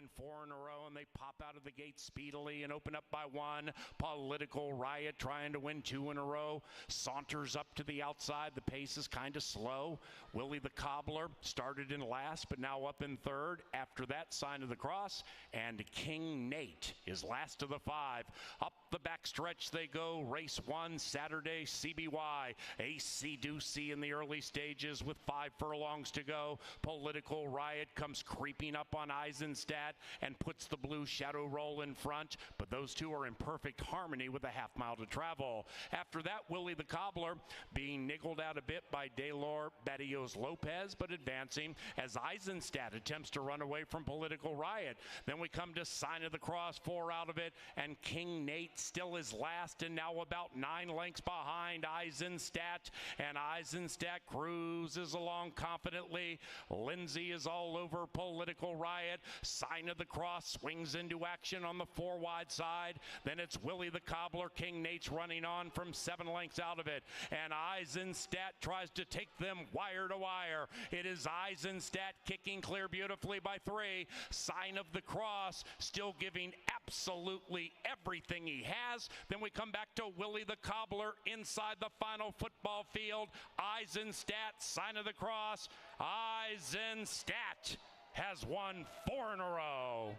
win 4 in a row, and they pop out of the gate speedily and open up by 1. Political Riot trying to win 2 in a row. Saunters up to the outside. The pace is kind of slow. Willie the Cobbler started in last, but now up in third. After that, Sign of the Cross, and King Nate is last of the 5. Up the backstretch they go. Race 1, Saturday, CBY. AC Ducey in the early stages with 5 furlongs to go. Political Riot comes creeping up on Eisenstadt and puts the blue Shadow Roll in front, but those two are in perfect harmony with a half mile to travel. After that, Willie the Cobbler being niggled out a bit by Daylor Batios Lopez, but advancing as Eisenstadt attempts to run away from Political Riot. Then we come to Sign of the Cross, 4 out of it, and King Nate still is last, and now about 9 lengths behind Eisenstadt, and Eisenstadt cruises along confidently. Lindsay is all over Political Riot. Sign of the Cross swings into action on the 4 wide side. Then it's Willie the Cobbler. King Nate's running on from 7 lengths out of it, and Eisenstadt tries to take them wire to wire. It is Eisenstadt kicking clear beautifully by 3. Sign of the Cross still giving absolutely everything he has. Then we come back to Willie the Cobbler inside the final football field. Eisenstadt, Sign of the Cross. Eisenstadt has won 4 in a row.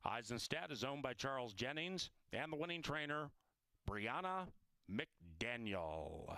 Eisenstadt is owned by Charles Jennings and the winning trainer, Brianna McDaniel.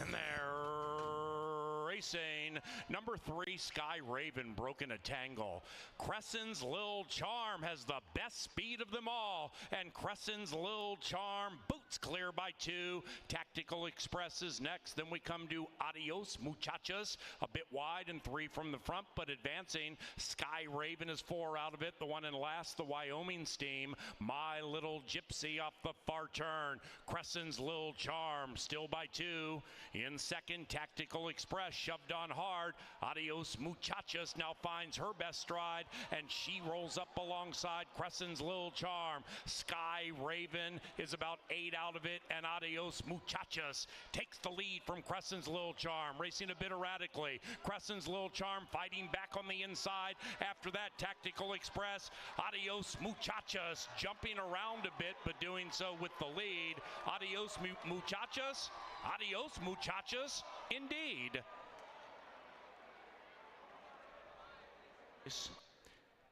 And they're racing. Number 3, Sky Raven, broken a tangle. Crescen's Lil Charm has the best speed of them all, and Crescen's Lil Charm boots clear by 2. Tactical Express is next. Then we come to Adios Muchachas, a bit wide and 3 from the front, but advancing. Sky Raven is 4 out of it. The one in last, the Wyoming Steam. My Little Gypsy off the far turn. Crescen's Lil Charm still by 2. In second, Tactical Express shoved on hard. Adios Muchachas now finds her best stride, and she rolls up alongside Crescen's Lil Charm. Sky Raven is about 8 out of it, and Adios Muchachas takes the lead from Crescen's Lil Charm, racing a bit erratically. Crescen's Lil Charm fighting back on the inside. After that, Tactical Express. Adios Muchachas jumping around a bit, but doing so with the lead. Adios Muchachas. Adios Muchachas, indeed.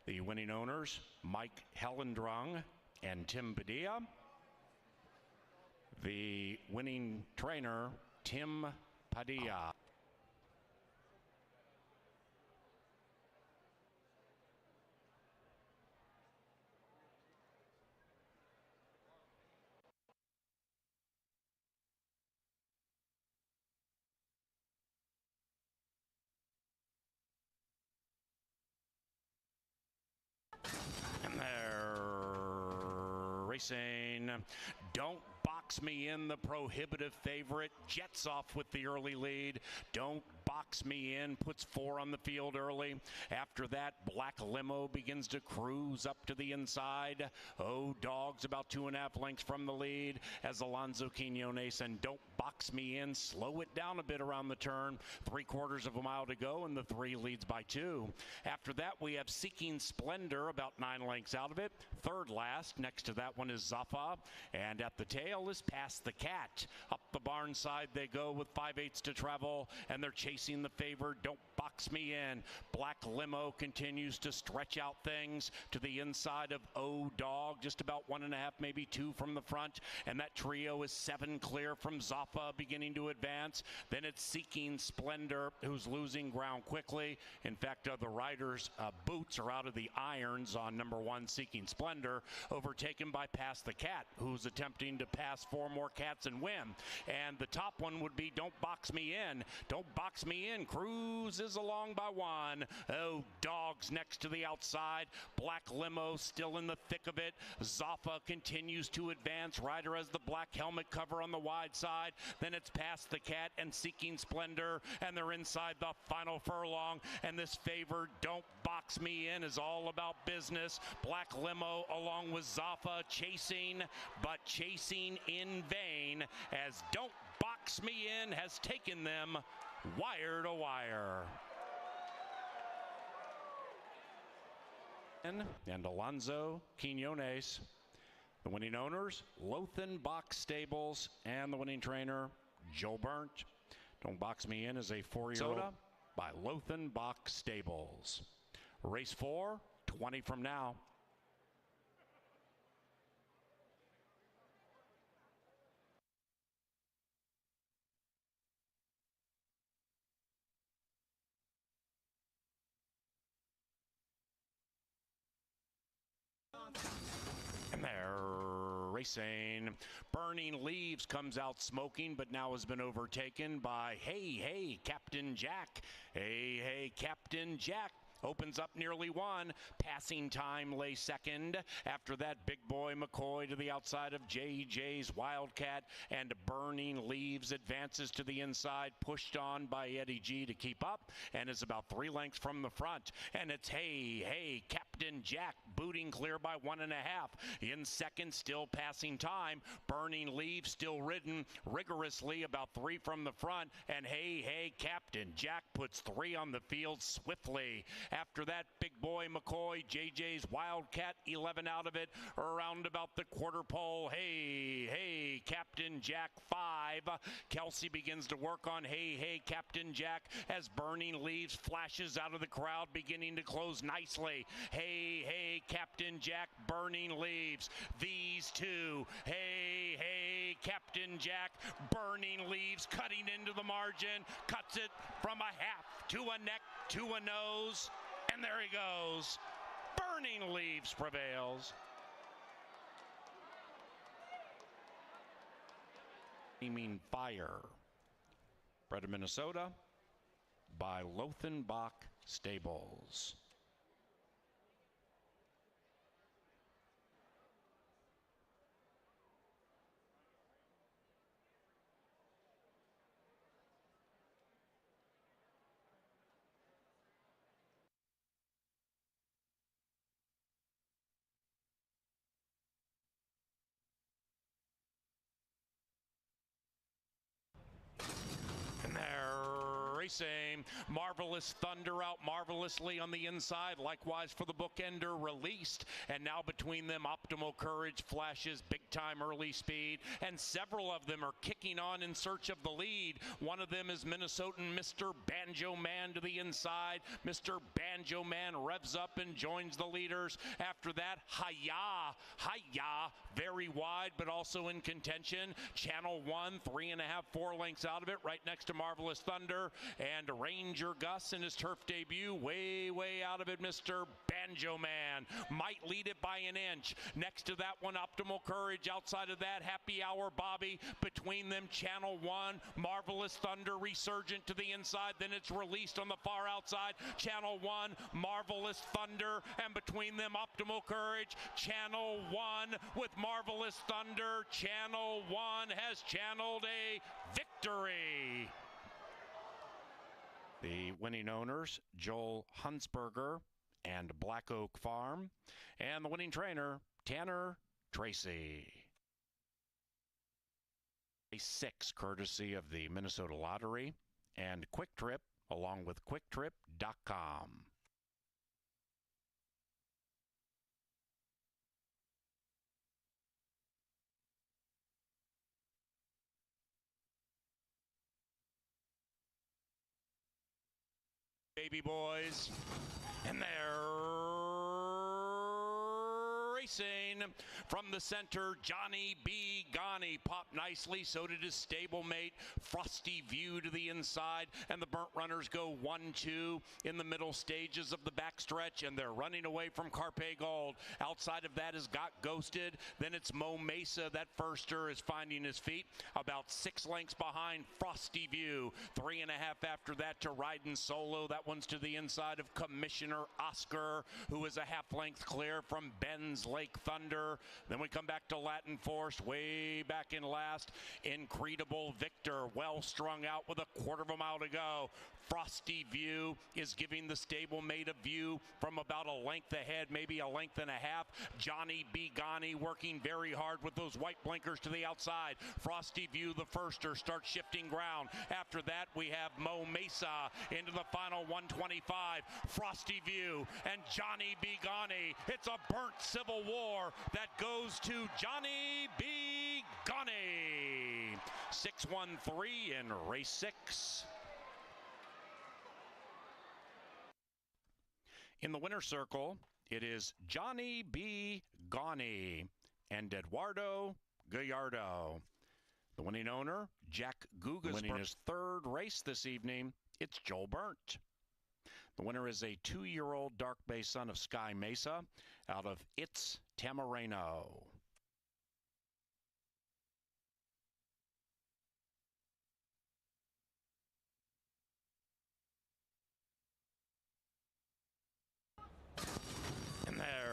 The winning owners, Mike Hellendrung and Tim Padilla. The winning trainer, Tim Padilla. And they're racing. Don't Box Me In, the prohibitive favorite, jets off with the early lead. Don't Box Me In puts 4 on the field early. After that, Black Limo begins to cruise up to the inside. Oh, Dog's about 2.5 lengths from the lead as Alonzo Quinones and Don't Box Me In slow it down a bit around the turn. 3/4 of a mile to go, and the 3 leads by 2. After that, we have Seeking Splendor, about 9 lengths out of it. Third last. Next to that one is Zaffa, and at the tail is Past the Cat. Up the barn side they go with 5/8 to travel, and they're chasing the favor. Don't Box Me In. Black Limo continues to stretch out things to the inside of O Dog, just about 1.5, maybe 2 from the front, and that trio is 7 clear from Zaffa Zaffa beginning to advance. Then it's Seeking Splendor, who's losing ground quickly. In fact, the rider's boots are out of the irons on number 1, Seeking Splendor, overtaken by Pass the Cat, who's attempting to pass 4 more cats and win. And the top one would be Don't Box Me In. Don't Box Me In cruises along by 1. Oh, Dogs next to the outside. Black Limo still in the thick of it. Zaffa continues to advance. Rider has the black helmet cover on the wide side. Then it's Past the Cat and Seeking Splendor, and they're inside the final furlong. And this favored Don't Box Me In is all about business. Black Limo along with Zaffa chasing, but chasing in vain, as Don't Box Me In has taken them wire to wire. And Alonzo Quinones, the winning owners, Lothenbach Stables, and the winning trainer, Joe Burnt. Don't Box Me In is a 4-year-old by Lothenbach Stables. Race 4, 20 from now. And they're racing. Burning Leaves comes out smoking, but now has been overtaken by Hey, Hey, Captain Jack. Hey, Hey, Captain Jack opens up nearly 1. Passing Time lay second. After that, Big Boy McCoy to the outside of JJ's Wildcat, and Burning Leaves advances to the inside, pushed on by Eddie G to keep up, and is about 3 lengths from the front. And it's Hey, Hey, Captain Jack booting clear by 1.5. In second, still Passing Time. Burning Leaves still ridden rigorously, about 3 from the front, and Hey, Hey, Captain Jack puts 3 on the field swiftly. After that, Big Boy McCoy, JJ's Wildcat, 11 out of it, around about the quarter pole. Hey, Hey, Captain Jack, 5. Kelsey begins to work on Hey, Hey, Captain Jack, as Burning Leaves flashes out of the crowd, beginning to close nicely. Hey, Hey, Captain Jack, Burning Leaves. These two, Hey, Hey, Captain Jack, Burning Leaves, cutting into the margin, cuts it from a half to a neck to a nose. And there he goes. Burning Leaves prevails. Flaming Fire, bred in Minnesota by Lothenbach Stables. And they're racing. Marvelous Thunder out marvelously on the inside. Likewise for the bookender, Released. And now between them, Optimal Courage flashes big time early speed. And several of them are kicking on in search of the lead. One of them is Minnesotan Mr. Banjo Man to the inside. Mr. Banjo Man revs up and joins the leaders. After that, Hi-Ya, Hi-Ya, very wide but also in contention. Channel 1, 3.5, 4 lengths out of it, right next to Marvelous Thunder. And Ranger Gus in his turf debut, way out of it, Mr. Banjo Man. Might lead it by an inch. Next to that one, Optimal Courage. Outside of that, Happy Hour Bobby. Between them, Channel 1, Marvelous Thunder, Resurgent to the inside. Then it's Released on the far outside. Channel 1, Marvelous Thunder. And between them, Optimal Courage. Channel 1 with Marvelous Thunder. Channel 1 has channeled a victory. The winning owners, Joel Hunsberger and Black Oak Farm, and the winning trainer, Tanner Tracy. A 6 courtesy of the Minnesota Lottery and Quick Trip, along with QuickTrip.com. Baby boys, and they're racing from the center. Johnny B. Ghani popped nicely. So did his stablemate Frosty View to the inside. And the Burnt Runners go 1-2 in the middle stages of the backstretch. And they're running away from Carpe Gold. Outside of that is Got Ghosted. Then it's Mo Mesa. That firster is finding his feet. About 6 lengths behind Frosty View. 3.5 after that to Riding Solo. That one's to the inside of Commissioner Oscar, who is a half length clear from Ben's Lake Thunder. Then we come back to Latin Forest, way back in last. Incredible Victor, well strung out with a quarter of a mile to go. Frosty View is giving the stablemate a view from about a length ahead, maybe a length and a half. Johnny B. Ghani working very hard with those white blinkers to the outside. Frosty View, the firster, starts shifting ground. After that, we have Mo Mesa into the final 125. Frosty View and Johnny B. Ghani. It's a burnt civil war that goes to Johnny B. Ghani. 6-1-3 in race 6. In the winner's circle, it is Johnny B. Ghani and Eduardo Gallardo. The winning owner, Jack Gugas, winning his 3rd race this evening. It's Joel Burnt. The winner is a 2-year-old dark bay son of Sky Mesa out of It's Tamareno. And they're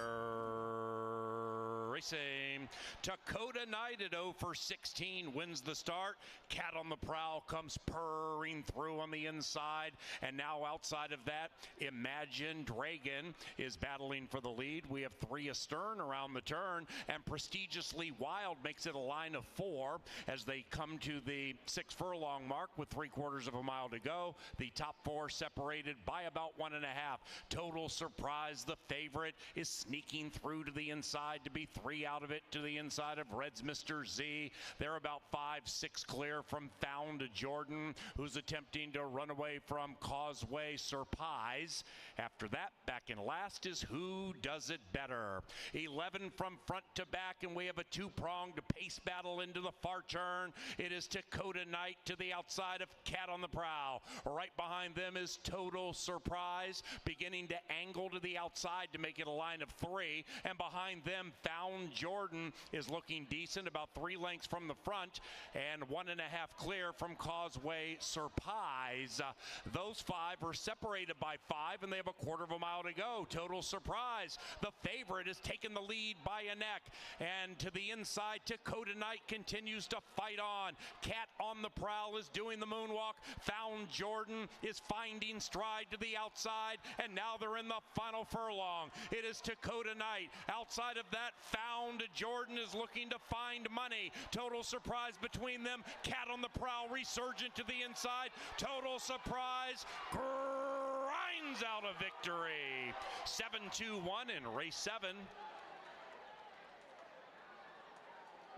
racing. Dakota Knight at 0 for 16 wins the start. Cat on the Prowl comes purring through on the inside. And now outside of that, Imagine Dragon is battling for the lead. We have 3 astern around the turn. And Prestigiously Wild makes it a line of 4 as they come to the 6 furlong mark with 3/4 of a mile to go. The top 4 separated by about 1.5. Total Surprise, the favorite, is sneaking through to the inside to be 3 out of it to the inside of Red's Mr. Z. They're about 5-6 clear from Found Jordan, who's attempting to run away from Causeway Surprise. After that, back in last is Who Does It Better. 11 from front to back, and we have a 2-pronged pace battle into the far turn. It is Dakota Knight to the outside of Cat on the Prowl. Right behind them is Total Surprise, beginning to angle to the outside to make it a line of 3. And behind them, Found Jordan is looking decent, about 3 lengths from the front and 1.5 clear from Causeway Surprise. Those 5 are separated by 5, and they have a 1/4 of a mile to go. Total Surprise, the favorite, is taking the lead by a neck, and to the inside, Dakota Knight continues to fight on. Cat on the Prowl is doing the moonwalk. Found Jordan is finding stride to the outside, and now they're in the final furlong. It is Dakota Knight. Outside of that, Found Jordan is looking to find money. Total Surprise between them. Cat on the Prowl resurgent to the inside. Total Surprise grinds out a victory. 7-2-1 in race 7.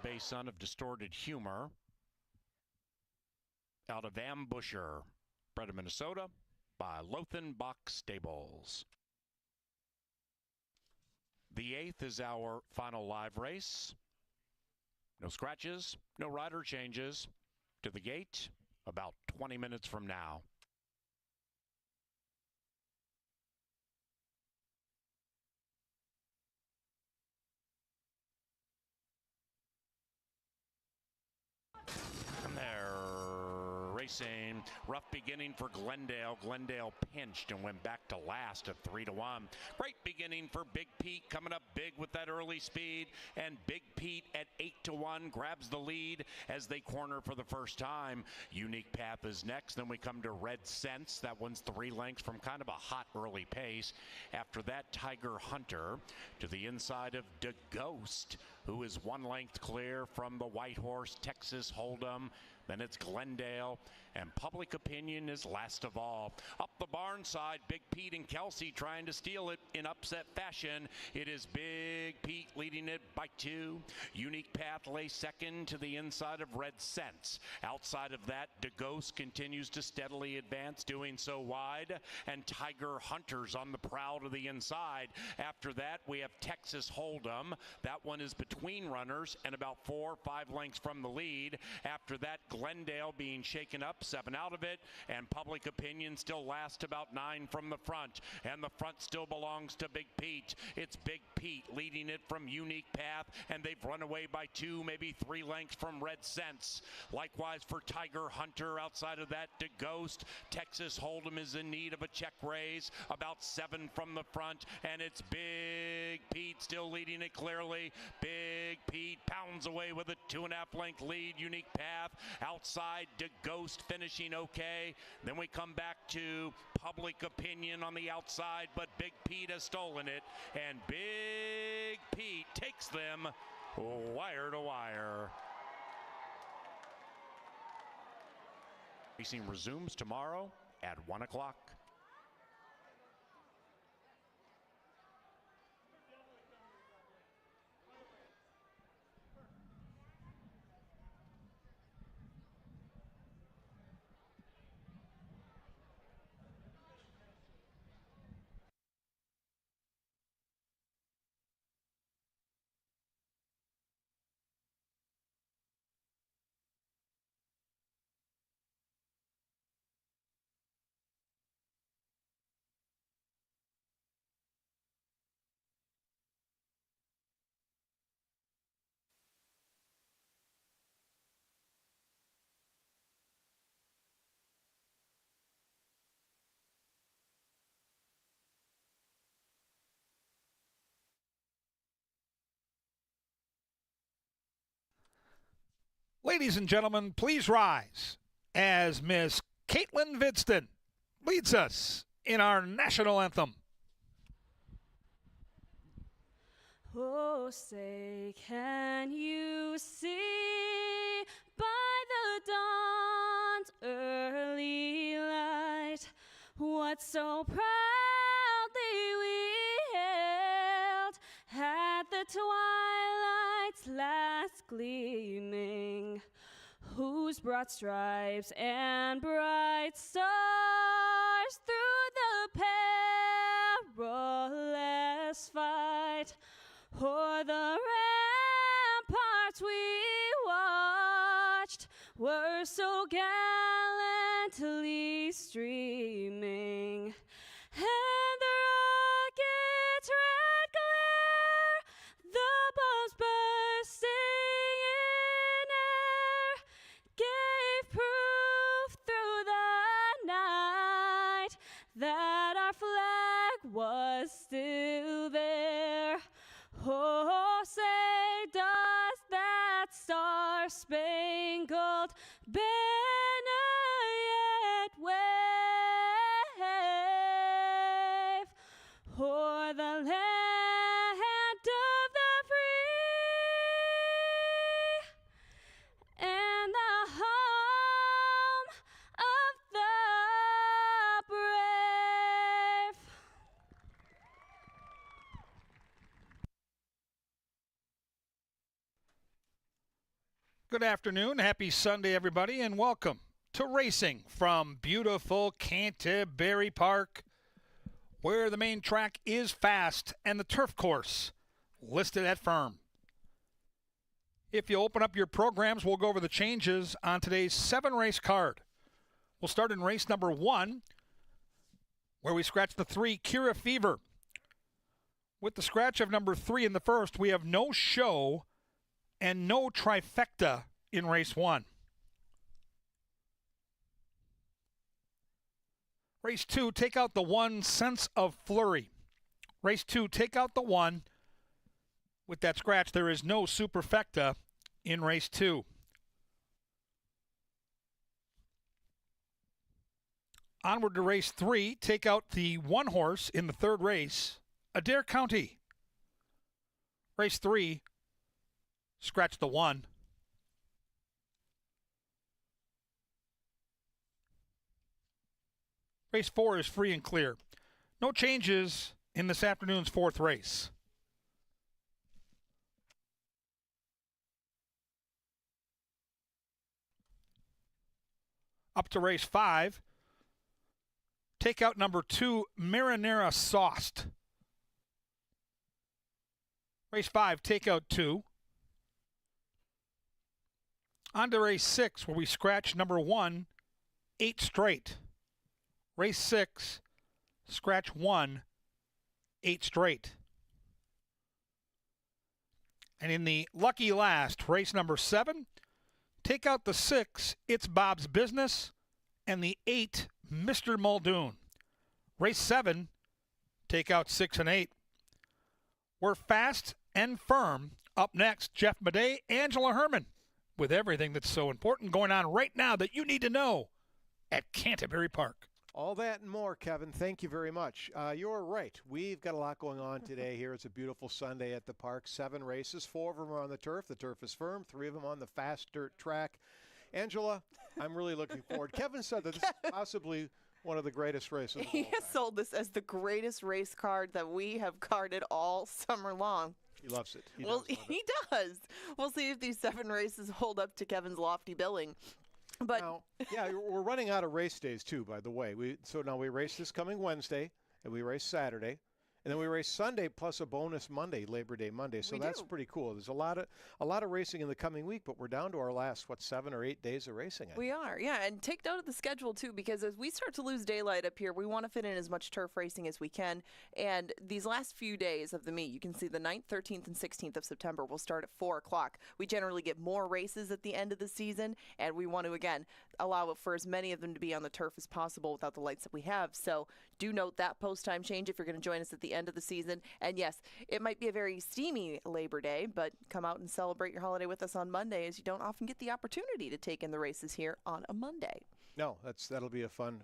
Bay son of Distorted Humor out of Ambusher, bred in Minnesota by Lothenbach Stables. The 8th is our final live race. No scratches, no rider changes. To the gate about 20 minutes from now. And they're racing. Rough beginning for Glendale. Glendale pinched and went back to last at 3-1. Great beginning for Big Pete, coming up big with that early speed. And Big Pete at 8-1 grabs the lead as they corner for the first time. Unique Path is next. Then we come to Red Sense. That one's 3 lengths from kind of a hot early pace. After that, Tiger Hunter to the inside of De Ghost, who is 1 length clear from the White Horse Texas Hold'em. Then it's Glendale, and Public Opinion is last of all. Up the barn side, Big Pete and Kelsey trying to steal it in upset fashion. It is Big Pete leading it by 2. Unique Path lays second to the inside of Red Sense. Outside of that, DeGhost continues to steadily advance, doing so wide, and Tiger Hunter's on the prowl to the inside. After that, we have Texas Hold'em. That one is between runners and about 4 or 5 lengths from the lead. After that, Glendale being shaken up, 7 out of it, and Public Opinion still last about 9 from the front, and the front still belongs to Big Pete. It's Big Pete leading it from Unique Path, and they've run away by 2, maybe 3 lengths from Red Sense. Likewise for Tiger Hunter. Outside of that, DeGhost. Texas Hold'em is in need of a check raise, about 7 from the front, and it's Big Pete still leading it clearly. Big Pete pounds away with a 2.5 length lead. Unique Path outside, DeGhost finishing okay. Then we come back to Public Opinion on the outside, but Big Pete has stolen it, and Big Pete takes them wire to wire. Racing resumes tomorrow at 1 o'clock. Ladies and gentlemen, please rise as Miss Caitlin Vidston leads us in our national anthem. Oh, say, can you see by the dawn's early light what so proudly we hailed at the twilight's last gleaming, whose broad stripes and bright stars through the perilous fight o'er the ramparts we watched were so gallantly streaming, and the rocket's red glare, the bombs bursting in air, gave proof through the night that our flag was still there. Oh, say, does that star-spangled banner yet wave o'er the land of the free and the home of the brave? Good afternoon. Happy Sunday, everybody, and welcome to racing from beautiful Canterbury Park, where the main track is fast and the turf course listed at firm. If you open up your programs, we'll go over the changes on today's 7-race card. We'll start in race number 1, where we scratch the 3, Cura Fever. With the scratch of number 3 in the first, we have no show and no trifecta in race 1. Race 2, take out the 1, Sense of Flurry. Race 2, take out the 1. With that scratch, there is no superfecta in race 2. Onward to race 3, take out the 1 horse in the third race, Adair County. Race 3, scratch the 1. Race 4 is free and clear. No changes in this afternoon's fourth race. Up to race 5. Takeout number 2, Marinara Sauced. Race 5, takeout 2. On to race 6, where we scratch number 1, 8 straight. Race 6, scratch 1, 8 straight. And in the lucky last, race number 7, take out the 6, It's Bob's Business, and the 8, Mr. Muldoon. Race 7, take out 6 and 8. We're fast and firm. Up next, Jeff Madej, Angela Herman, with everything that's so important going on right now that you need to know at Canterbury Park. All that and more, Kevin. Thank you very much. You're right. We've got a lot going on today here. It's a beautiful Sunday at the park. 7 races. 4 of them are on the turf. The turf is firm. 3 of them on the fast dirt track. Angela, I'm really looking forward. Kevin said that this is possibly one of the greatest races of all He time. has sold this as the greatest race card that we have carded all summer long. He loves it. Well, does love he does. We'll see if these 7 races hold up to Kevin's lofty billing. But Now, yeah, we're running out of race days too, by the way. So now we race this coming Wednesday, and we race Saturday, and then we race Sunday plus a bonus Monday, Labor Day Monday. So that's pretty cool. There's a lot of racing in the coming week, but we're down to our last 7 or 8 days of racing. we are, yeah, and take note of the schedule too, because as we start to lose daylight up here, we want to fit in as much turf racing as we can. And these last few days of the meet, you can see the 9th, 13th, and 16th of September will start at 4 o'clock. We generally get more races at the end of the season, and we want to, again, allow it for as many of them to be on the turf as possible without the lights that we have. So do note that post time change if you're going to join us at the end of the season. And yes, it might be a very steamy Labor Day, but come out and celebrate your holiday with us on Monday, as you don't often get the opportunity to take in the races here on a Monday. No, that'll be a fun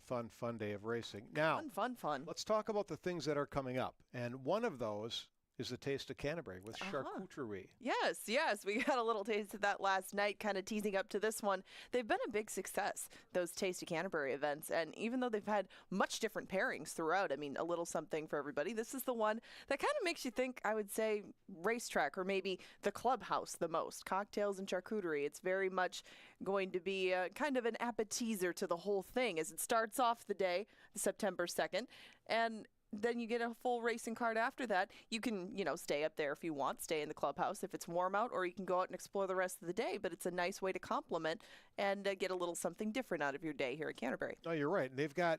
day of racing. Now, Fun. let's talk about the things that are coming up. And one of those is the Taste of Canterbury with charcuterie. Yes. We got a little taste of that last night, kind of teasing up to this one. They've been a big success, those Taste of Canterbury events. And even though they've had much different pairings throughout, I mean, a little something for everybody, this is the one that kind of makes you think, I would say, racetrack or maybe the clubhouse the most. Cocktails and charcuterie. It's very much going to be kind of an appetizer to the whole thing as it starts off the day, September 2nd. And then you get a full racing card after that. You can, stay up there if you want, stay in the clubhouse if it's warm out, or you can go out and explore the rest of the day. But it's a nice way to complement and get a little something different out of your day here at Canterbury. No, you're right.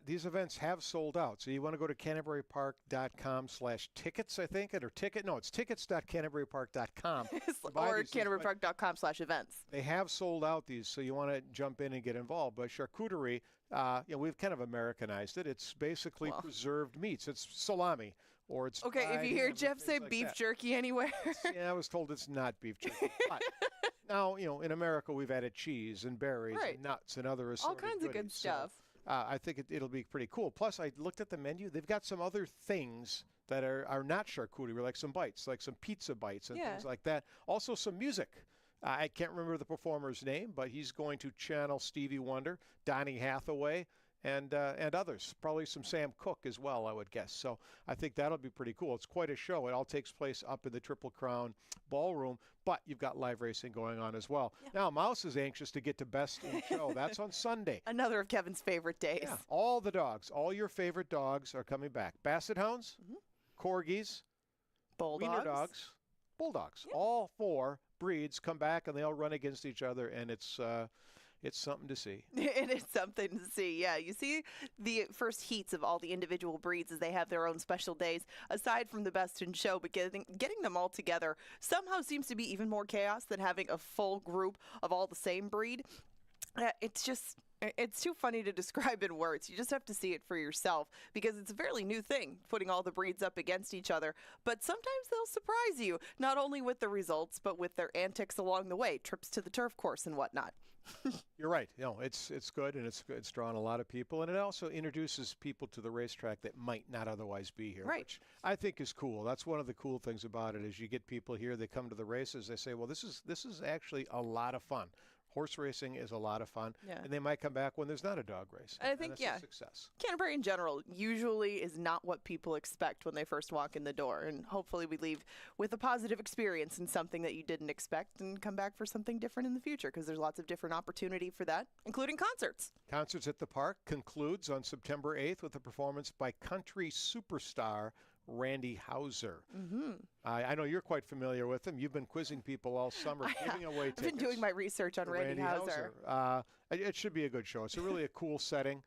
These events have sold out. So you want to go to canterburypark.com/tickets, I think, it's tickets.canterburypark.com. Or canterburypark.com/events. They have sold out these, so you want to jump in and get involved. But charcuterie, we've kind of Americanized it. It's basically preserved meats. It's salami, or it's okay. If you hear Jeff say beef jerky anywhere, yeah, I was told it's not beef jerky. But now, in America, we've added cheese and berries and nuts and other all kinds of good stuff. So, I think it'll be pretty cool. Plus, I looked at the menu. They've got some other things that are not charcuterie, like some bites, like some pizza bites and things like that. Also, some music. I can't remember the performer's name, but he's going to channel Stevie Wonder, Donny Hathaway, and others. Probably some Sam Cooke as well, I would guess. So I think that'll be pretty cool. It's quite a show. It all takes place up in the Triple Crown Ballroom, but you've got live racing going on as well. Yeah. Now, Mouse is anxious to get to Best in Show. That's on Sunday. Another of Kevin's favorite days. Yeah, all the dogs, all your favorite dogs are coming back. Basset Hounds, Corgis, Bulldogs, Wiener Dogs, Bulldogs. Yeah. All 4 breeds come back and they all run against each other, and it's something to see. It is something to see, yeah. You see the first heats of all the individual breeds as they have their own special days, aside from the Best in Show, but getting them all together somehow seems to be even more chaos than having a full group of all the same breed. It's too funny to describe in words. You just have to see it for yourself, because it's a fairly new thing, putting all the breeds up against each other. But sometimes they'll surprise you, not only with the results, but with their antics along the way, trips to the turf course and whatnot. You're right. It's good, and it's drawn a lot of people, and it also introduces people to the racetrack that might not otherwise be here, which I think is cool. That's one of the cool things about it, is you get people here, they come to the races, they say, well, this is actually a lot of fun. Horse racing is a lot of fun, Yeah. and they might come back when there's not a dog race. I think, that's yeah. a success. Canterbury in general usually is not what people expect when they first walk in the door. And hopefully we leave with a positive experience and something that you didn't expect and come back for something different in the future, because there's lots of different opportunity for that, including concerts. Concerts at the Park concludes on September 8th with a performance by country superstar Randy Houser. I know you're quite familiar with him. You've been quizzing people all summer, giving away tickets. I've been doing my research on Randy Houser. It should be a good show. It's a cool setting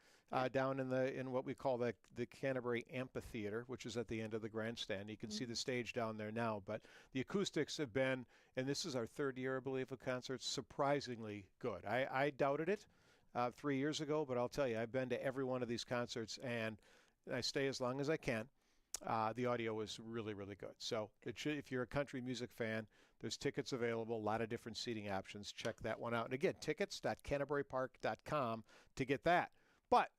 down in what we call the Canterbury Amphitheater, which is at the end of the grandstand. You can see the stage down there now, but the acoustics have been, and this is our third year, I believe, of concerts, surprisingly good. I doubted it 3 years ago, but I'll tell you, I've been to every one of these concerts, and I stay as long as I can. The audio is really, really good. So if you're a country music fan, there's tickets available, a lot of different seating options. Check that one out. And again, tickets.canterburypark.com to get that. But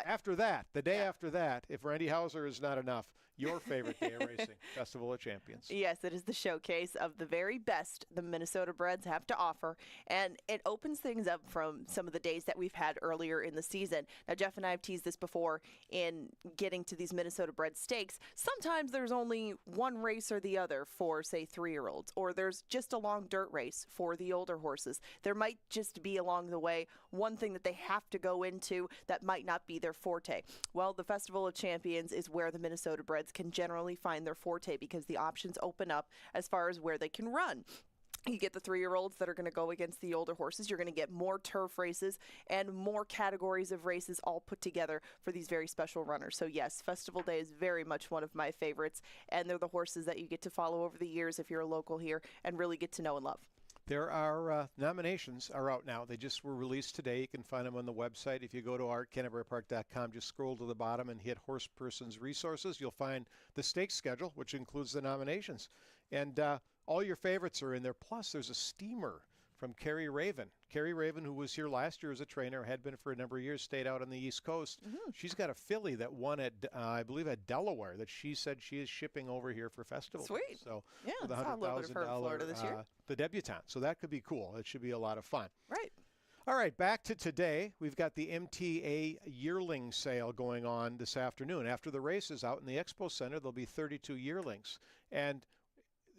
after that, the day after that, if Randy Houser is not enough, your favorite day of racing, Festival of Champions. Yes, it is the showcase of the very best the Minnesota Breds have to offer, and it opens things up from some of the days that we've had earlier in the season. Now, Jeff and I have teased this before in getting to these Minnesota Bred stakes. Sometimes there's only one race or the other for, say, 3-year-olds, or there's just a long dirt race for the older horses. There might just be along the way one thing that they have to go into that might not be their forte. Well, the Festival of Champions is where the Minnesota Breds can generally find their forte, because the options open up as far as where they can run. You get the 3-year-olds that are going to go against the older horses. You're going to get more turf races and more categories of races all put together for these very special runners. So yes, Festival Day is very much one of my favorites, and they're the horses that you get to follow over the years if you're a local here and really get to know and love. There are nominations are out now. They just were released today. You can find them on the website. If you go to canterburypark.com, just scroll to the bottom and hit Horse Person's Resources. You'll find the stakes schedule, which includes the nominations. And all your favorites are in there. Plus, there's a steamer from Carrie Raven. Carrie Raven, who was here last year as a trainer, had been for a number of years, stayed out on the East Coast. She's got a filly that won at, I believe, at Delaware, that she said she is shipping over here for Festival. Sweet. So yeah, with I saw a little bit of her in Florida this year. The debutante. So that could be cool. It should be a lot of fun. Right. All right, back to today. We've got the MTA yearling sale going on this afternoon. After the races out in the Expo Center, there'll be 32 yearlings. And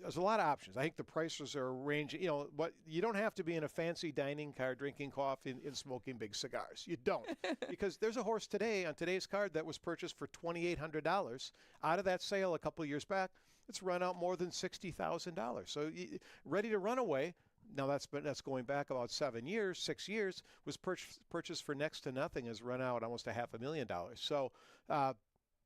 there's a lot of options. I think the prices are ranging. You don't have to be in a fancy dining car drinking coffee and smoking big cigars. You don't. Because there's a horse today on today's card that was purchased for $2,800. Out of that sale a couple of years back, it's run out more than $60,000. So ready to run away. Now that's going back about 6 years, was purchased for next to nothing, has run out almost $500,000. So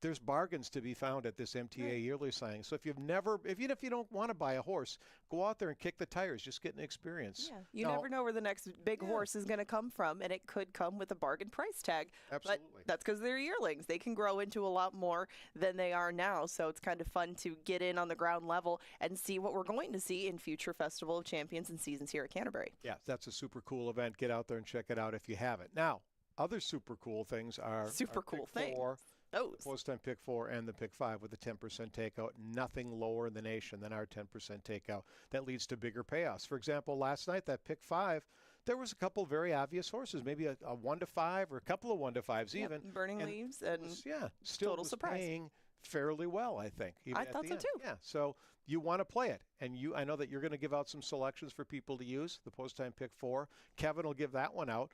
there's bargains to be found at this MTA yearly signing. So even if you don't want to buy a horse, go out there and kick the tires. Just get an experience. Yeah, you never know where the next big horse is going to come from, and it could come with a bargain price tag. Absolutely. But that's because they're yearlings. They can grow into a lot more than they are now. So it's kind of fun to get in on the ground level and see what we're going to see in future Festival of Champions and seasons here at Canterbury. Yeah, that's a super cool event. Get out there and check it out if you haven't. Now, other super cool things are Super cool Pick things. 4, Those. Post time Pick 4 and the Pick 5 with a 10% takeout. Nothing lower in the nation than our 10% takeout. That leads to bigger payoffs. For example, last night, that Pick 5, there was a couple very obvious horses, maybe a 1-5 or a couple of 1-5s even. Burning Leaves and still Total was Surprise. paying fairly well, I think. I thought so too. Yeah, so you want to play it. And I know that you're going to give out some selections for people to use, the post-time Pick 4. Kevin will give that one out.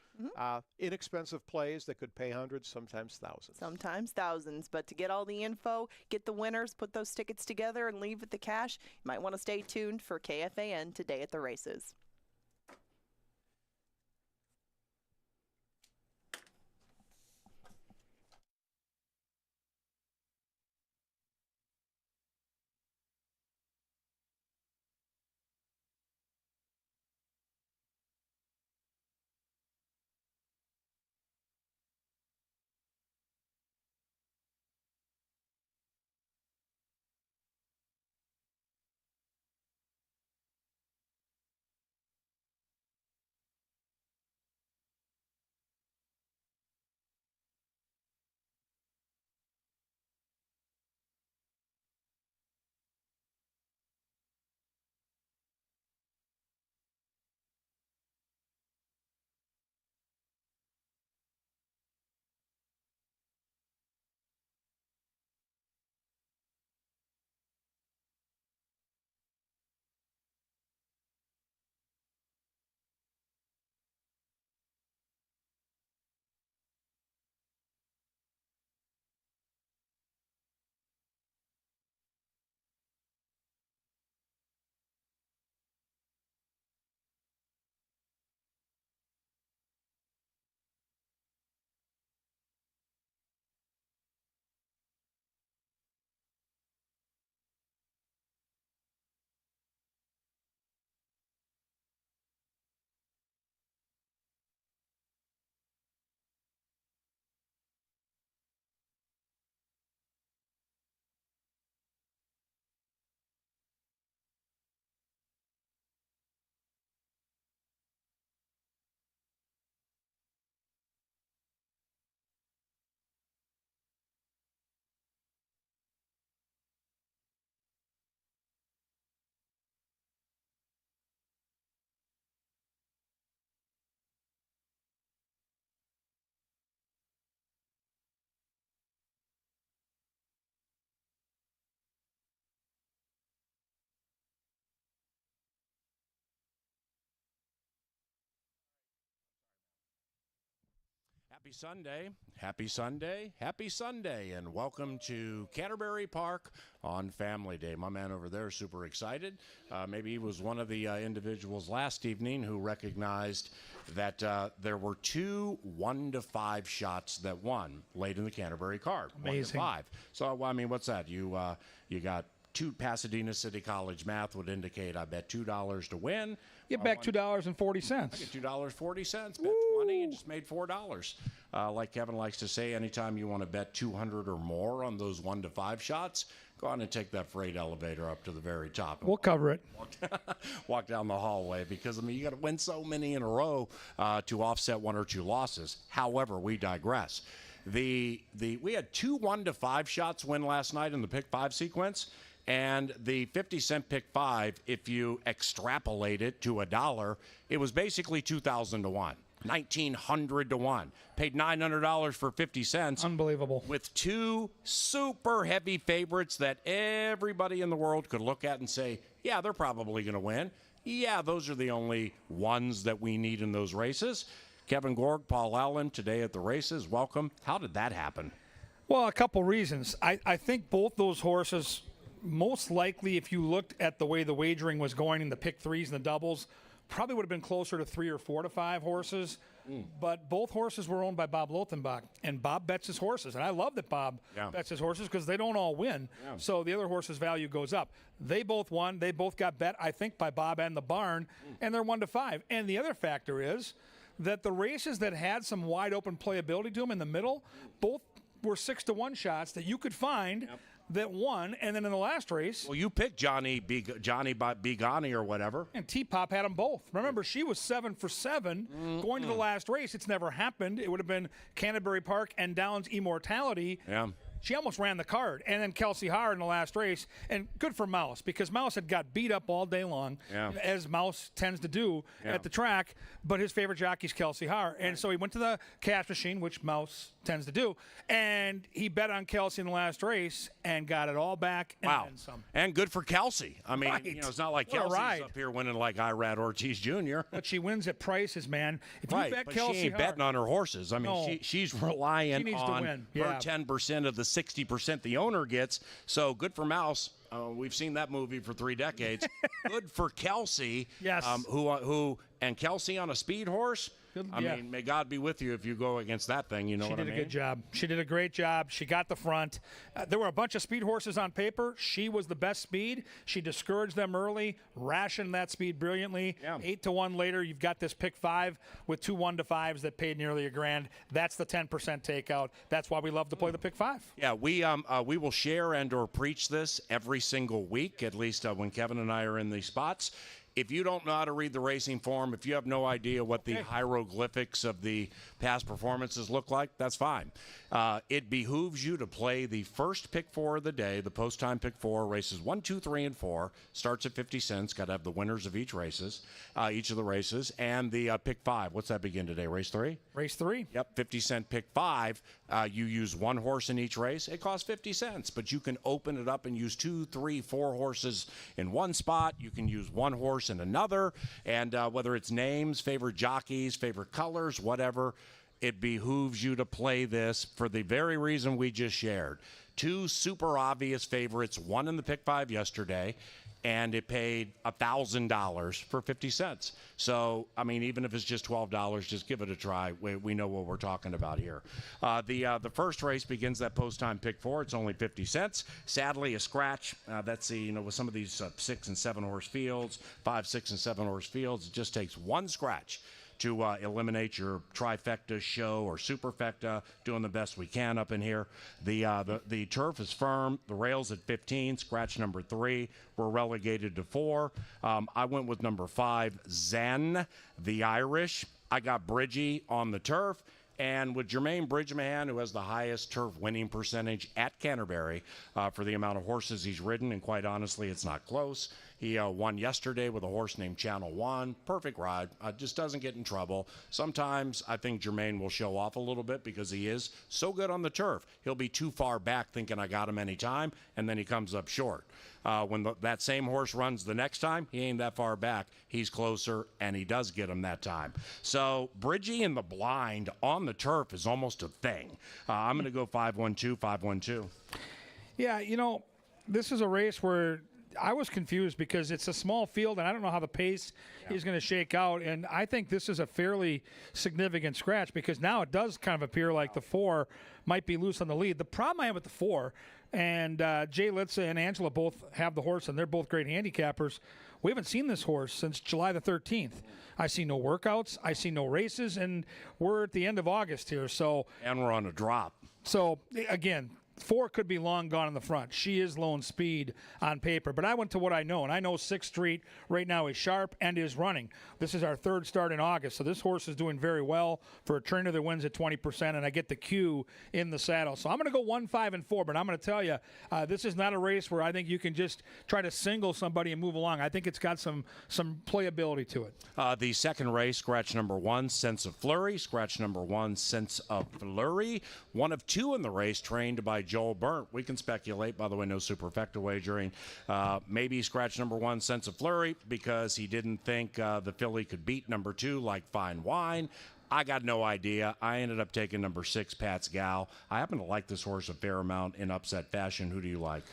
Inexpensive plays that could pay hundreds, sometimes thousands. Sometimes thousands. But to get all the info, get the winners, put those tickets together, and leave with the cash, you might want to stay tuned for KFAN Today at the Races. Happy Sunday, happy Sunday, happy Sunday, and welcome to Canterbury Park on Family Day. My man over there is super excited. Maybe he was one of the individuals last evening who recognized that there were 2 1-to-5 shots that won late in the Canterbury card. Amazing. 1-to-5. So, I mean, what's that? You got 2 Pasadena City College math would indicate, I bet $2 to win. Get back $2.40. I get $2.40, bet 20 and just made $4. Like Kevin likes to say, anytime you want to bet 200 or more on those 1-to-5 shots, go on and take that freight elevator up to the very top. We'll cover it. Walk down the hallway because, I mean, you got to win so many in a row to offset 1 or 2 losses. However, we digress. We had 2 1-to-5 shots win last night in the pick 5 sequence. And the 50-cent pick 5, if you extrapolate it to $1, it was basically 2,000 to 1, 1,900 to 1. Paid $900 for 50 cents. Unbelievable. With 2 super heavy favorites that everybody in the world could look at and say, yeah, they're probably going to win. Yeah, those are the only ones that we need in those races. Kevin Gorg, Paul Allen, today at the races. Welcome. How did that happen? Well, a couple reasons. I think both those horses, most likely, if you looked at the way the wagering was going in the pick 3s and the doubles, probably would have been closer to 3 or 4 to 5 horses. But both horses were owned by Bob Lothenbach, and Bob bets his horses. And I love that Bob bets his horses because they don't all win. So the other horse's value goes up. They both won. They both got bet, I think, by Bob and the barn, and they're 1-to-5. And the other factor is that the races that had some wide open playability to them in the middle, both were 6-to-1 shots that you could find that won, and then in the last race... Well, you picked Johnny Bigani or whatever. And T-Pop had them both. Remember, she was 7 for 7 going to the last race. It's never happened. It would have been Canterbury Park and Downs Immortality. Yeah. She almost ran the card. And then Kelsey Haar in the last race. And good for Mouse, because Mouse had got beat up all day long, as Mouse tends to do at the track. But his favorite jockey's Kelsey Haar. And so he went to the cash machine, which Mouse tends to do. And he bet on Kelsey in the last race and got it all back and then some. And good for Kelsey. I mean, you know, it's not like Kelsey's up here winning like Irad Ortiz Jr. But she wins at prices, man. If you bet but Kelsey she ain't Haar, betting on her horses. I mean, she's relying needs on to win. her 10% of the 60% the owner gets. So good for Mouse. We've seen that movie for 3 decades. Good for Kelsey. Yes. And Kelsey on a speed horse. I mean, may God be with you if you go against that thing. You know what I mean? She did a good job. She did a great job. She got the front. There were a bunch of speed horses on paper. She was the best speed. She discouraged them early, rationed that speed brilliantly. 8-to-1 later, you've got this pick 5 with 2 1-to-5s that paid nearly $1,000. That's the 10% takeout. That's why we love to play the pick 5. Yeah, we will share and or preach this every single week, at least when Kevin and I are in these spots. If you don't know how to read the racing form, if you have no idea what the hieroglyphics of the past performances look like, that's fine. It behooves you to play the first pick 4 of the day, the post-time pick 4, races 1, 2, 3, and 4. Starts at 50 cents. Got to have the winners of each of the races. And the pick 5. What's that begin today? Race 3? Race 3. Yep, 50-cent pick 5. You use 1 horse in each race. It costs 50 cents, but you can open it up and use 2, 3, 4 horses in one spot. You can use 1 horse in another, and whether it's names, favorite jockeys, favorite colors, whatever, it behooves you to play this for the very reason we just shared. 2 super obvious favorites, one in the pick 5 yesterday, and it paid $1,000 for 50 cents. So, I mean, even if it's just $12, just give it a try. We know what we're talking about here. The first race begins that post-time pick 4. It's only 50 cents. Sadly, a scratch. That's with some of these 6 and 7 horse fields, 5, 6, and 7 horse fields, it just takes 1 scratch to eliminate your trifecta, show, or superfecta. Doing the best we can up in here. The turf is firm. The rail's at 15. Scratch number 3. We're relegated to 4. I went with number 5, Zen, the Irish. I got Bridgie on the turf. And with Jermaine Bridgman, who has the highest turf winning percentage at Canterbury for the amount of horses he's ridden, and quite honestly, it's not close. He won yesterday with a horse named Channel One. Perfect ride. Just doesn't get in trouble. Sometimes I think Jermaine will show off a little bit because he is so good on the turf. He'll be too far back thinking I got him anytime, and then he comes up short. When that same horse runs the next time, he ain't that far back. He's closer, and he does get him that time. So Bridgie in the blind on the turf is almost a thing. I'm going to go 5-1-2, 5-1-2. Yeah, this is a race where I was confused because it's a small field, and I don't know how the pace is going to shake out. And I think this is a fairly significant scratch because now it does kind of appear like the 4 might be loose on the lead. The problem I have with the 4, and Jay Litza and Angela both have the horse, and they're both great handicappers. We haven't seen this horse since July the 13th. I see no workouts. I see no races, and we're at the end of August here. And we're on a drop. So, again, 4 could be long gone in the front. She is lone speed on paper. But I went to what I know, and I know 6th Street right now is sharp and is running. This is our 3rd start in August, so this horse is doing very well for a trainer that wins at 20%, and I get the Q in the saddle. So I'm going to go 1, 5, and 4, but I'm going to tell you, this is not a race where I think you can just try to single somebody and move along. I think it's got some playability to it. The second race, scratch number 1, Sense of Flurry. Scratch number 1, Sense of Flurry. 1 of 2 in the race, trained by Joel Burnt. We can speculate, by the way, no superfecta wagering. Maybe scratch number 1, Sense of Flurry, because he didn't think the filly could beat number 2 like Fine Wine. I got no idea. I ended up taking number 6, Pat's Gal. I happen to like this horse a fair amount in upset fashion. Who do you like?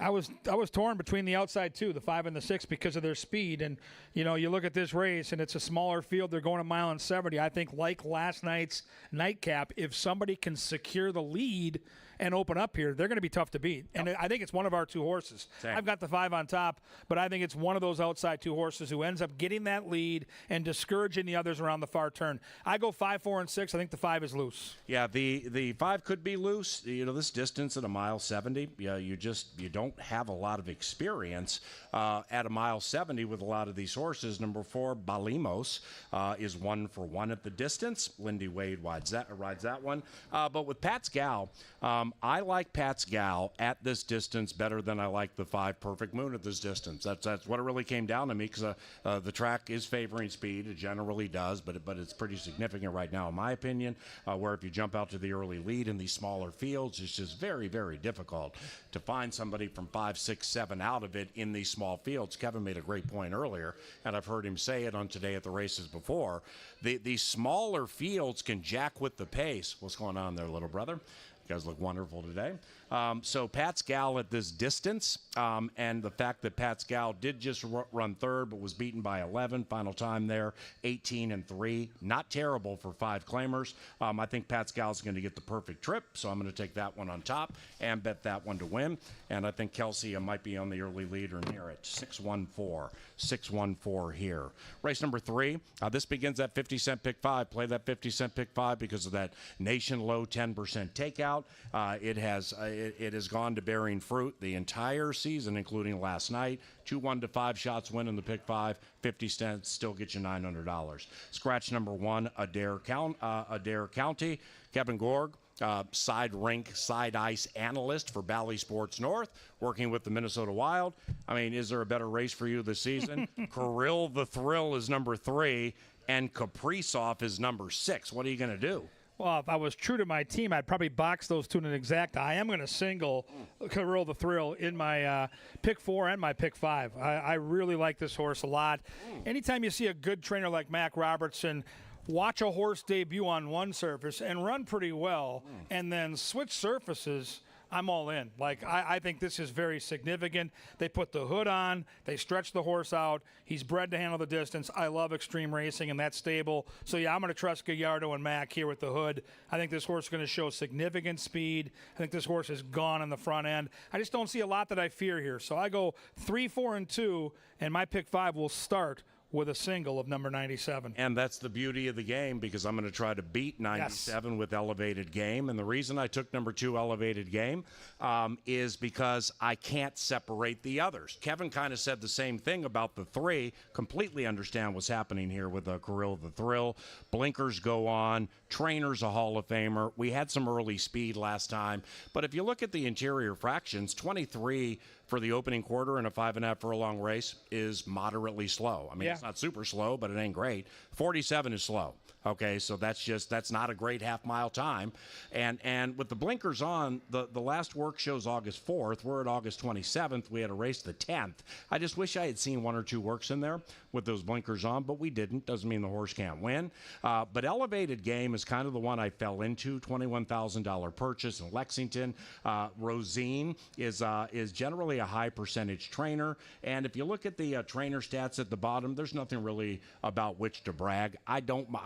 I was torn between the outside 2, the 5 and the 6, because of their speed. And, you look at this race, and it's a smaller field. They're going a mile and 70. I think like last night's nightcap, if somebody can secure the lead and open up here, they're going to be tough to beat. And I think it's one of our 2 horses. Same. I've got the 5 on top, but I think it's one of those outside 2 horses who ends up getting that lead and discouraging the others around the far turn. I go 5, 4, and 6. I think the 5 is loose. Yeah, the 5 could be loose. This distance at a mile 70, you don't have a lot of experience at a mile 70 with a lot of these horses. Number 4, Balimos, is 1 for 1 at the distance. Lindy Wade rides that one. But with Pat's Gal, I like Pat's Gal at this distance better than I like the 5 Perfect Moon at this distance. That's what it really came down to me, because the track is favoring speed. It generally does, but it's pretty significant right now, in my opinion, where if you jump out to the early lead in these smaller fields, it's just very, very difficult to find somebody from 5, 6, 7 out of it in these small fields. Kevin made a great point earlier, and I've heard him say it on Today at the Races before. These smaller fields can jack with the pace. What's going on there, little brother? You guys look wonderful today. So Pat's Gal at this distance, and the fact that Pat's Gal did just run 3rd but was beaten by 11, final time there, 18-3. Not terrible for 5 claimers. I think Pat's Gal is going to get the perfect trip, so I'm going to take that one on top and bet that one to win. And I think Kelsey might be on the early lead or near it. 6-1-4. 6-1-4 here. Race number 3. This begins at 50-cent pick 5. Play that 50-cent pick 5 because of that nation low 10% takeout. It has gone to bearing fruit the entire season, including last night. 2-1 to 5 shots win in the pick 5. 50 cents still get you $900. Scratch number 1, Adair County. Kevin Gorg, side ice analyst for Bally Sports North, working with the Minnesota Wild. I mean, is there a better race for you this season? Kirill the Thrill is number 3, and Kaprizov is number 6. What are you going to do? Well, if I was true to my team, I'd probably box those 2 in an exact. I am going to single Kirill the Thrill in my pick 4 and my pick 5. I really like this horse a lot. Anytime you see a good trainer like Mac Robertson watch a horse debut on one surface and run pretty well and then switch surfaces, I'm all in. I think this is very significant. They put the hood on. They stretch the horse out. He's bred to handle the distance. I love extreme racing, and that's stable. So, yeah, I'm going to trust Gallardo and Mac here with the hood. I think this horse is going to show significant speed. I think this horse is gone on the front end. I just don't see a lot that I fear here. So I go 3, 4, and 2, and my pick 5 will start with a single of number 97. And that's the beauty of the game, because I'm going to try to beat 97 with Elevated Game. And the reason I took number 2, Elevated Game, is because I can't separate the others. Kevin kind of said the same thing about the 3. Completely understand what's happening here with Kirill the Thrill. Blinkers go on. Trainer's a Hall of Famer. We had some early speed last time. But if you look at the interior fractions, 23 for the opening quarter in a 5.5 furlong race is moderately slow. I mean, it's not super slow, but it ain't great. 47 is slow. Okay, so that's not a great half-mile time. And with the blinkers on, the last work shows August 4th. We're at August 27th. We had a race the 10th. I just wish I had seen one or two works in there with those blinkers on, but we didn't. Doesn't mean the horse can't win. But Elevated Game is kind of the one I fell into, $21,000 purchase in Lexington. Rosine is generally a high percentage trainer. And if you look at the trainer stats at the bottom, there's nothing really about which to brag. I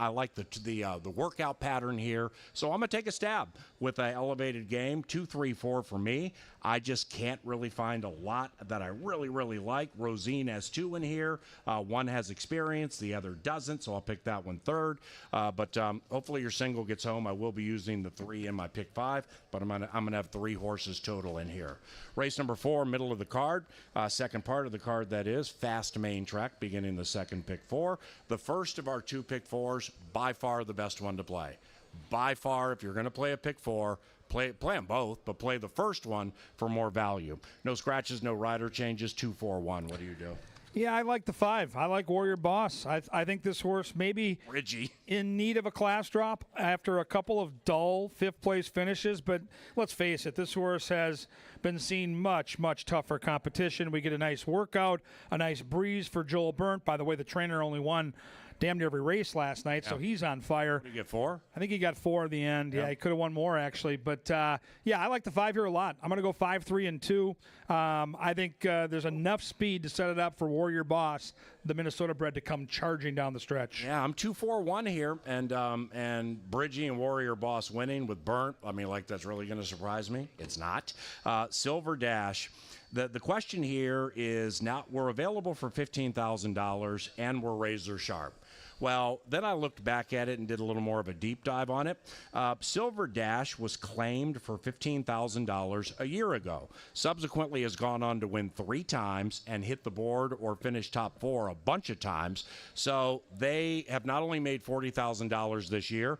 like the workout pattern here. So I'm going to take a stab with an Elevated Game. 2, 3, 4 for me. I just can't really find a lot that I really, really like. Rosine has 2 in here. One has experience, the other doesn't, so I'll pick that one third. But hopefully your single gets home. I will be using the 3 in my pick 5, but I'm gonna have 3 horses total in here. Race number 4, middle of the card. Second part of the card, that is. Fast main track, beginning the second pick 4. The first of our 2 pick 4s, by far the best one to play. By far, if you're going to play a pick 4, play them both, but play the first one for more value. No scratches, no rider changes, 2, 4, 1. What do you do? Yeah, I like the 5. I like Warrior Boss. I think this horse may be in need of a class drop after a couple of dull fifth-place finishes. But let's face it, this horse has been seeing much, much tougher competition. We get a nice workout, a nice breeze for Joel Burnt. By the way, the trainer only won damn near every race last night, so he's on fire. Did he get 4? I think he got 4 at the end. Yeah, he could have won more, actually. But, yeah, I like the 5 here a lot. I'm going to go 5, 3, and 2. I think there's enough speed to set it up for Warrior Boss, the Minnesota bred, to come charging down the stretch. Yeah, I'm 2, 4, 1 here, and Bridgie and Warrior Boss winning with Burnt. I mean, like, that's really going to surprise me. It's not. Silver Dash. The question here is, now we're available for $15,000 and we're razor sharp. Well, then I looked back at it and did a little more of a deep dive on it. Silver Dash was claimed for $15,000 a year ago. Subsequently has gone on to win 3 times and hit the board or finish top 4 a bunch of times. So they have not only made $40,000 this year,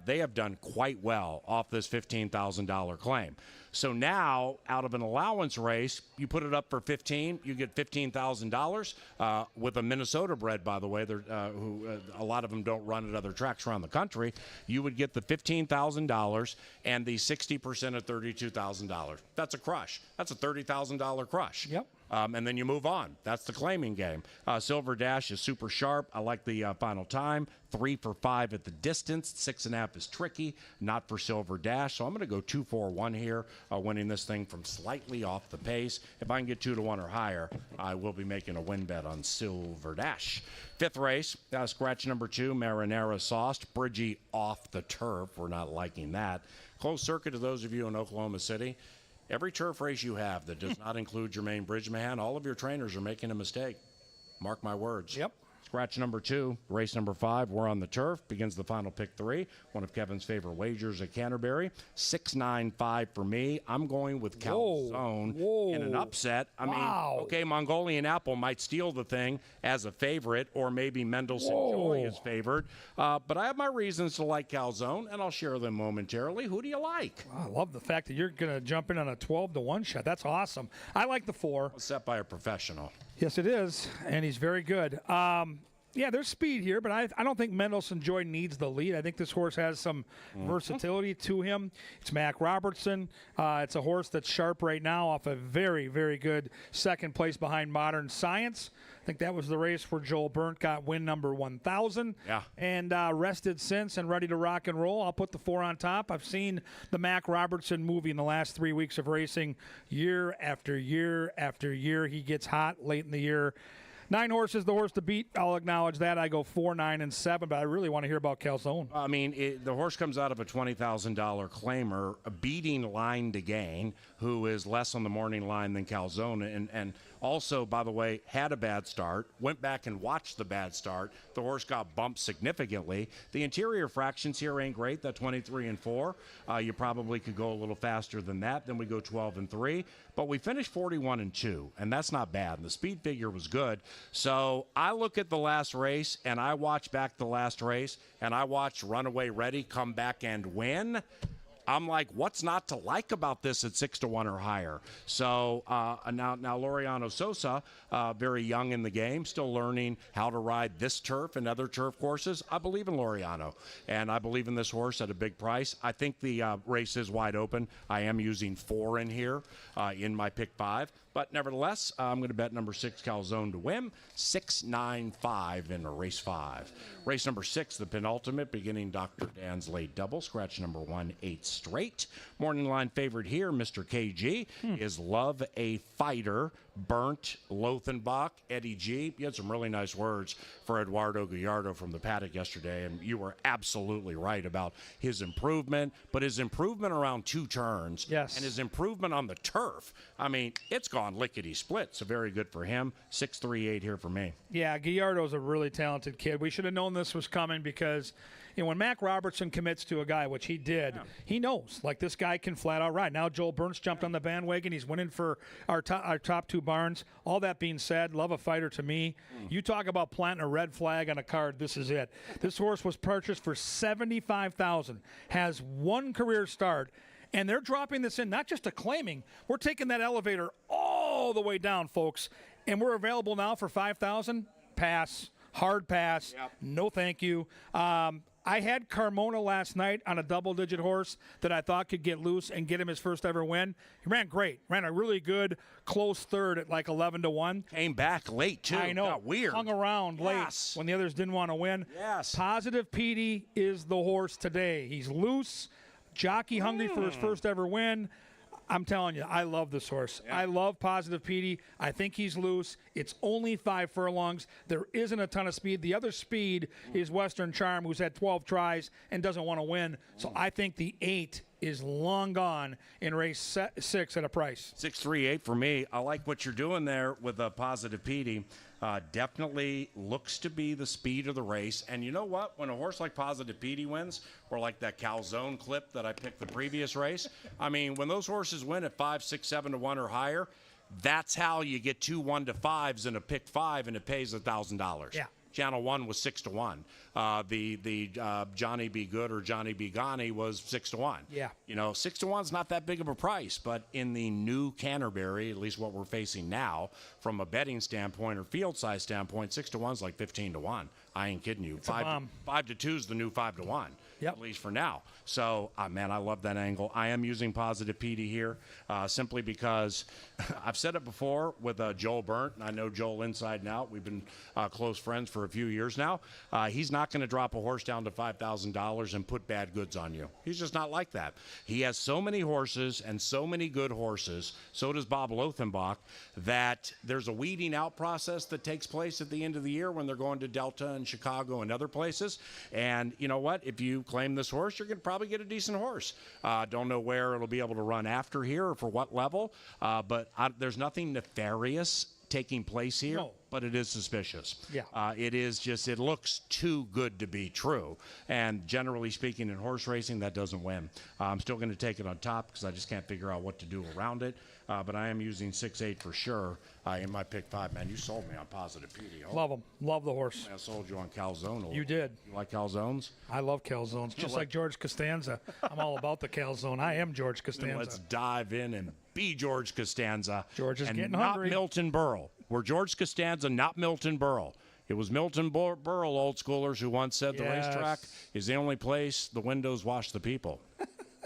they have done quite well off this $15,000 claim. So now, out of an allowance race, you put it up for 15, you get $15,000 with a Minnesota bred, by the way, who a lot of them don't run at other tracks around the country. You would get the $15,000 and the 60% of $32,000. That's a crush. That's a $30,000 crush. Yep. And then you move on. That's the claiming game. Silver Dash is super sharp. I like the final time. 3 for 5 at the distance. 6.5 is tricky. Not for Silver Dash. So I'm going to go 2, 4, 1 here, winning this thing from slightly off the pace. If I can get 2 to 1 or higher, I will be making a win bet on Silver Dash. 5th race, scratch number 2, Marinara Sauced. Bridgie off the turf. We're not liking that. Closed circuit to those of you in Oklahoma City. Every turf race you have that does not include Jermaine Bridgman, all of your trainers are making a mistake. Mark my words. Yep. Scratch number 2, race number 5, we're on the turf. Begins the final pick 3. One of Kevin's favorite wagers at Canterbury. 6-9-5 for me. I'm going with Calzone in an upset. I mean, okay, Mongolian Apple might steal the thing as a favorite, or maybe Mendelssohn Joy is favored. But I have my reasons to like Calzone, and I'll share them momentarily. Who do you like? I love the fact that you're going to jump in on a 12-1 shot. That's awesome. I like the 4. Set by a professional. Yes, it is, and he's very good. Yeah, there's speed here, but I don't think Mendelssohn Joy needs the lead. I think this horse has some versatility to him. It's Mac Robertson. It's a horse that's sharp right now off a very, very good second place behind Modern Science. I think that was the race where Joel Burnt got win number 1,000. Yeah. And rested since and ready to rock and roll. I'll put the 4 on top. I've seen the Mac Robertson movie in the last 3 weeks of racing year after year after year. He gets hot late in the year. 9 horses, the horse to beat. I'll acknowledge that. I go 4, 9, and 7, but I really want to hear about Calzone. I mean, the horse comes out of a $20,000 claimer, beating Line to Gain, who is less on the morning line than Calzone, and also, by the way, had a bad start, went back and watched the bad start. The horse got bumped significantly. The interior fractions here ain't great, that 23 and 4. You probably could go a little faster than that. Then we go 12 and 3. But we finished 41 and 2, and that's not bad. And the speed figure was good. So I look at the last race, and I watch back the last race, and I watch Runaway Ready come back and win. I'm like, what's not to like about this at 6-1 or higher? So now Laureano Sosa, very young in the game, still learning how to ride this turf and other turf courses. I believe in Laureano, and I believe in this horse at a big price. I think the race is wide open. I am using 4 in here in my pick 5. But nevertheless, I'm going to bet number 6, Calzone, to win. 6-9-5 in race 5. Race number 6, the penultimate, beginning Dr. Dan's late double. Scratch number 1, 8 straight. Morning line favorite here, Mr. KG, is Love a Fighter. Burnt Lothenbach, Eddie G. You had some really nice words for Eduardo Gallardo from the paddock yesterday, and you were absolutely right about his improvement, but his improvement around 2 turns and his improvement on the turf, I mean, it's gone lickety-split, so very good for him. 6-3-8 here for me. Yeah, Gallardo's a really talented kid. We should have known this was coming because when Mac Robertson commits to a guy, which he did, he knows, like, this guy can flat out ride. Now Joel Burns jumped on the bandwagon. He's winning for our top 2 barns. All that being said, Love a Fighter to me. You talk about planting a red flag on a card, this is it. This horse was purchased for $75,000, has 1 career start, and they're dropping this in, not just a claiming. We're taking that elevator all the way down, folks, and we're available now for $5,000. Pass. Hard pass. No thank you. I had Carmona last night on a double-digit horse that I thought could get loose and get him his first ever win. He ran great. Ran a really good close third at like 11-1. Came back late, too. I know. Got weird. Hung around late when the others didn't want to win. Positive Petey is the horse today. He's loose, jockey hungry for his first ever win. I'm telling you, I love this horse. I love Positive Petey. I think he's loose. It's only 5 furlongs. There isn't a ton of speed. The other speed is Western Charm, who's had 12 tries and doesn't want to win. So I think the 8 is long gone in race 6 at a price. 6-3-8 for me. I like what you're doing there with a Positive Petey. Definitely looks to be the speed of the race. And you know what? When a horse like Positive Petey wins, or like that Calzone clip that I picked the previous race, I mean, when those horses win at 5, 6, 7-1 or higher, that's how you get 2 1-5s in a pick 5, and it pays $1,000. Yeah. Channel 1 was 6-1. The Johnny Be Good or Johnny Be Ghani was 6-1. Yeah. 6-1 is not that big of a price, but in the new Canterbury, at least what we're facing now, from a betting standpoint or field size standpoint, 6-1 is like 15-1. I ain't kidding you. 5-2 is the new 5-1. Yep. At least for now. So, man, I love that angle. I am using Positive Petey here simply because I've said it before with Joel Burnt, and I know Joel inside and out. We've been close friends for a few years now. He's not going to drop a horse down to $5,000 and put bad goods on you. He's just not like that. He has so many horses and so many good horses, so does Bob Lothenbach, that there's a weeding out process that takes place at the end of the year when they're going to Delta and Chicago and other places. And you know what? If you claim this horse, you're going to probably get a decent horse. Don't know where it'll be able to run after here or for what level, but there's nothing nefarious taking place here, but it is suspicious. Yeah. It looks too good to be true. And generally speaking, in horse racing, that doesn't win. I'm still going to take it on top because I just can't figure out what to do around it. But I am using 6-8 for sure in my pick 5. Man, you sold me on Positive Petey. Love him. Love the horse. I sold you on Calzone. You did. You like Calzones? I love Calzones, just like George Costanza. I'm all about the Calzone. I am George Costanza. Let's dive in and be George Costanza. George is getting not hungry. Milton Berle. We're George Costanza, not Milton Berle. It was Milton Berle, old schoolers, who once said the racetrack is the only place the windows wash the people.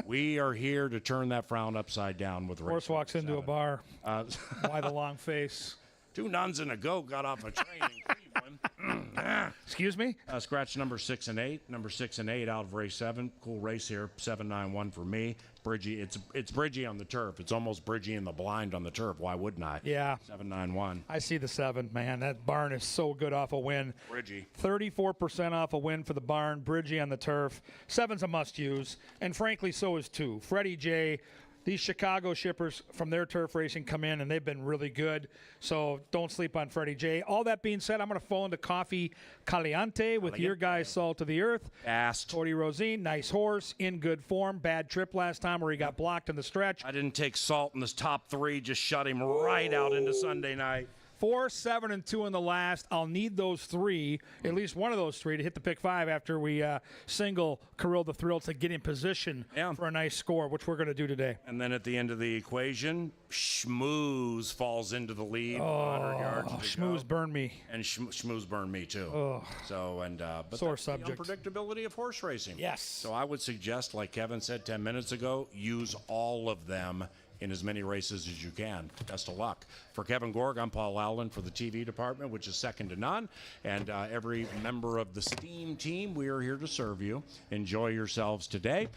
We are here to turn that frown upside down with horse walks into a bar. Why the long face? 2 nuns and a goat got off a train in Cleveland. Excuse me? Scratch number 6 and 8. Number 6 and 8 out of race 7. Cool race here. 7-9-1 for me. Bridgie. It's Bridgie on the turf. It's almost Bridgie in the blind on the turf. Why wouldn't I? Yeah. 7-9-1. I see the 7, man. That barn is so good off a win. Bridgie. 34% off a win for the barn. Bridgie on the turf. 7's a must-use. And frankly, so is 2. Freddie J. These Chicago shippers from their turf racing come in, and they've been really good. So don't sleep on Freddie J. All that being said, I'm going to fall into Coffee Caliente with your guy, Salt of the Earth. Fast. Cody Rosine, nice horse, in good form. Bad trip last time where he got blocked in the stretch. I didn't take Salt in this top 3, just shut him right out into Sunday night. 4, 7, and 2 in the last. I'll need those 3, at least one of those 3, to hit the pick 5 after we single Kirill the Thrill to get in position for a nice score, which we're going to do today. And then at the end of the equation, Schmooze falls into the lead. Schmooze burned me. And Schmooze burned me too. So but Sore that's subject. The unpredictability of horse racing. Yes. So I would suggest, like Kevin said 10 minutes ago, use all of them in as many races as you can. Best of luck. For Kevin Gorg, I'm Paul Allen for the TV department, which is second to none. And every member of the STEAM team, we are here to serve you. Enjoy yourselves today.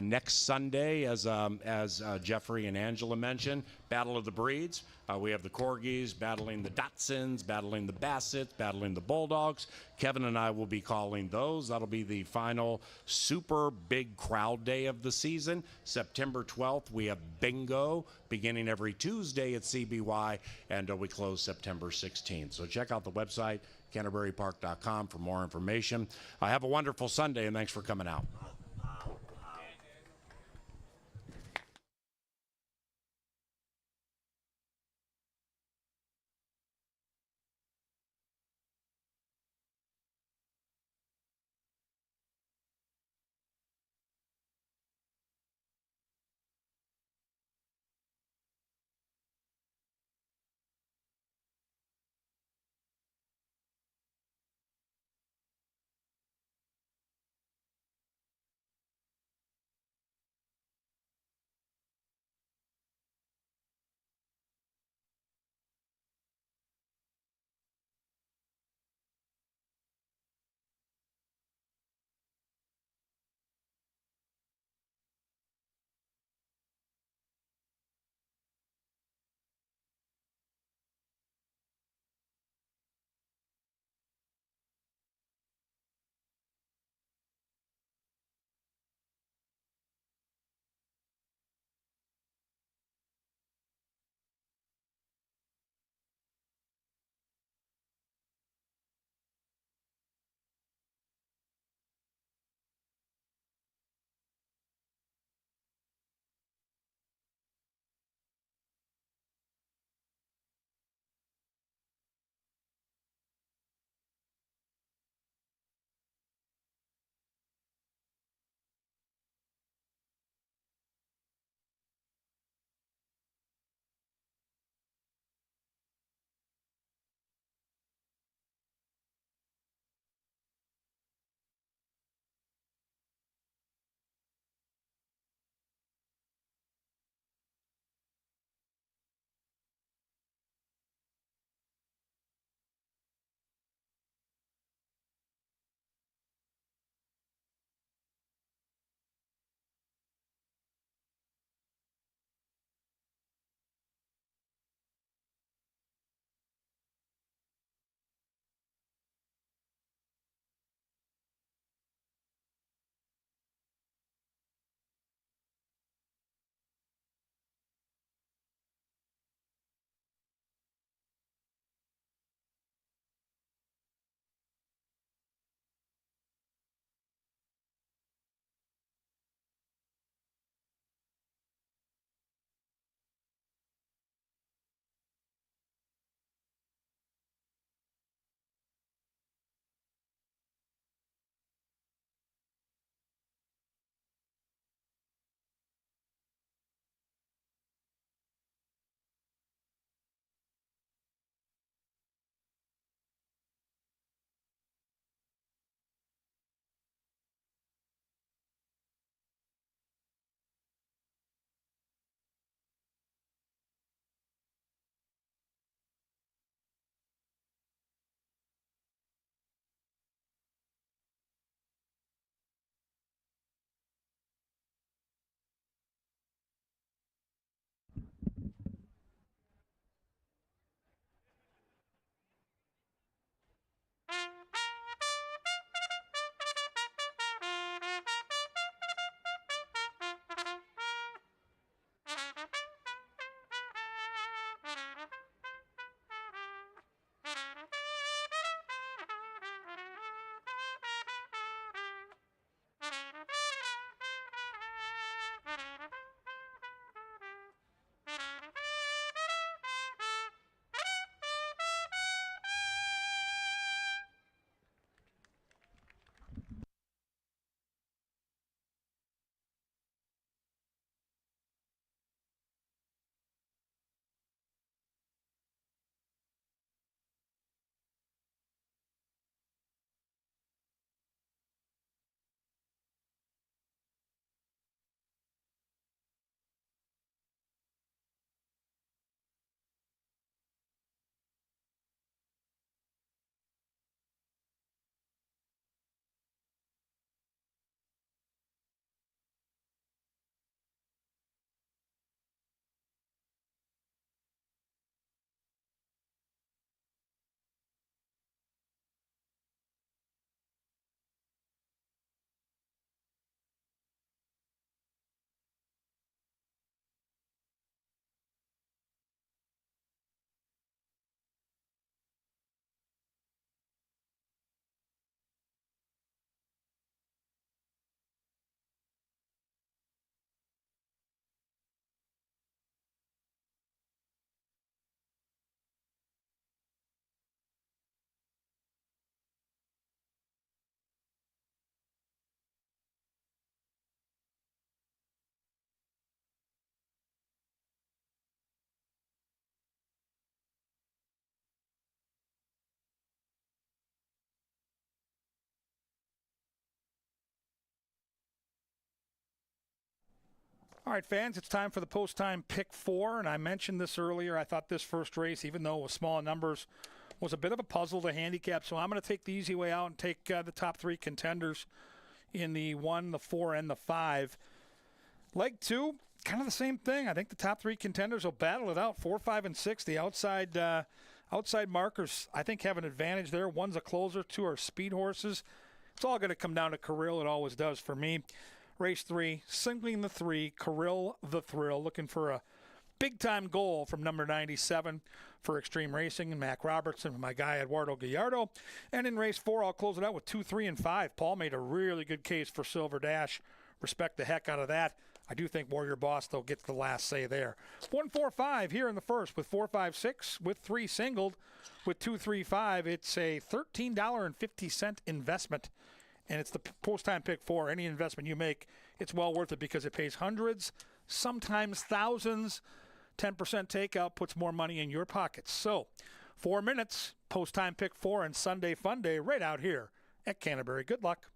Next Sunday, as Jeffrey and Angela mentioned, Battle of the Breeds. We have the Corgis battling the Dachshunds, battling the Bassets, battling the Bulldogs. Kevin and I will be calling those. That'll be the final super big crowd day of the season. September 12th, we have bingo beginning every Tuesday at CBY, and we close September 16th. So check out the website, canterburypark.com, for more information. Have a wonderful Sunday, and thanks for coming out. All right, fans, it's time for the post-time pick 4, and I mentioned this earlier. I thought this first race, even though it was small numbers, was a bit of a puzzle to handicap, so I'm going to take the easy way out and take the top 3 contenders in the 1, the 4, and the 5. Leg 2, kind of the same thing. I think the top 3 contenders will battle it out, 4, 5, and 6. The outside markers, I think, have an advantage there. One's a closer, 2 are speed horses. It's all going to come down to Kirill. It always does for me. Race 3, singling the 3, Kirill the Thrill, looking for a big-time goal from number 97 for Extreme Racing and Mac Robertson and my guy Eduardo Gallardo. And in race 4, I'll close it out with 2, 3, and 5. Paul made a really good case for Silver Dash. Respect the heck out of that. I do think Warrior Boss, though, gets the last say there. 1, 4, 5 here in the first with 4, 5, 6 with 3 singled. With 2, 3, 5, it's a $13.50 investment. And it's the post-time pick 4. Any investment you make, it's well worth it because it pays hundreds, sometimes thousands. 10% takeout puts more money in your pockets. So, 4 minutes, post-time pick 4 and Sunday Fun Day right out here at Canterbury. Good luck.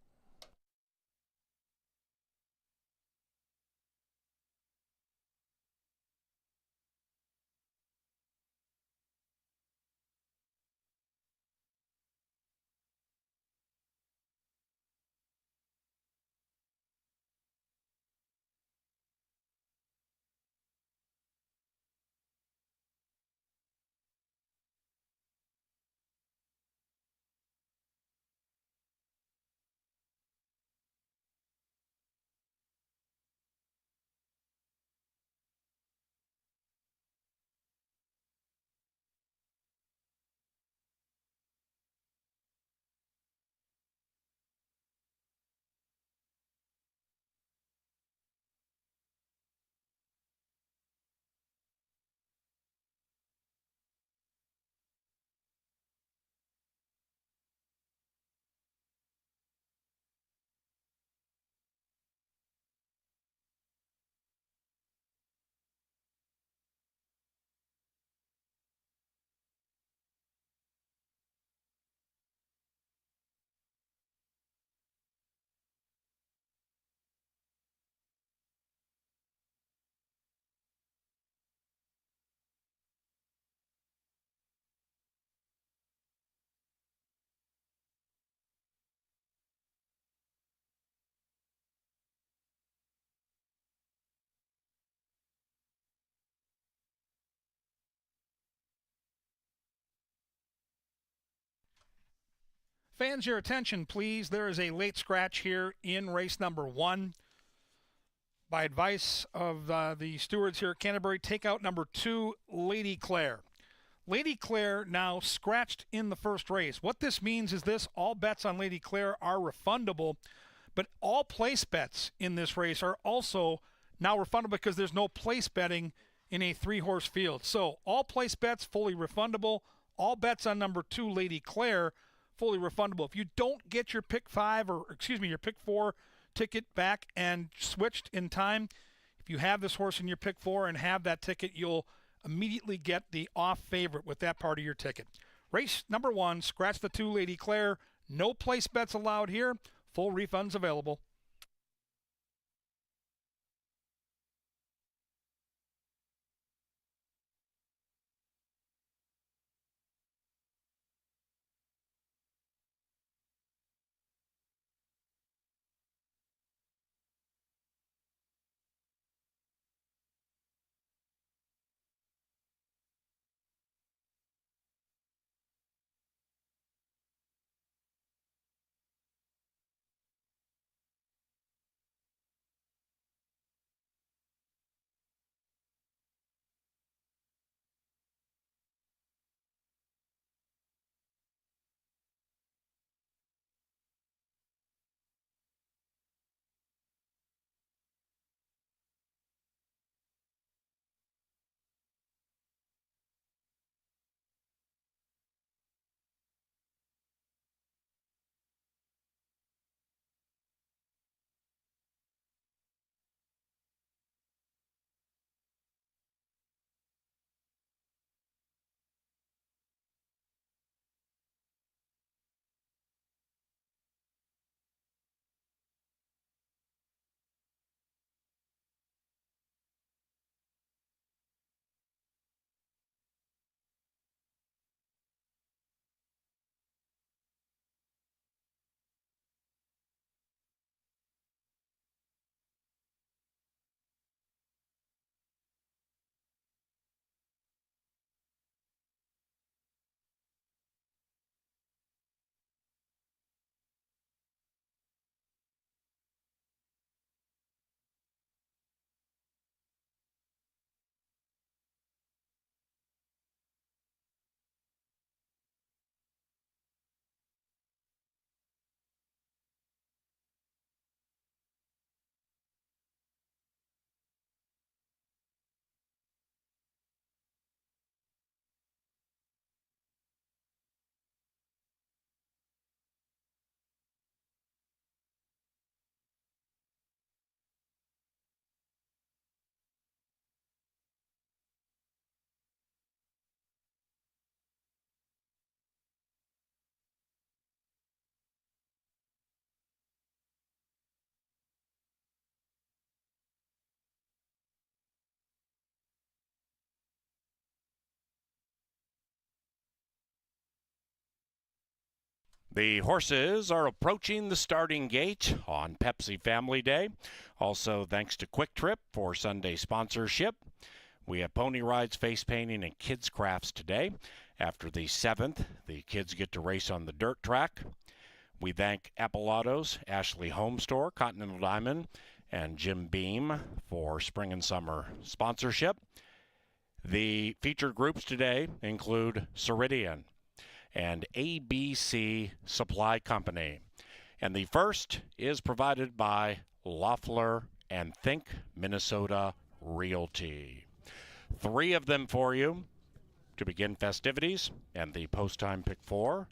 Fans, your attention, please. There is a late scratch here in race number 1. By advice of the stewards here at Canterbury, take out number 2, Lady Claire. Lady Claire now scratched in the first race. What this means is this: all bets on Lady Claire are refundable, but all place bets in this race are also now refundable because there's no place betting in a 3-horse field. So all place bets fully refundable. All bets on number 2, Lady Claire, fully refundable. If you don't get your pick 4 ticket back and switched in time, if you have this horse in your pick 4 and have that ticket, you'll immediately get the off favorite with that part of your ticket. Race number 1, scratch the 2, Lady Claire. No place bets allowed here. Full refunds available. The horses are approaching the starting gate on Pepsi Family Day. Also, thanks to Quick Trip for Sunday sponsorship. We have pony rides, face painting, and kids crafts today. After the 7th, the kids get to race on the dirt track. We thank Apple Autos, Ashley Home Store, Continental Diamond, and Jim Beam for spring and summer sponsorship. The featured groups today include Ceridian and ABC Supply Company. And the first is provided by Loeffler and Think Minnesota Realty. 3 of them for you to begin festivities, and the post-time pick 4.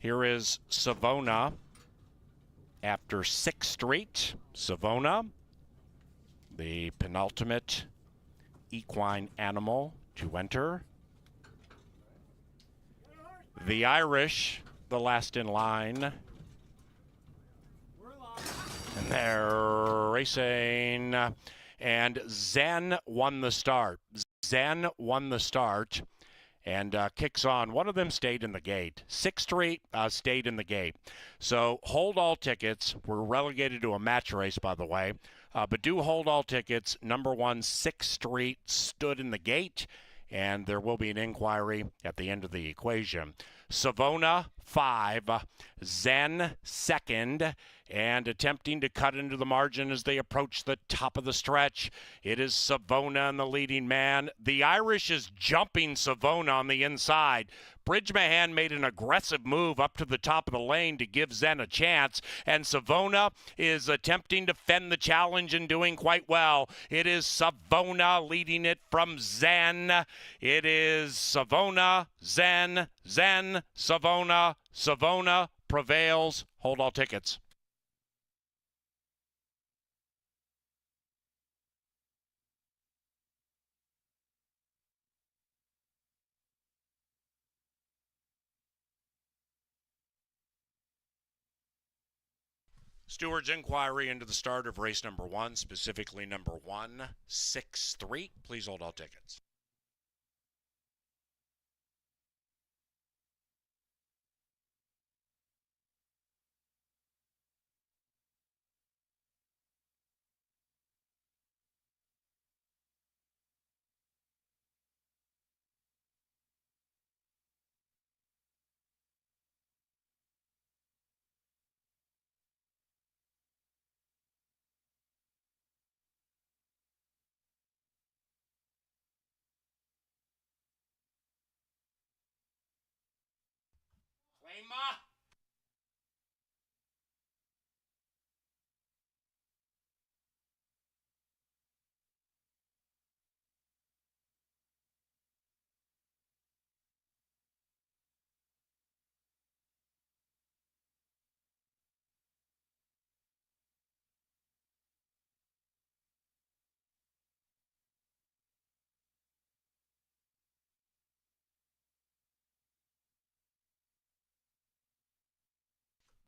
Here is Savona after 6th Street. Savona, the penultimate equine animal to enter. The Irish, the last in line. And they're racing. And Zen won the start. Zen won the start and kicks on. One of them stayed in the gate. 6th Street stayed in the gate. So hold all tickets. We're relegated to a match race, by the way. But do hold all tickets. Number 1, 6th Street stood in the gate, and there will be an inquiry at the end of the equation. Savona, 5. Zen, 2nd. And attempting to cut into the margin as they approach the top of the stretch. It is Savona and the leading man. The Irish is jumping Savona on the inside. Bridgemahan made an aggressive move up to the top of the lane to give Zen a chance, and Savona is attempting to fend the challenge and doing quite well. It is Savona leading it from Zen. It is Savona, Zen, Zen, Savona. Savona prevails. Hold all tickets. Steward's inquiry into the start of race number 1, specifically number 1, 6th Street. Please hold all tickets. Claima.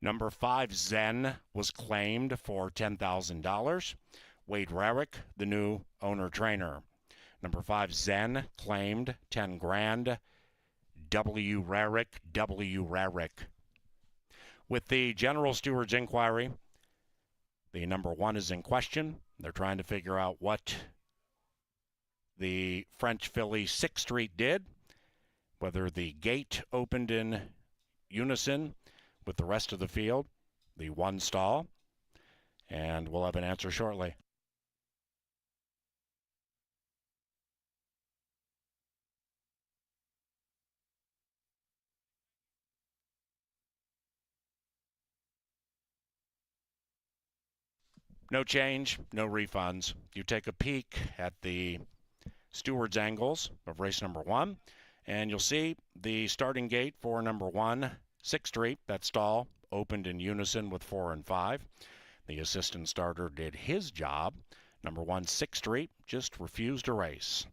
Number 5, Zen, was claimed for $10,000. Wade Rarick, the new owner-trainer. Number 5, Zen, claimed 10 grand. W. Rarick. With the General Steward's inquiry, the number 1 is in question. They're trying to figure out what the French filly 6th Street did, whether the gate opened in unison with the rest of the field, the 1 stall, and we'll have an answer shortly. No change, no refunds. You take a peek at the steward's angles of race number 1, and you'll see the starting gate for number 1, 6th Street, that stall, opened in unison with 4 and 5. The assistant starter did his job. Number 1, 6th Street, just refused to race.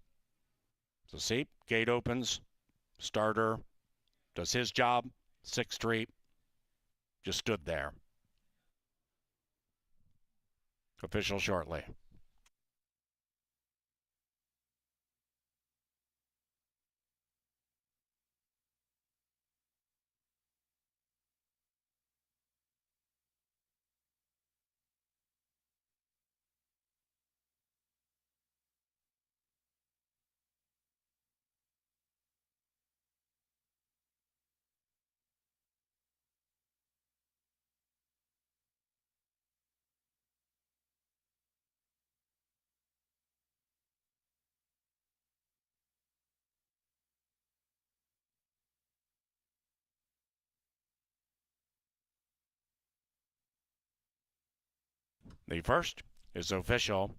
So see, gate opens, starter does his job, 6th Street just stood there. Official shortly. The first is official.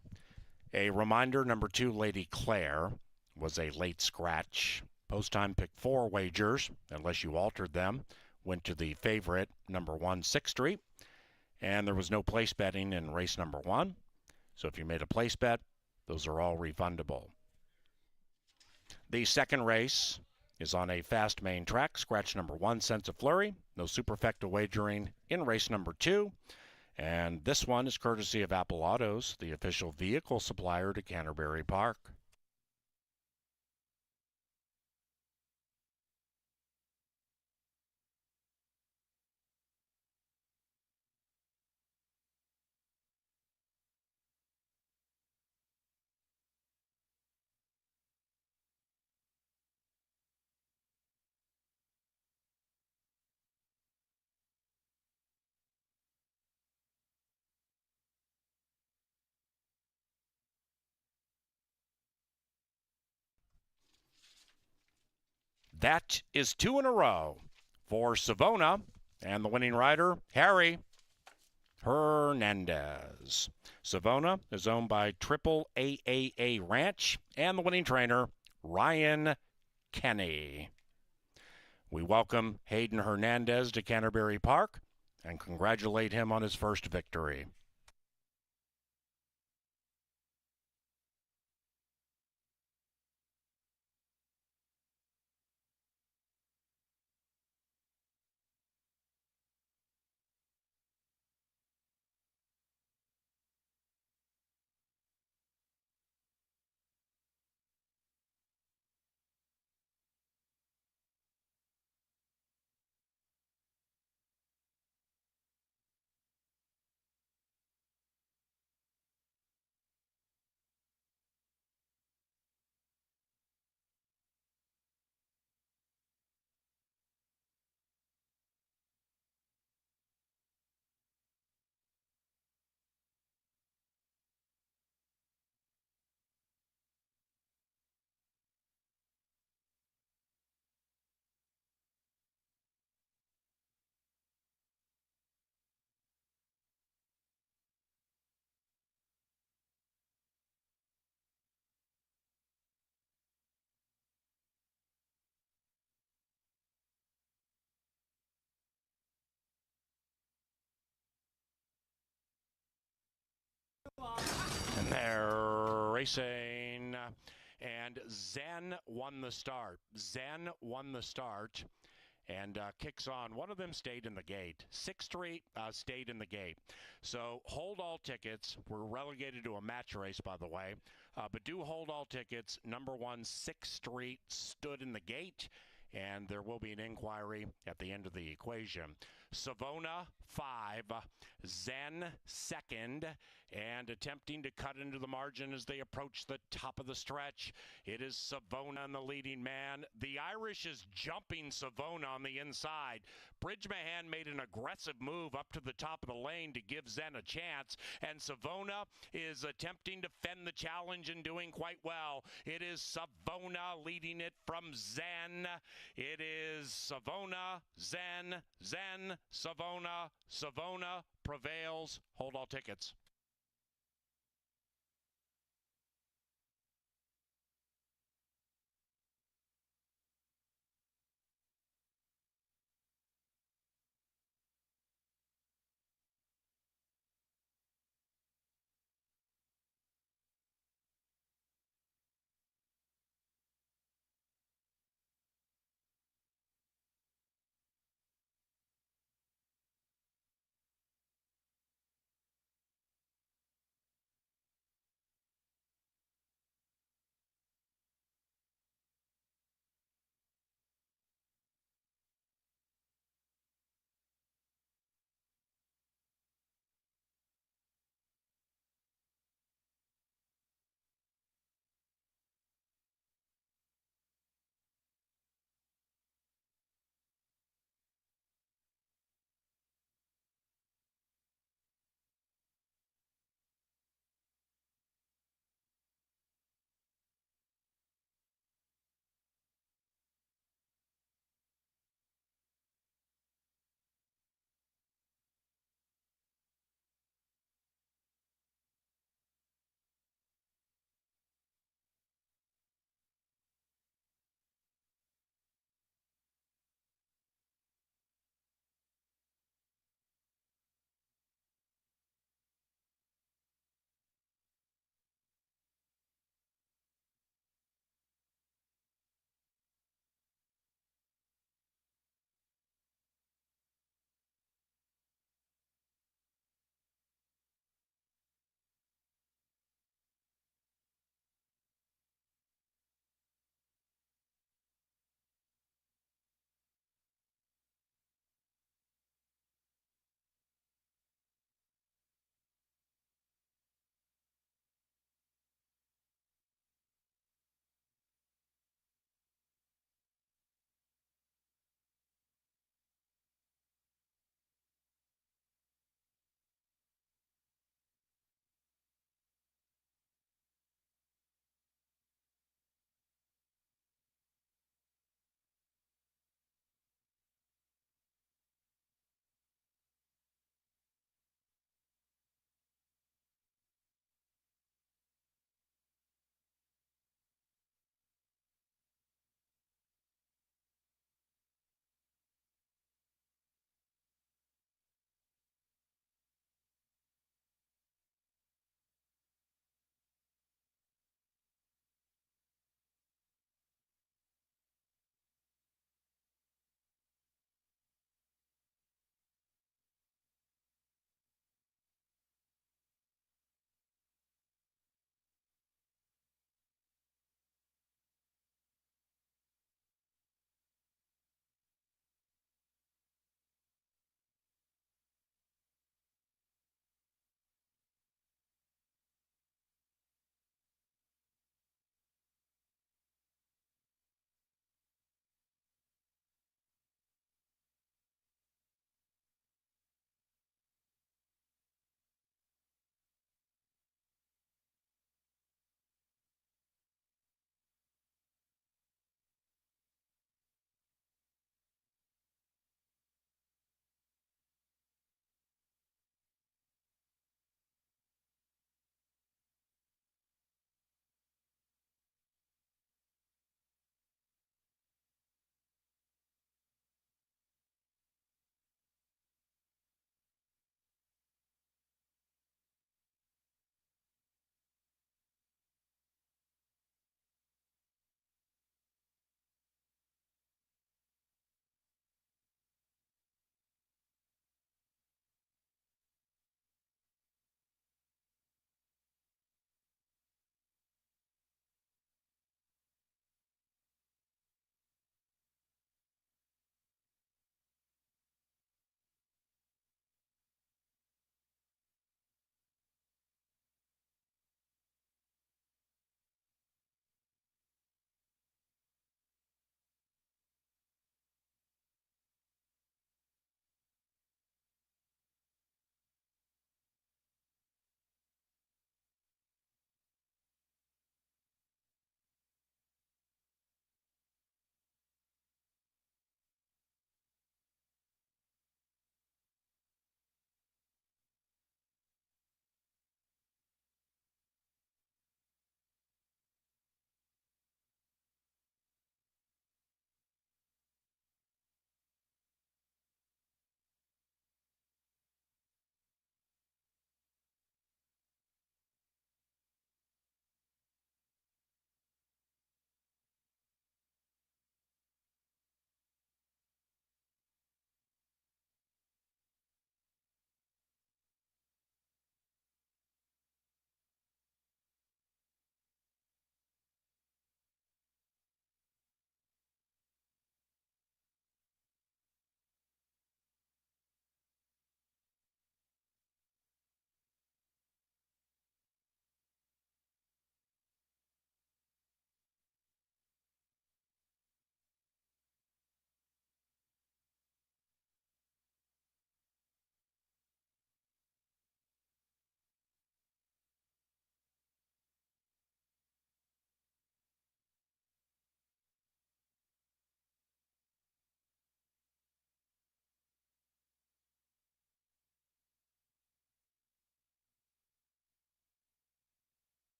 A reminder, number 2, Lady Claire, was a late scratch. Post time pick 4 wagers, unless you altered them, went to the favorite, number 1, 6th Street. And there was no place betting in race number 1. So if you made a place bet, those are all refundable. The second race is on a fast main track. Scratch number 1, Sense of Flurry. No superfecta wagering in race number 2. And this one is courtesy of Apple Autos, the official vehicle supplier to Canterbury Park. That is 2 in a row for Savona and the winning rider, Harry Hernandez. Savona is owned by Triple AAA Ranch and the winning trainer, Ryan Kenny. We welcome Hayden Hernandez to Canterbury Park and congratulate him on his first victory. And they're racing. And Zen won the start. And kicks on. One of them stayed in the gate. 6th Street stayed in the gate. So hold all tickets. We're relegated to a match race, by the way. But do hold all tickets. Number 1, 6th Street stood in the gate. And there will be an inquiry at the end of the equation. Savona, 5. Zen, 2nd. And attempting to cut into the margin as they approach the top of the stretch. It is Savona and the leading man. The Irish is jumping Savona on the inside. Bridgemahan made an aggressive move up to the top of the lane to give Zen a chance. And Savona is attempting to fend the challenge and doing quite well. It is Savona leading it from Zen. It is Savona, Zen, Zen, Savona. Savona prevails. Hold all tickets.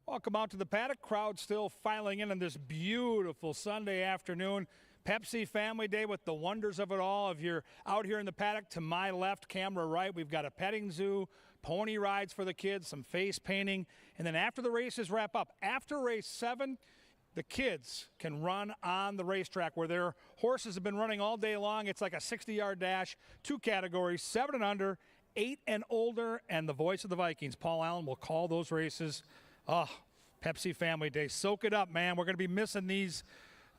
Welcome out to the paddock. Crowd still filing in on this beautiful Sunday afternoon. Pepsi Family Day with the wonders of it all. If you're out here in the paddock, to my left, camera right, we've got a petting zoo, pony rides for the kids, some face painting. And then after the races wrap up, after race 7, the kids can run on the racetrack where their horses have been running all day long. It's like a 60-yard dash, 2 categories, 7 and under, 8 and older, and the voice of the Vikings, Paul Allen, will call those races. Oh, Pepsi Family Day. Soak it up, man. We're going to be missing these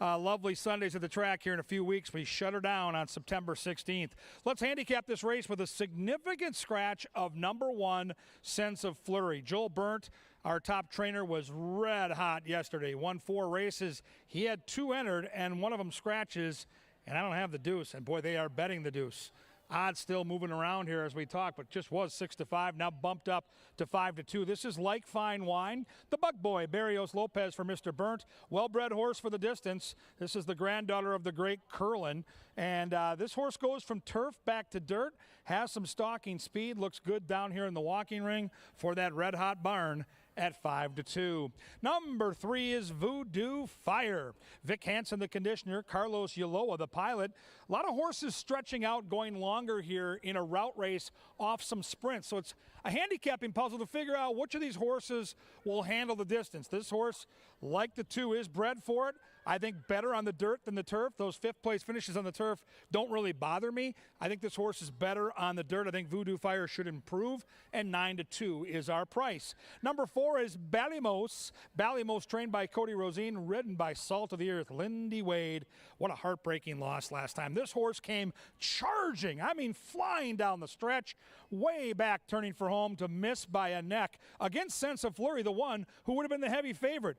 lovely Sundays at the track here in a few weeks. We shut her down on September 16th. Let's handicap this race with a significant scratch of number 1, Sense of Flurry. Joel Burnt, our top trainer, was red hot yesterday. Won 4 races. He had 2 entered, and one of them scratches, and I don't have the deuce. And, boy, they are betting the deuce. Odds still moving around here as we talk, but just was 6-5, now bumped up to 5-2. This is Like Fine Wine. The Bug Boy, Barrios Lopez for Mr. Burnt. Well-bred horse for the distance. This is the granddaughter of the great Curlin. And this horse goes from turf back to dirt, has some stalking speed, looks good down here in the walking ring for that red-hot barn at 5-2. Number 3 is Voodoo Fire. Vic Hansen, the conditioner. Carlos Ulloa, the pilot. A lot of horses stretching out, going longer here in a route race off some sprints. So it's a handicapping puzzle to figure out which of these horses will handle the distance. This horse, like the 2, is bred for it. I think better on the dirt than the turf. Those 5th place finishes on the turf don't really bother me. I think this horse is better on the dirt. I think Voodoo Fire should improve, and 9-2 is our price. Number 4 is Ballymos. Ballymos, trained by Cody Rosine, ridden by Salt of the Earth, Lindy Wade. What a heartbreaking loss last time. This horse came charging, I mean flying down the stretch, way back, turning for home to miss by a neck against Sense of Flurry, the one who would have been the heavy favorite.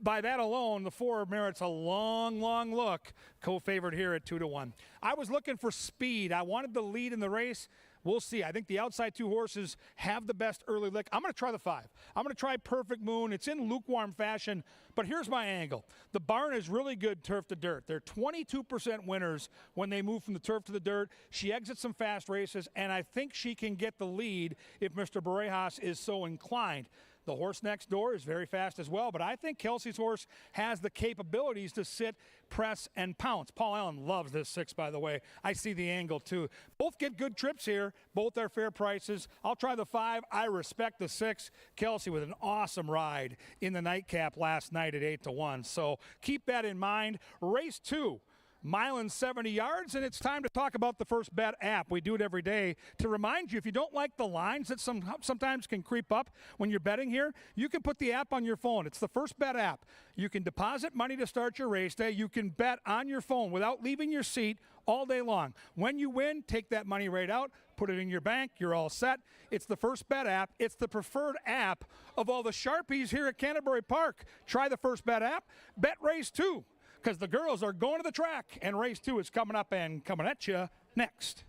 By that alone, the 4 merits a long, long look. Co-favored here at 2-1. I was looking for speed. I wanted the lead in the race. We'll see. I think the outside 2 horses have the best early lick. I'm going to try the 5. I'm going to try Perfect Moon. It's in lukewarm fashion, but here's my angle. The barn is really good turf to dirt. They're 22% winners when they move from the turf to the dirt. She exits some fast races, and I think she can get the lead if Mr. Barajas is so inclined. The horse next door is very fast as well, but I think Kelsey's horse has the capabilities to sit, press, and pounce. Paul Allen loves this 6, by the way. I see the angle, too. Both get good trips here. Both are fair prices. I'll try the 5. I respect the 6. Kelsey with an awesome ride in the nightcap last night at 8-1. So keep that in mind. Race 2. Mile and 70 yards, and it's time to talk about the First Bet app. We do it every day to remind you, if you don't like the lines that sometimes can creep up when you're betting here, you can put the app on your phone. It's the First Bet app. You can deposit money to start your race day. You can bet on your phone without leaving your seat all day long. When you win, take that money right out, put it in your bank, you're all set. It's the First Bet app. It's the preferred app of all the Sharpies here at Canterbury Park. Try the First Bet app. Bet race 2. Because the girls are going to the track, and race 2 is coming up and coming at you next.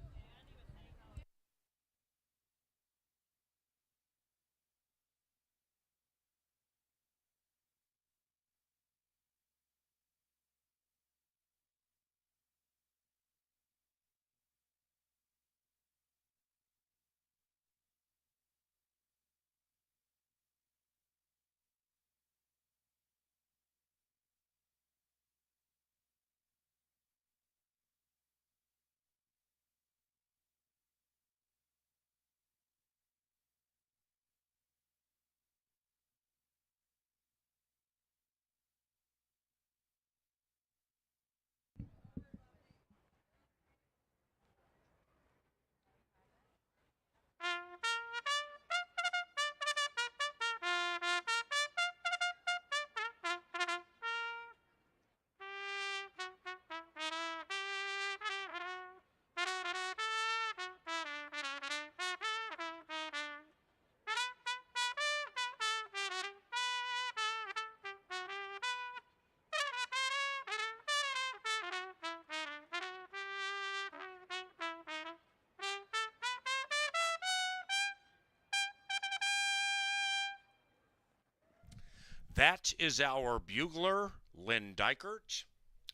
That is our bugler, Lynn Dykert,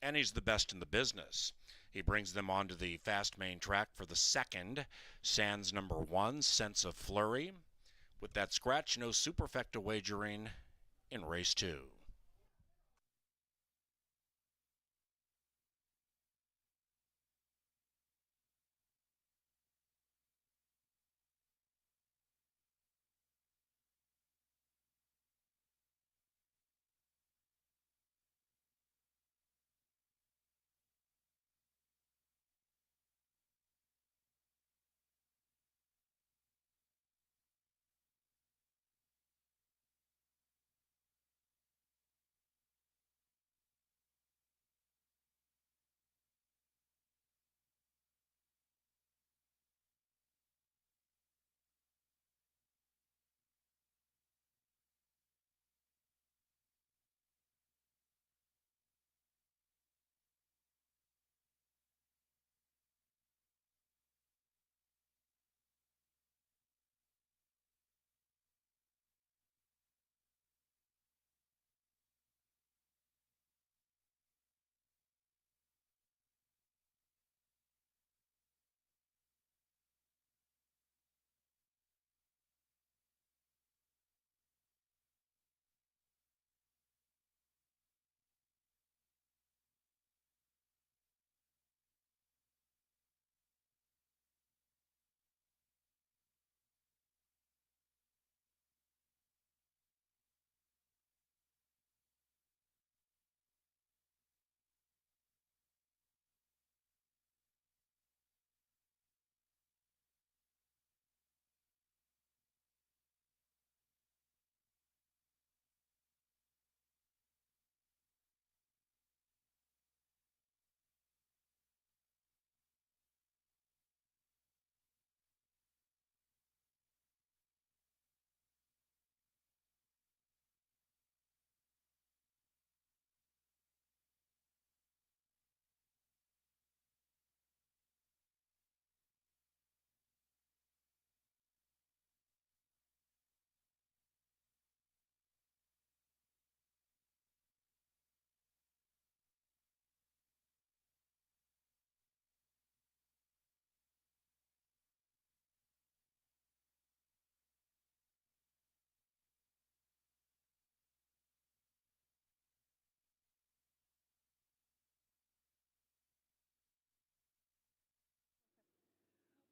and he's the best in the business. He brings them onto the fast main track for the 2nd. Sands number 1, Sense of Flurry. With that scratch, no superfecta wagering in race 2.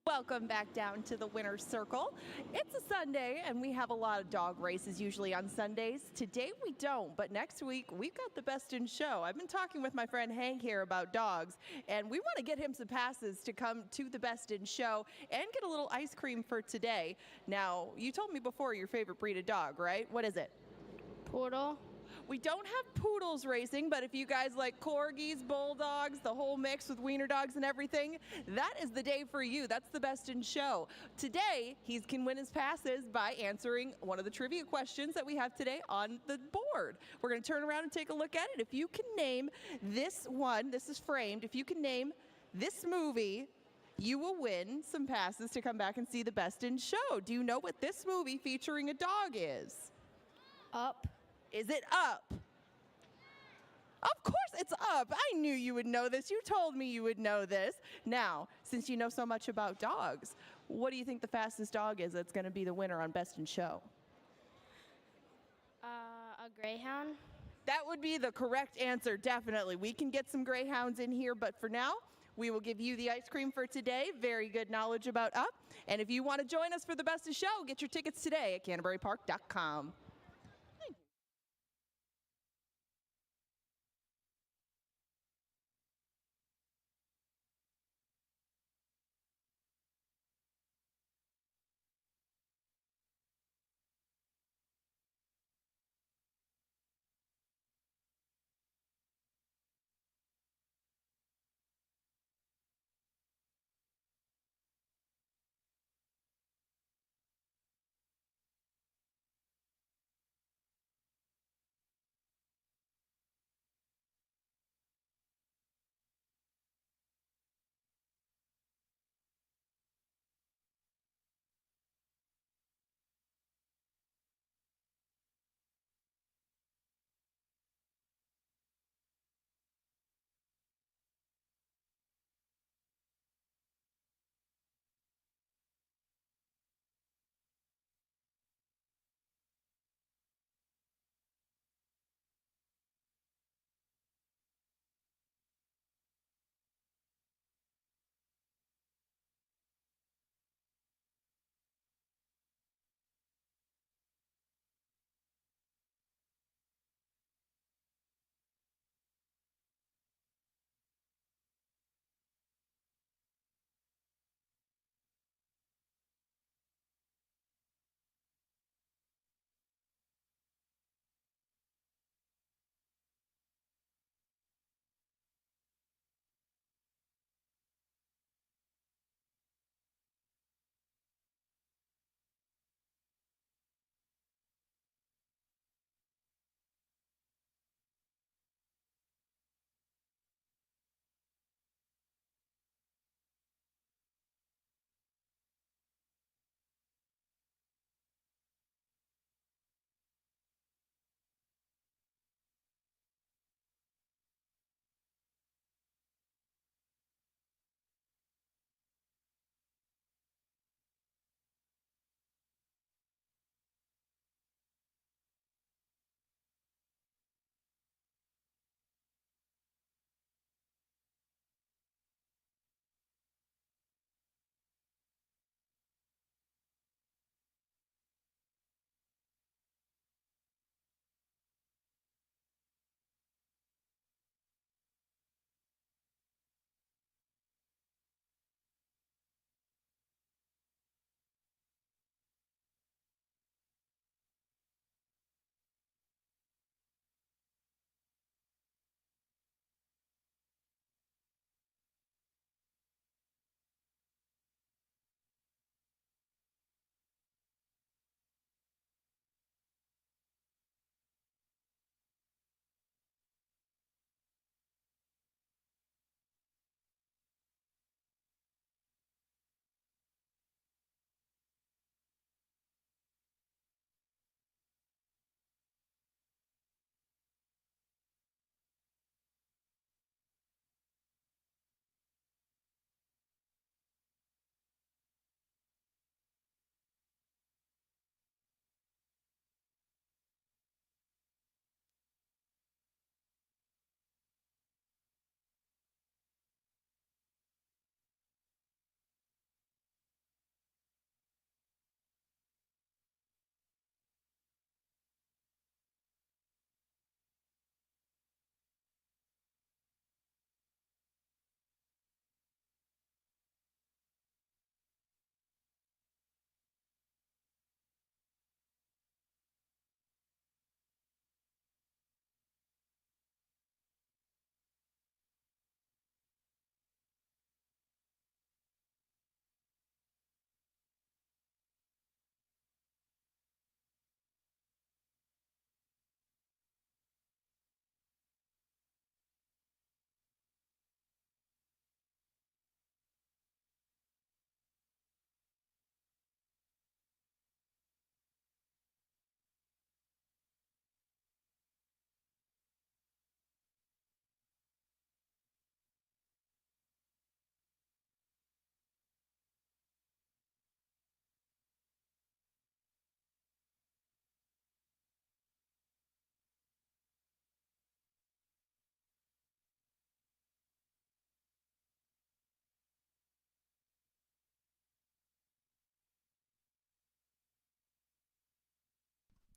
Welcome back down to the winner's circle. It's a Sunday, and we have a lot of dog races usually on Sundays. Today we don't, but next week we've got the best in show. I've been talking with my friend Hank here about dogs, and we want to get him some passes to come to the best in show and get a little ice cream for today. Now, you told me before your favorite breed of dog, right? What is it? Poodle. We don't have poodles racing, but if you guys like corgis, bulldogs, the whole mix with wiener dogs and everything, that is the day for you. That's the best in show. Today, he can win his passes by answering one of the trivia questions that we have today on the board. We're going to turn around and take a look at it. If you can name this one, this is framed, if you can name this movie, you will win some passes to come back and see the best in show. Do you know what this movie featuring a dog is? Up. Is it Up? Of course it's Up. I knew you would know this. You told me you would know this. Now, since you know so much about dogs, what do you think the fastest dog is that's going to be the winner on Best in Show? A greyhound. That would be the correct answer, definitely. We can get some greyhounds in here, but for now, we will give you the ice cream for today. Very good knowledge about Up. And if you want to join us for the Best in Show, get your tickets today at CanterburyPark.com.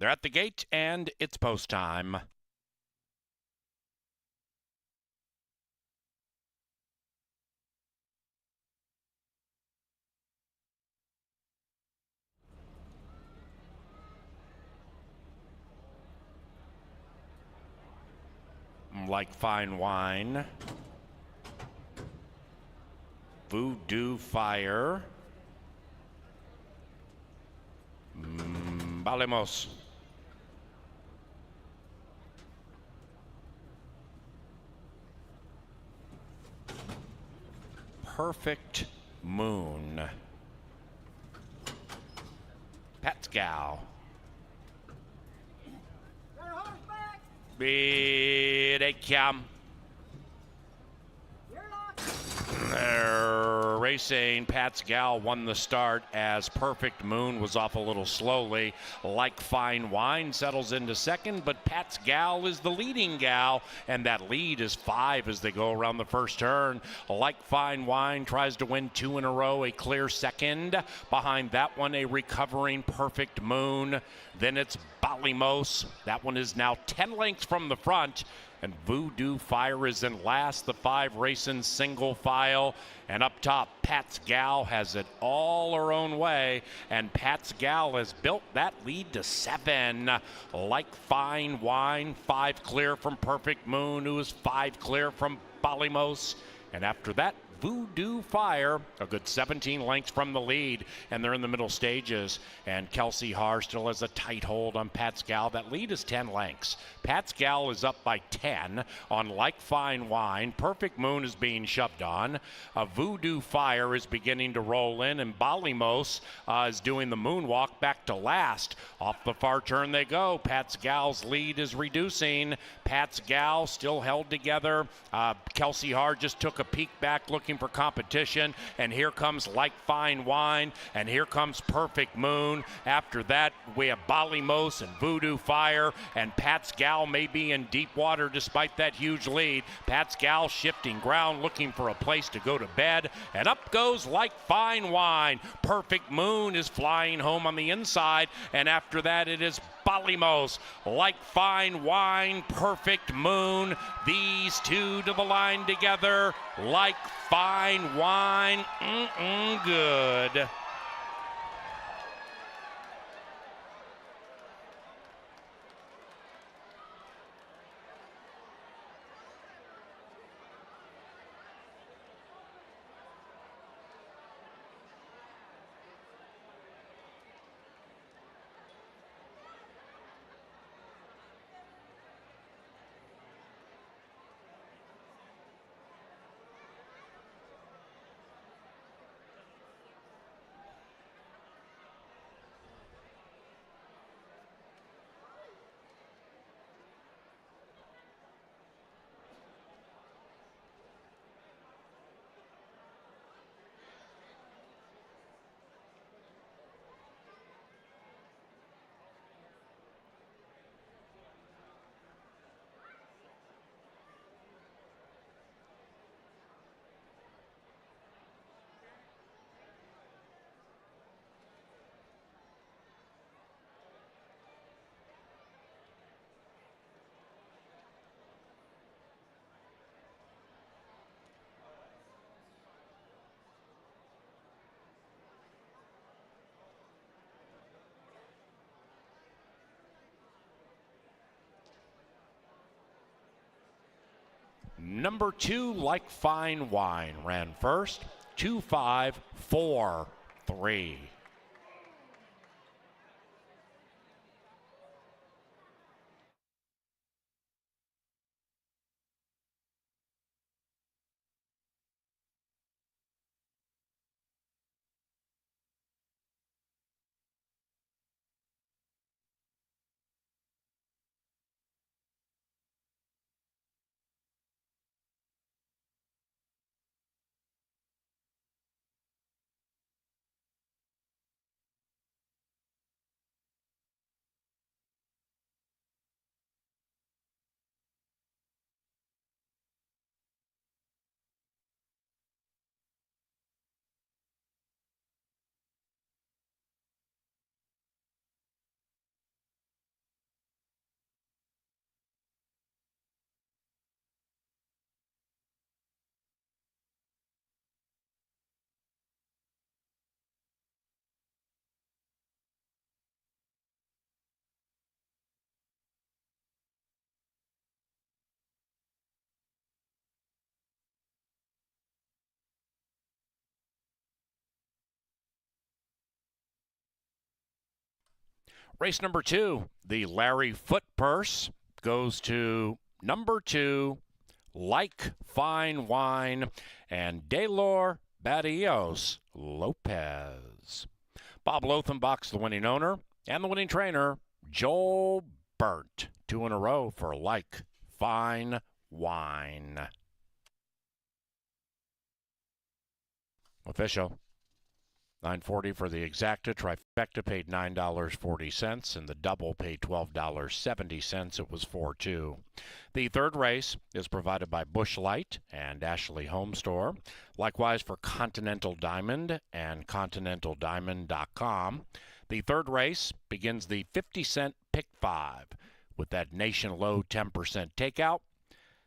They're at the gate, and it's post time. Like Fine Wine, Voodoo Fire, Balemos. Perfect Moon, Patsgal. They come. They're racing. Pat's Gal won the start as Perfect Moon was off a little slowly. Like Fine Wine settles into second, but Pat's Gal is the leading gal, and that lead is 5 as they go around the first turn. Like Fine Wine tries to win 2 in a row, a clear second. Behind that one, a recovering Perfect Moon. Then it's Balymos. That one is now 10 lengths from the front. And Voodoo Fire is in last. The 5 racing single file. And up top, Pat's Gal has it all her own way. And Pat's Gal has built that lead to 7. Like Fine Wine, 5 clear from Perfect Moon, who is 5 clear from Balymos. And after that, Voodoo Fire, a good 17 lengths from the lead, and they're in the middle stages. And Kelsey Haar still has a tight hold on Pat's Gal. That lead is 10 lengths. Pat's Gal is up by 10 on Like Fine Wine. Perfect Moon is being shoved on. Voodoo Fire is beginning to roll in, and Balymos is doing the moonwalk back to last. Off the far turn they go. Pat's Gal's lead is reducing. Pat's Gal still held together. Kelsey Haar just took a peek back looking for competition, and here comes Like Fine Wine, and here comes Perfect Moon. After that, we have Balymos and Voodoo Fire, and Pat's Gal may be in deep water despite that huge lead. Pat's Gal shifting ground, looking for a place to go to bed, and up goes Like Fine Wine. Perfect Moon is flying home on the inside, and after that it is Balymos, Like Fine Wine, Perfect Moon. These two to the line together. Like Fine Wine, good. Number 2, Like Fine Wine, ran first. 2, 5, 4, 3. Race number 2, the Larry Foot purse goes to number 2, Like Fine Wine, and Delor Barrios Lopez. Bob Lothenbach's the winning owner, and the winning trainer, Joel Burt. 2 in a row for Like Fine Wine. Official. $9.40 for the exacta. Trifecta paid $9.40, and the double paid $12.70. It was 4-2. The third race is provided by Busch Light and Ashley Home Store. Likewise for Continental Diamond and ContinentalDiamond.com. The third race begins the 50-cent Pick 5 with that nation low 10% takeout.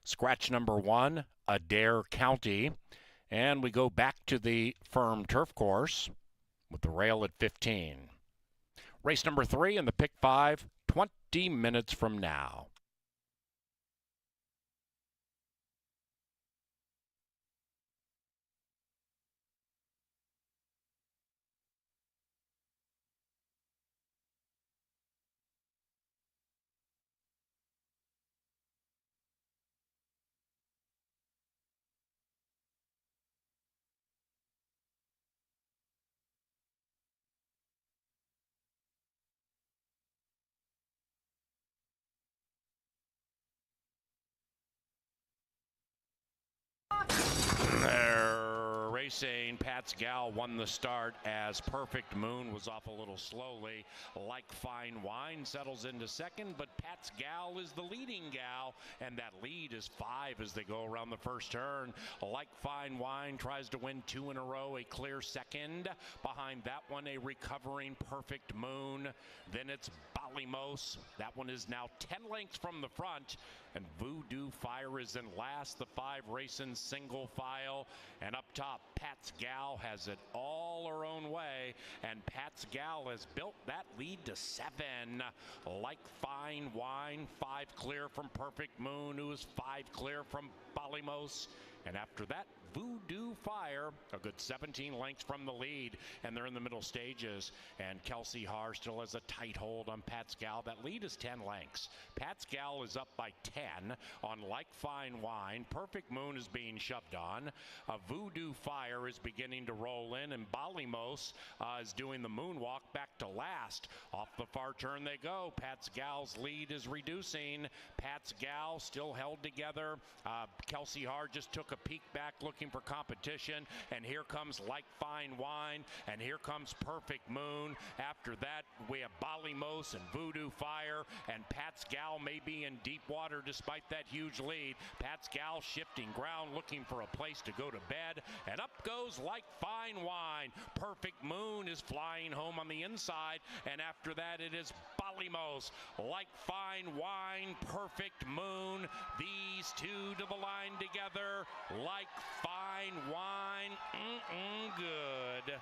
Scratch number 1, Adair County. And we go back to the firm turf course with the rail at 15. Race number 3 in the Pick 5, 20 minutes from now. They're racing. Pat's Gal won the start as Perfect Moon was off a little slowly. Like Fine Wine settles into second, but Pat's Gal is the leading gal, and that lead is 5 as they go around the first turn. Like Fine Wine tries to win 2 in a row, a clear second. Behind that one, a recovering Perfect Moon. Then it's Ballimos. That one is now 10 lengths from the front. And Voodoo Fire is in last. The 5 racing single file. And up top, Pat's Gal has it all her own way. And Pat's Gal has built that lead to 7. Like Fine Wine, 5 clear from Perfect Moon, who is 5 clear from Ballimos. And after that, Voodoo Fire, a good 17 lengths from the lead, and they're in the middle stages. And Kelsey Haar still has a tight hold on Pat's Gal. That lead is 10 lengths. Pat's Gal is up by 10 on Like Fine Wine. Perfect Moon is being shoved on. Voodoo Fire is beginning to roll in, and Ballimos is doing the moonwalk back to last. Off the far turn they go. Pat's Gal's lead is reducing. Pat's Gal still held together. Kelsey Haar just took a peek back looking for competition, and here comes Like Fine Wine, and here comes Perfect Moon. After that, we have Ballimos and Voodoo Fire, and Pat's Gal may be in deep water despite that huge lead. Pat's Gal shifting ground, looking for a place to go to bed, and up goes Like Fine Wine. Perfect Moon is flying home on the inside, and after that it is Ballimos, Like Fine Wine, Perfect Moon. These two to the line together. Like Fine Wine, good.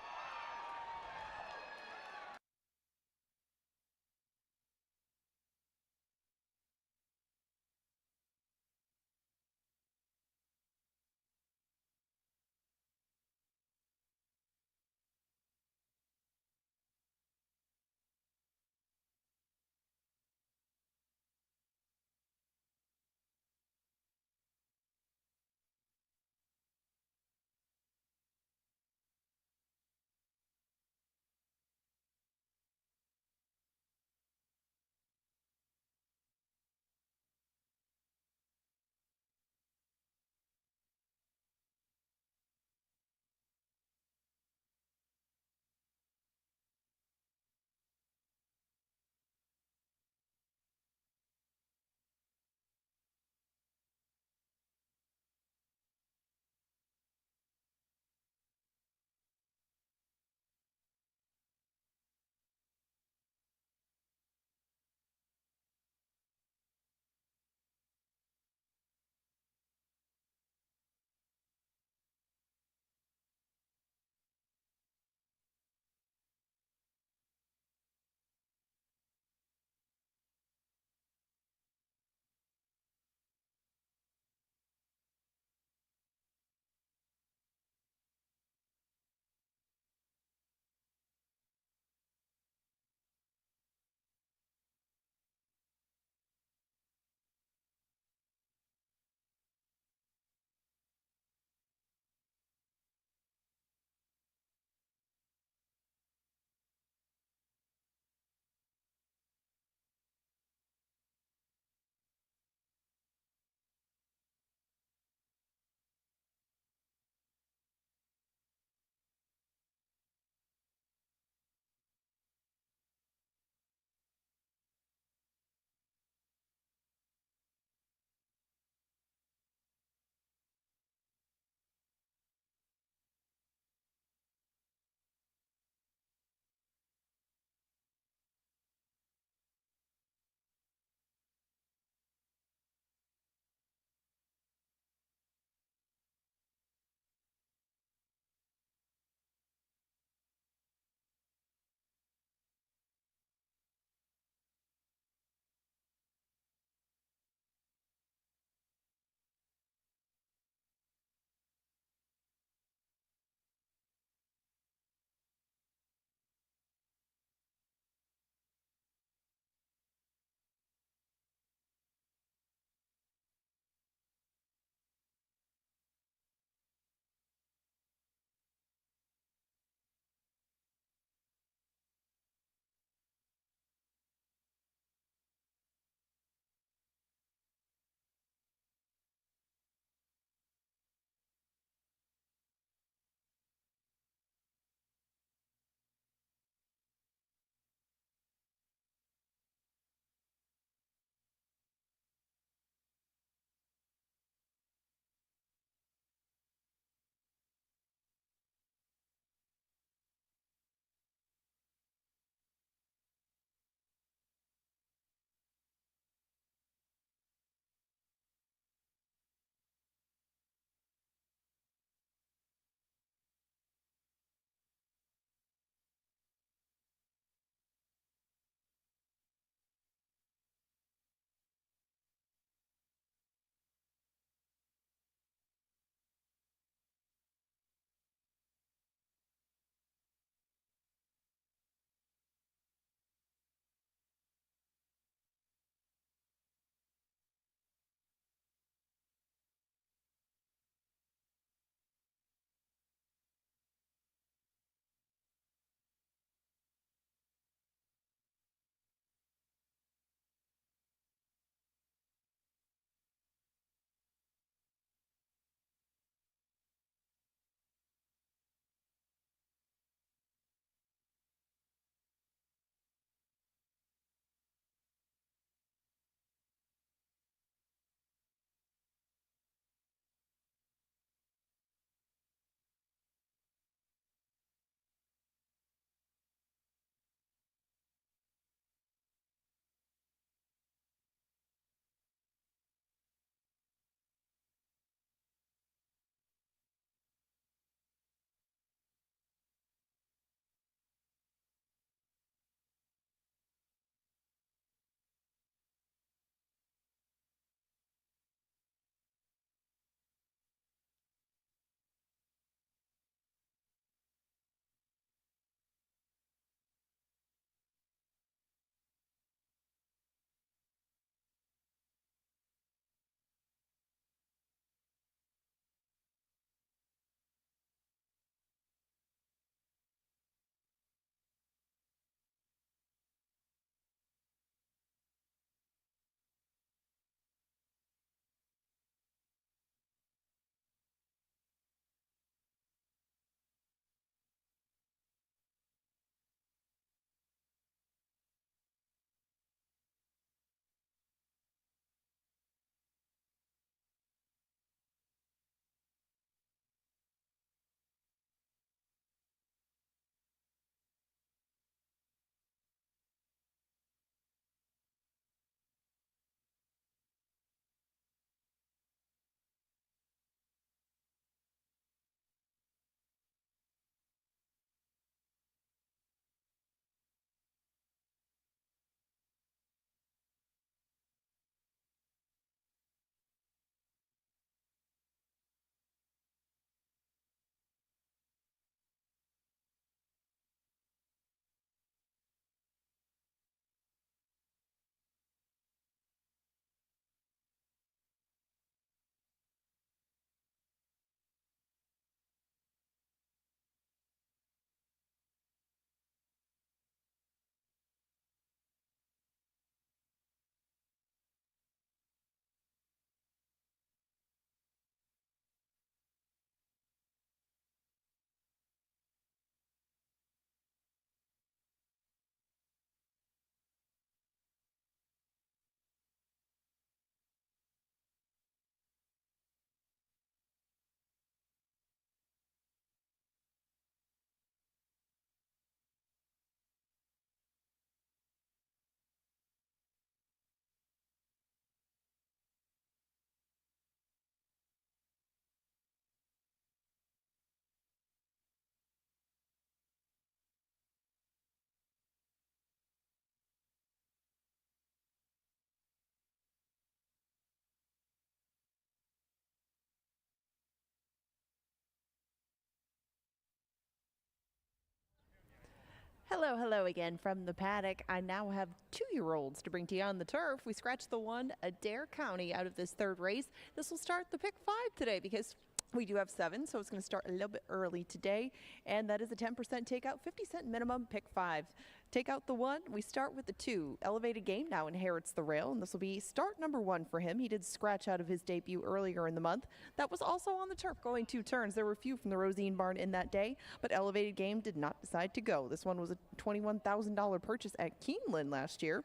Hello, hello again from the paddock. I now have 2-year-olds to bring to you on the turf. We scratched the one Adair County out of this third race. This will start the pick 5 today because we do have 7, so it's going to start a little bit early today. And that is a 10% takeout, 50-cent minimum, pick 5. Take out the 1. We start with the 2. Elevated Game now inherits the rail, and this will be start number 1 for him. He did scratch out of his debut earlier in the month. That was also on the turf, going 2 turns. There were few from the Rosine barn in that day, but Elevated Game did not decide to go. This one was a $21,000 purchase at Keeneland last year.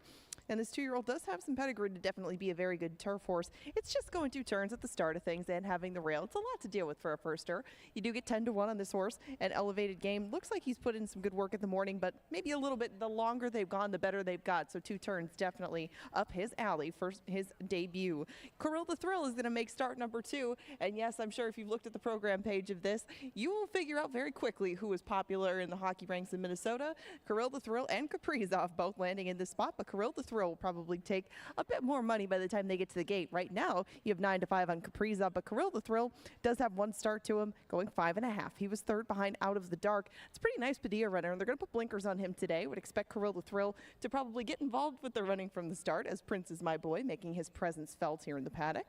And this 2-year-old does have some pedigree to definitely be a very good turf horse. It's just going 2 turns at the start of things and having the rail. It's a lot to deal with for a firster. You do get 10-1 on this horse. And Elevated Game looks like he's put in some good work at the morning, but maybe a little bit, the longer they've gone, the better they've got. So 2 turns definitely up his alley for his debut. Kirill the Thrill is going to make start number 2. And yes, I'm sure if you've looked at the program page of this, you will figure out very quickly who is popular in the hockey ranks in Minnesota. Kirill the Thrill and Kaprizov both landing in this spot, but Kirill the Thrill will probably take a bit more money by the time they get to the gate. Right now, you have 9-5 on Kaprizov, but Kirill the Thrill does have 1 start to him, going 5.5. He was 3rd behind Out of the Dark. It's a pretty nice Padilla runner, and they're going to put blinkers on him today. Would expect Kirill the Thrill to probably get involved with the running from the start, as Prince is my boy, making his presence felt here in the paddock.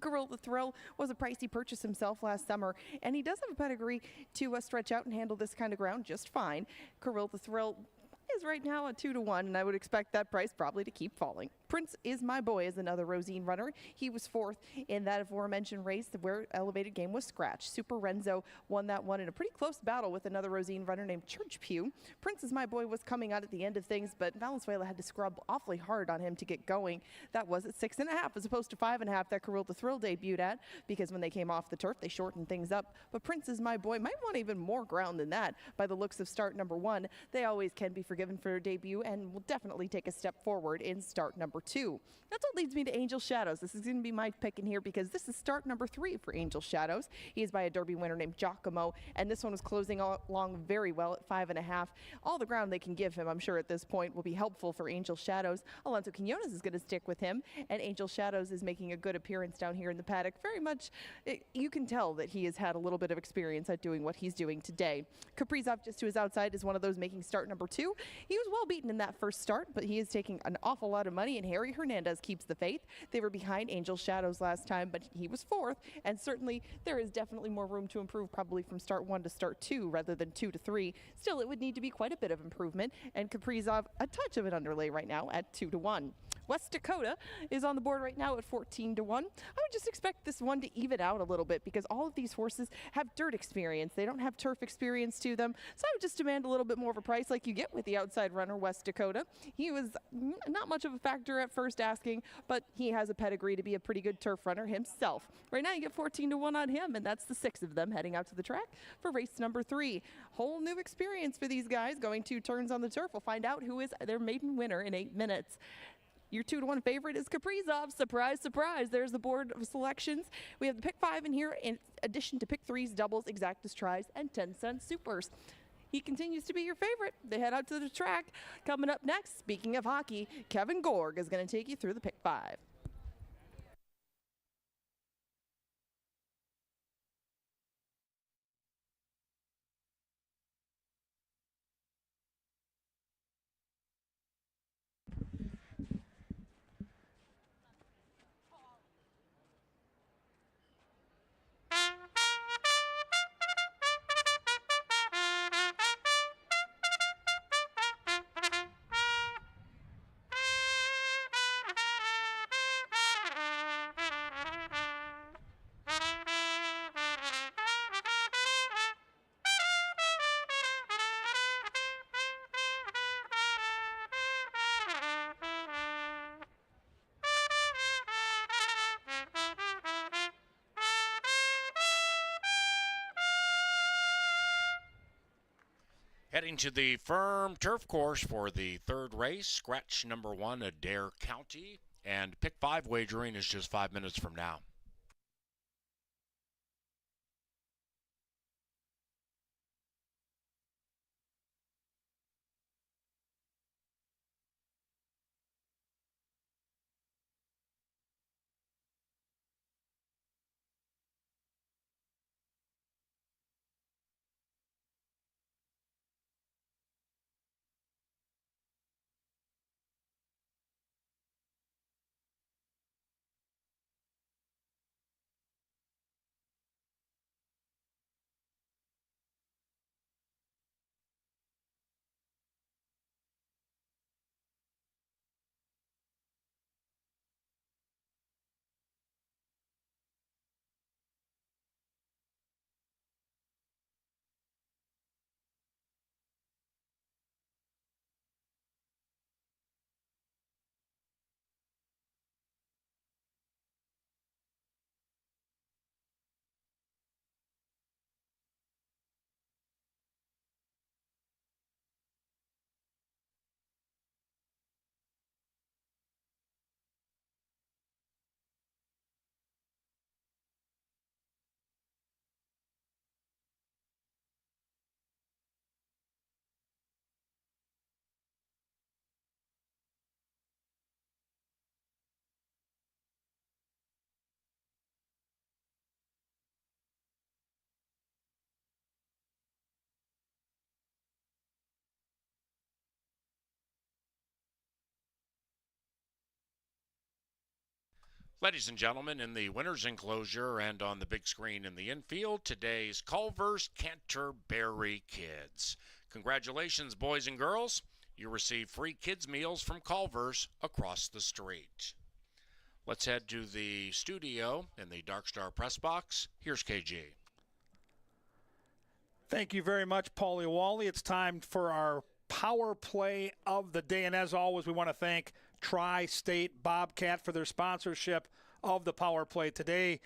Kirill the Thrill was a pricey purchase himself last summer, and he does have a pedigree to stretch out and handle this kind of ground just fine. Kirill the Thrill is right now a 2-1, and I would expect that price probably to keep falling. Prince is my boy is another Rosine runner. He was 4th in that aforementioned race where Elevated Game was scratched. Super Renzo won that one in a pretty close battle with another Rosine runner named Churchpew. Prince is my boy was coming out at the end of things, but Valenzuela had to scrub awfully hard on him to get going. That was at 6.5 as opposed to 5.5 that Kirill the Thrill debuted at, because when they came off the turf, they shortened things up. But Prince is my boy might want even more ground than that by the looks of start number 1. They always can be forgiven for their debut and will definitely take a step forward in start number 2. That's what leads me to Angel Shadows. This is going to be my pick in here because this is start number 3 for Angel Shadows. He is by a Derby winner named Giacomo, and this one was closing along very well at 5.5. All the ground they can give him, I'm sure at this point, will be helpful for Angel Shadows. Alonso Quinones is going to stick with him, and Angel Shadows is making a good appearance down here in the paddock. Very much, you can tell that he has had a little bit of experience at doing what he's doing today. Kaprizov, just to his outside, is one of those making start number 2. He was well beaten in that first start, but he is taking an awful lot of money, and Harry Hernandez keeps the faith. They were behind Angel Shadows last time, but he was 4th, and certainly there is definitely more room to improve, probably from start 1 to start 2 rather than 2 to 3. Still, it would need to be quite a bit of improvement, and Kaprizov a touch of an underlay right now at 2-1. West Dakota is on the board right now at 14-1. I would just expect this one to even out a little bit because all of these horses have dirt experience. They don't have turf experience to them. So I would just demand a little bit more of a price like you get with the outside runner, West Dakota. He was not much of a factor at first asking, but he has a pedigree to be a pretty good turf runner himself. Right now you get 14-1 on him, and that's the 6 of them heading out to the track for race number 3. Whole new experience for these guys going 2 turns on the turf. We'll find out who is their maiden winner in 8 minutes. Your 2-1 favorite is Kaprizov. Surprise, surprise. There's the board of selections. We have the pick 5 in here in addition to pick 3s, doubles, exactas tries, and 10-cent supers. He continues to be your favorite. They head out to the track. Coming up next, speaking of hockey, Kevin Gorg is going to take you through the pick 5. Heading to the firm turf course for the 3rd race, scratch number 1, Adair County, and pick 5 wagering is just 5 minutes from now. Ladies and gentlemen, in the winner's enclosure and on the big screen in the infield, today's Culver's Canterbury Kids. Congratulations, boys and girls. You receive free kids' meals from Culver's across the street. Let's head to the studio in the Dark Star press box. Here's KG. Thank you very much, Paulie Wally. It's time for our power play of the day. And as always, we want to thank Tri-State Bobcat for their sponsorship of the power play today.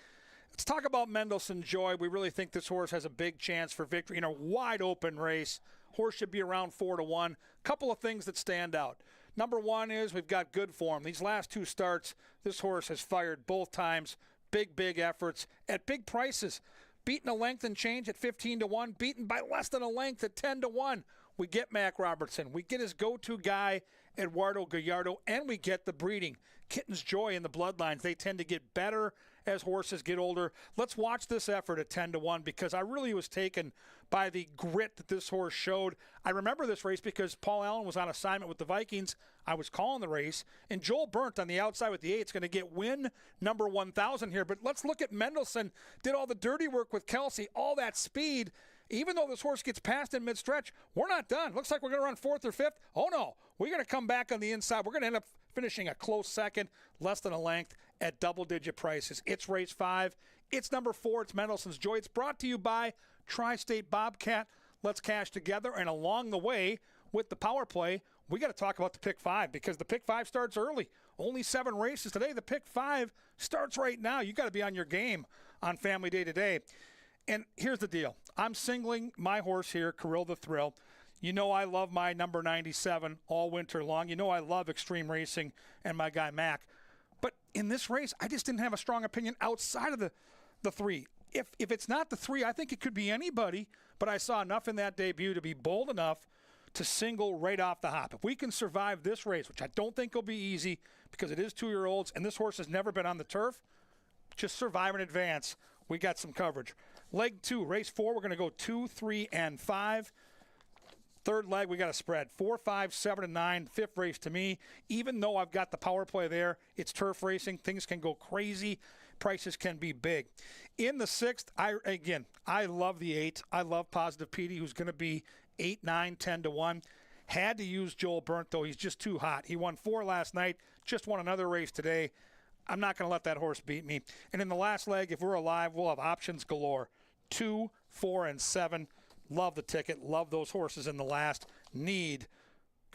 Let's talk about Mendelssohn Joy. We really think this horse has a big chance for victory in a wide open race. Horse should be around 4-1. Couple of things that stand out. Number one is we've got good form. These last two starts, this horse has fired both times. Big efforts at big prices. Beaten a length and change at 15-1. Beaten by less than a length at 10-1. We get Mac Robertson. We get his go-to guy, Eduardo Gallardo, and we get the breeding. Kitten's Joy in the bloodlines. They tend to get better as horses get older. Let's watch this effort at 10-1 because I really was taken by the grit that this horse showed. I remember this race because Paul Allen was on assignment with the Vikings. I was calling the race, and Joel Burnt on the outside with the 8 is going to get win number 1,000 here. But let's look at Mendelssohn. Did all the dirty work with Kelsey, all that speed. Even though this horse gets past in mid-stretch, we're not done. Looks like we're going to run 4th or 5th. Oh, no. We're going to come back on the inside. We're going to end up finishing a close second, less than a length at double-digit prices. It's race 5. It's number 4. It's Mendelssohn's Joy. It's brought to you by Tri-State Bobcat. Let's cash together. And along the way with the power play, we got to talk about the pick 5 because the pick 5 starts early. Only 7 races today. The pick 5 starts right now. You got to be on your game on Family Day today. And here's the deal. I'm singling my horse here, Kirill the Thrill. You know I love my number 97 all winter long. You know I love extreme racing and my guy Mac. But in this race, I just didn't have a strong opinion outside of the 3. If it's not the 3, I think it could be anybody. But I saw enough in that debut to be bold enough to single right off the hop. If we can survive this race, which I don't think will be easy because it is 2-year-olds and this horse has never been on the turf, just survive in advance. We got some coverage. Leg 2, race 4, we're going to go 2, 3, and 5. Third leg, we got a spread. 4, 5, 7, and 9. Fifth race to me. Even though I've got the power play there, it's turf racing. Things can go crazy. Prices can be big. In the 6th, I love the 8. I love Positive Petey, who's going to be 8, 9, 10-1. Had to use Joel Burnt, though. He's just too hot. He won 4 last night. Just won another race today. I'm not going to let that horse beat me. And in the last leg, if we're alive, we'll have options galore. 2, 4, and 7. Love the ticket. Love those horses in the last. Need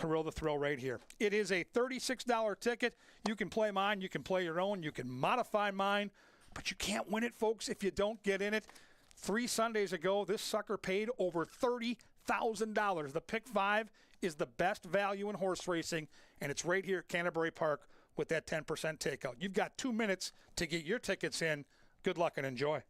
Kirill the Thrill right here. It is a $36 ticket. You can play mine. You can play your own. You can modify mine. But you can't win it, folks, if you don't get in it. 3 Sundays ago, this sucker paid over $30,000. The pick 5 is the best value in horse racing, and it's right here at Canterbury Park with that 10% takeout. You've got 2 minutes to get your tickets in. Good luck and enjoy.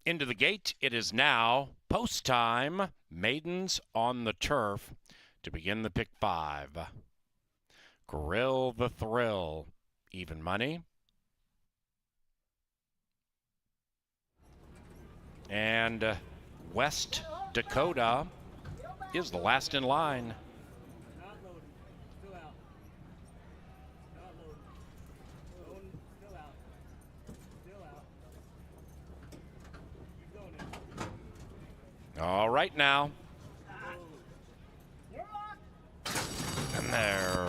Into the gate, it is now post time. Maidens on the turf to begin the pick 5. Grill the Thrill, even money. And West Dakota is the last in line. All right now. And they're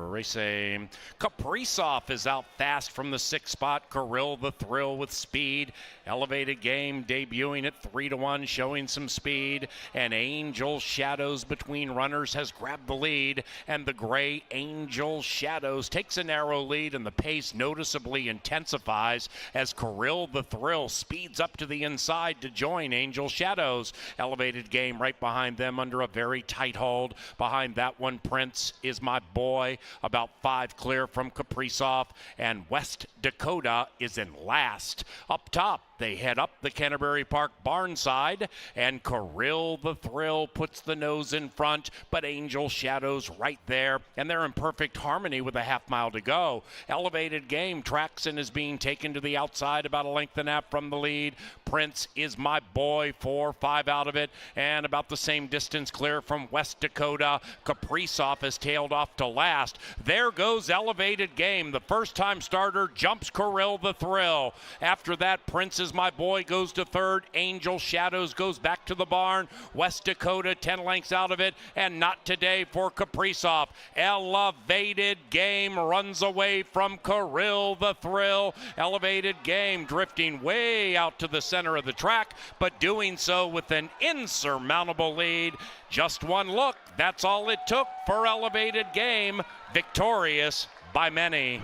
racing. Kaprizov is out fast from the 6th spot. Kirill the Thrill with speed. Elevated Game debuting at 3-1, showing some speed. And Angel Shadows between runners has grabbed the lead. And the gray Angel Shadows takes a narrow lead, and the pace noticeably intensifies as Kirill the Thrill speeds up to the inside to join Angel Shadows. Elevated Game right behind them under a very tight hold. Behind that one, Prince is my boy, about 5 clear from Kaprizov, and West Dakota is in last. Up top, they head up the Canterbury Park barn side, and Kirill the Thrill puts the nose in front, but Angel Shadows right there, and they're in perfect harmony with a half mile to go. Elevated Game tracks and is being taken to the outside about a length and a half from the lead. Prince is my boy, 4-5 out of it, and about the same distance clear from West Dakota. Kaprizov has tailed off to last. There goes Elevated Game. The first-time starter jumps Kirill the Thrill. After that, Prince is my boy goes to 3rd. Angel Shadows goes back to the barn. West Dakota 10 lengths out of it, and not today for Kaprizov. Elevated Game runs away from Kirill the Thrill. Elevated Game drifting way out to the center of the track, but doing so with an insurmountable lead. Just one look, that's all it took for Elevated Game. Victorious by many.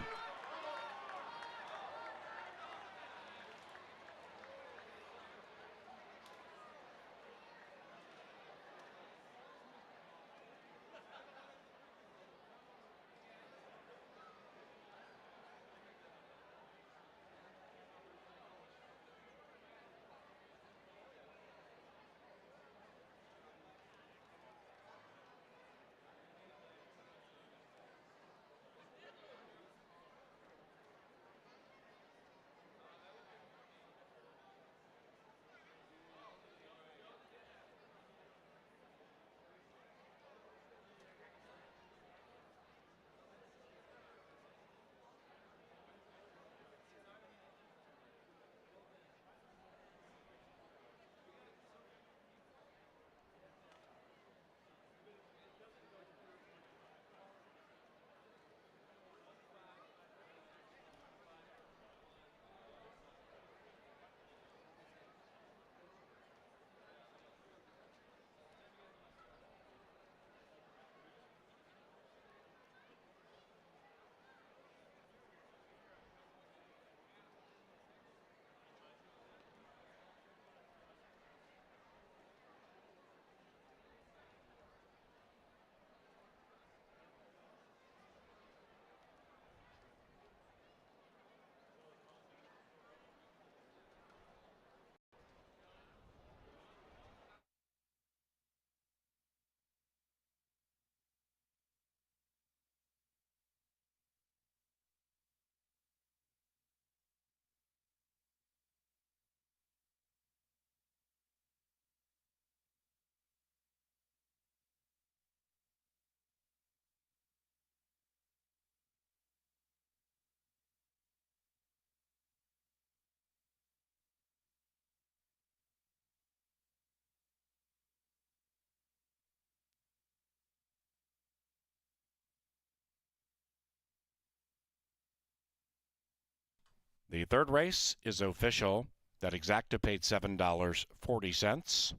The third race is official. That exacta paid $7.40.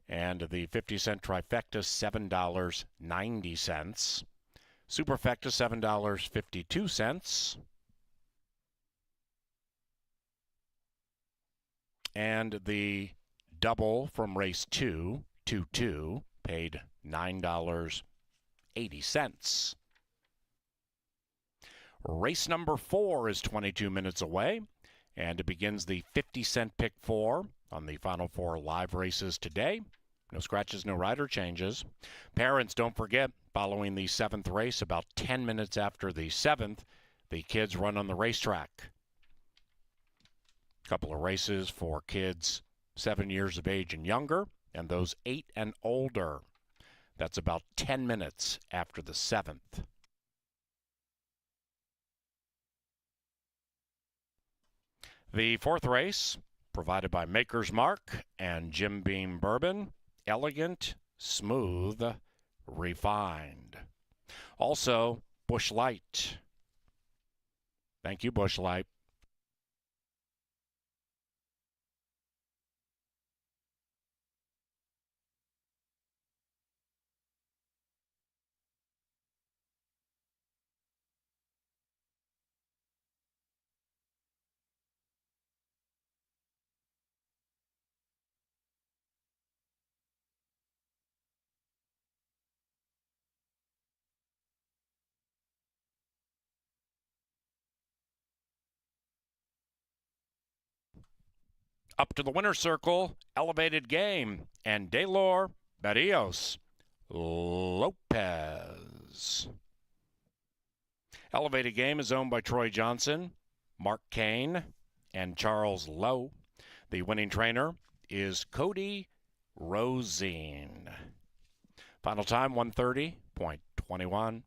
And the 50-cent trifecta, $7.90. Superfecta, $7.52. And the double from race 2, 2-2, paid $9.80. Race number 4 is 22 minutes away, And it begins the 50-cent pick four on the Final Four live races today. No scratches, no rider changes. Parents, don't forget, following the 7th race, about 10 minutes after the 7th, the kids run on the racetrack. Couple of races for kids 7 years of age and younger, and those 8 and older. That's about 10 minutes after the 7th. The 4th race, provided by Maker's Mark and Jim Beam Bourbon. Elegant, smooth, refined. Also, Busch Light. Thank you, Busch Light. Up to the winner's circle, Elevated Game, and Daylor Barrios Lopez. Elevated Game is owned by Troy Johnson, Mark Kane, and Charles Lowe. The winning trainer is Cody Rosine. Final time, 1:30.21.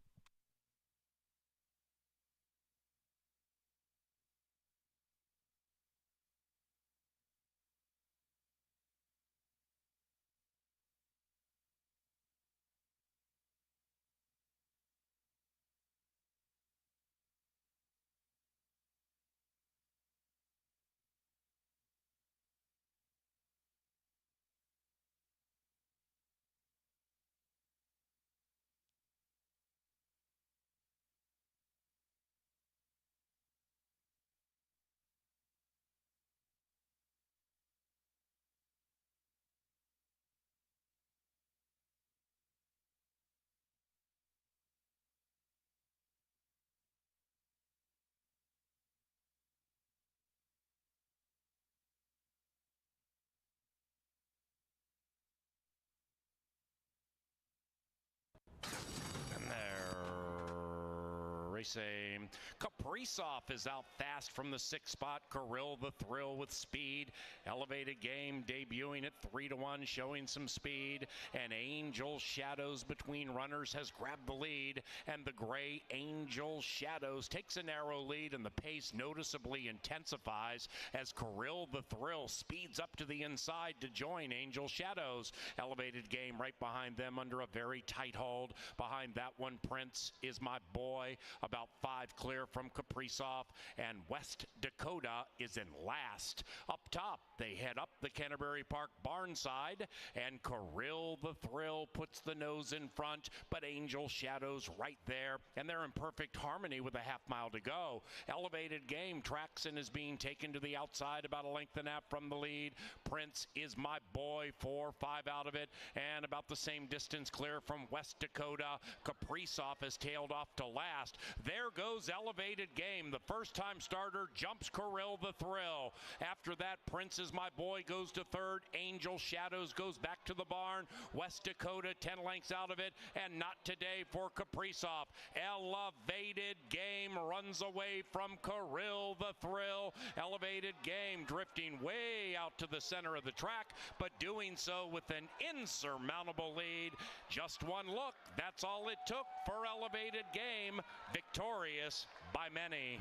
And they're racing. Kaprizov is out fast from the 6th spot. Kirill the Thrill with speed. Elevated Game debuting at 3-1, showing some speed. And Angel Shadows between runners has grabbed the lead. And the gray Angel Shadows takes a narrow lead, and the pace noticeably intensifies as Kirill the Thrill speeds up to the inside to join Angel Shadows. Elevated Game right behind them under a very tight hold. Behind that one, Prince is My Boy, about 5 clear from Kaprizov, and West Dakota is in last. Up top, they head up the Canterbury Park barn side, and Kirill the Thrill puts the nose in front, but Angel Shadows right there, and they're in perfect harmony with a half-mile to go. Elevated Game tracks and is being taken to the outside about a length and a half from the lead. Prince is My Boy, 4-5 out of it, and about the same distance clear from West Dakota. Kaprizov has tailed off to last. There goes Elevated Game. The first-time starter jumps Kirill the Thrill. After that, Prince is My Boy goes to third. Angel Shadows goes back to the barn. West Dakota 10 lengths out of it, and not today for Kaprizov. Elevated Game runs away from Kirill the Thrill. Elevated Game drifting way out to the center of the track, but doing so with an insurmountable lead. Just one look, that's all it took for Elevated Game, victorious by many.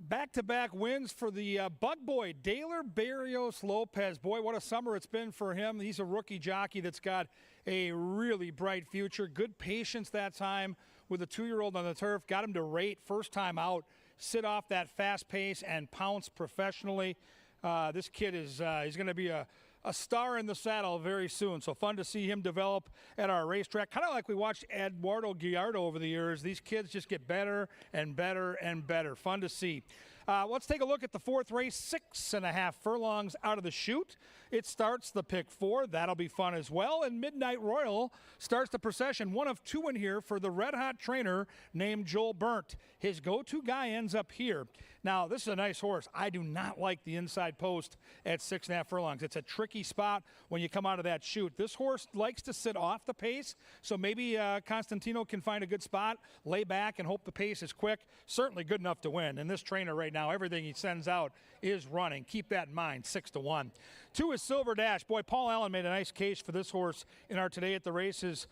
Back-to-back wins for the Bug Boy, Daler Barrios Lopez. Boy, what a summer it's been for him. He's a rookie jockey that's got a really bright future. Good patience that time with a 2-year-old on the turf. Got him to rate first time out, sit off that fast pace, and pounce professionally. This kid is he's going to be a star in the saddle very soon. So fun to see him develop at our racetrack. Kind of like we watched Eduardo Gallardo over the years. These kids just get better and better and better. Fun to see. Let's take a look at the fourth race, 6.5 furlongs out of the chute. It starts the pick 4. That'll be fun as well. And Midnight Royal starts the procession. 1 of 2 in here for the red-hot trainer named Joel Burnt. His go-to guy ends up here. Now, this is a nice horse. I do not like the inside post at 6.5 furlongs. It's a tricky spot when you come out of that chute. This horse likes to sit off the pace, so maybe Constantino can find a good spot, lay back, and hope the pace is quick. Certainly good enough to win. And this trainer right now, everything he sends out is running. Keep that in mind, 6-1. 2 is Silver Dash. Boy, Paul Allen made a nice case for this horse in our Today at the Races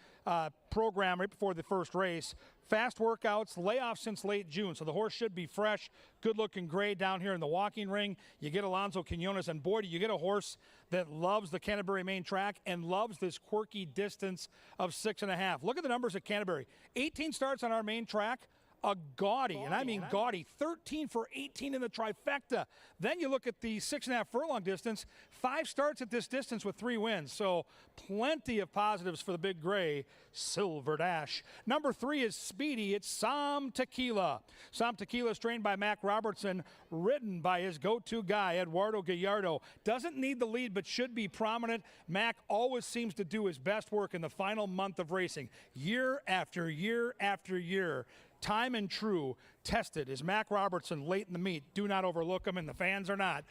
program right before the first race. Fast workouts, layoff since late June, so the horse should be fresh, good-looking gray down here in the walking ring. You get Alonso Quinones, and boy, do you get a horse that loves the Canterbury main track and loves this quirky distance of 6.5. Look at the numbers at Canterbury. 18 starts on our main track. A gaudy, and I mean gaudy, 13 for 18 in the trifecta. Then you look at the 6.5 furlong distance, 5 starts at this distance with 3 wins. So plenty of positives for the big gray Silver Dash. Number 3 is Speedy. It's Som Tequila. Som Tequila is trained by Mac Robertson, ridden by his go-to guy, Eduardo Gallardo. Doesn't need the lead, but should be prominent. Mac always seems to do his best work in the final month of racing, year after year after year. Time and true, tested is Mac Robertson late in the meet. Do not overlook him, and the fans are not.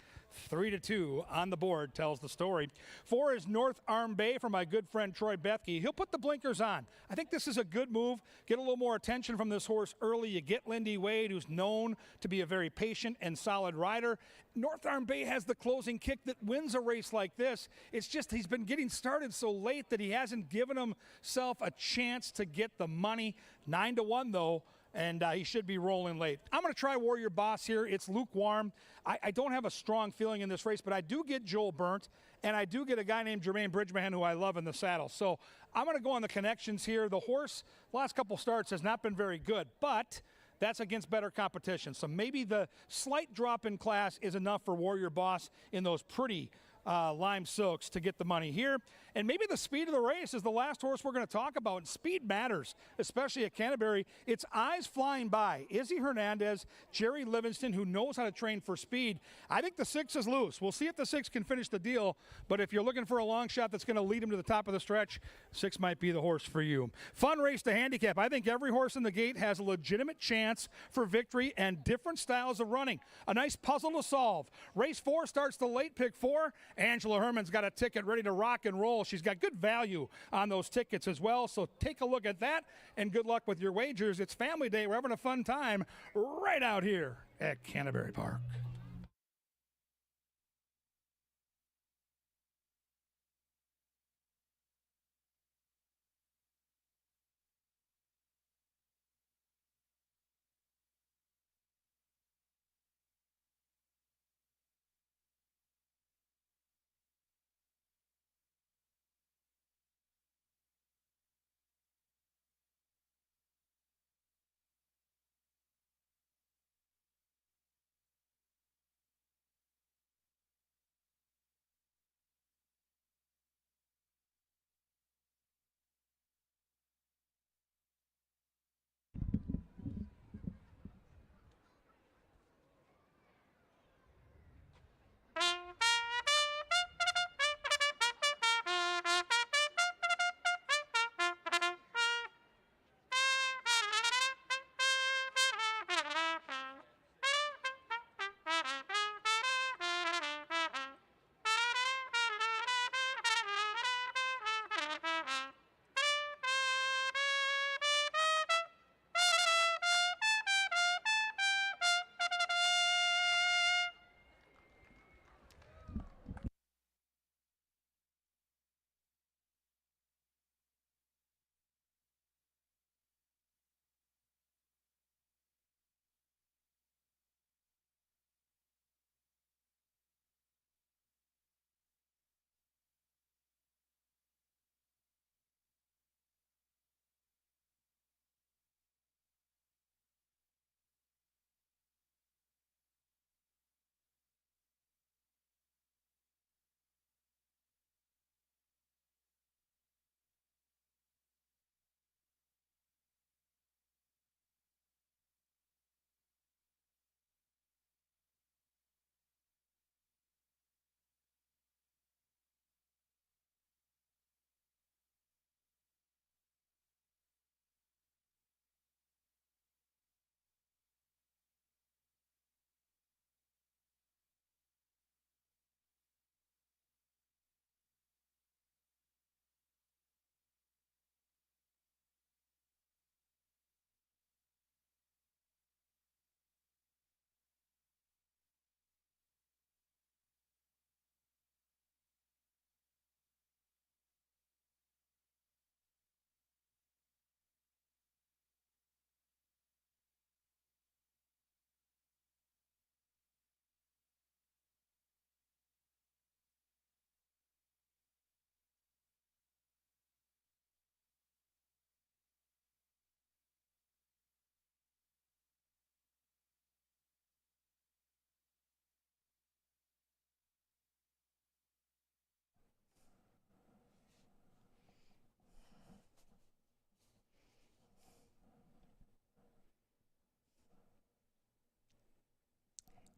3-2 on the board tells the story. 4 is North Arm Bay for my good friend Troy Bethke. He'll put the blinkers on. I think this is a good move. Get a little more attention from this horse early. You get Lindy Wade, who's known to be a very patient and solid rider. North Arm Bay has the closing kick that wins a race like this. It's just he's been getting started so late that he hasn't given himself a chance to get the money. 9-1 though. And he should be rolling late. I'm going to try Warrior Boss here. It's lukewarm. I don't have a strong feeling in this race, but I do get Joel Burnt, and I do get a guy named Jermaine Bridgman who I love in the saddle. So I'm going to go on the connections here. The horse, last couple starts, has not been very good, but that's against better competition. So maybe the slight drop in class is enough for Warrior Boss in those pretty lime silks to get the money here. And maybe the speed of the race is the last horse we're going to talk about. And speed matters, especially at Canterbury. It's eyes flying by. Izzy Hernandez, Jerry Livingston, who knows how to train for speed. I think the 6 is loose. We'll see if the 6 can finish the deal. But if you're looking for a long shot that's going to lead him to the top of the stretch, 6 might be the horse for you. Fun race to handicap. I think every horse in the gate has a legitimate chance for victory and different styles of running. A nice puzzle to solve. Race 4 starts the late pick 4. Angela Herman's got a ticket ready to rock and roll. She's got good value on those tickets as well. So take a look at that, and good luck with your wagers. It's family day. We're having a fun time right out here at Canterbury Park.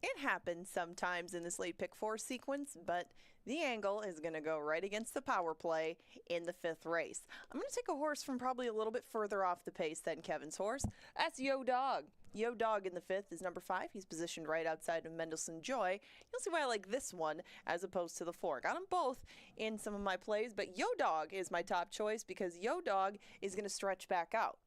It happens sometimes in this late pick four sequence, but the angle is going to go right against the power play in the fifth race. I'm going to take a horse from probably a little bit further off the pace than Kevin's horse. That's Yo Dog. Yo Dog in the fifth is number 5. He's positioned right outside of Mendelssohn Joy. You'll see why I like this one as opposed to the 4. Got them both in some of my plays, but Yo Dog is my top choice because Yo Dog is going to stretch back out.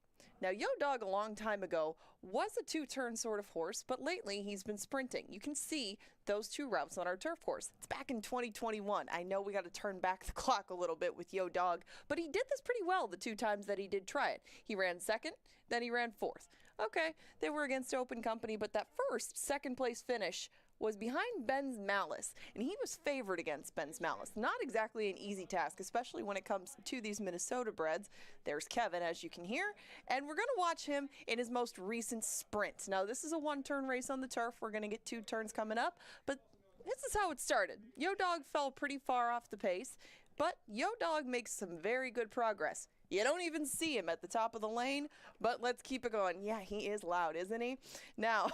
Now, Yo Dog a long time ago was a two-turn sort of horse, but lately he's been sprinting. You can see those 2 routes on our turf course. It's back in 2021. I know we got to turn back the clock a little bit with Yo Dog, but he did this pretty well the 2 times that he did try it. He ran 2nd, then he ran 4th. Okay, they were against open company, but that first second-place finish was behind Ben's Malice, and he was favored against Ben's Malice. Not exactly an easy task, especially when it comes to these Minnesota breds. There's Kevin, as you can hear, and we're going to watch him in his most recent sprint. Now, this is a 1-turn race on the turf. We're going to get 2 turns coming up, but this is how it started. Yo Dog fell pretty far off the pace, but Yo Dog makes some very good progress. You don't even see him at the top of the lane, but let's keep it going. Yeah, he is loud, isn't he? Now,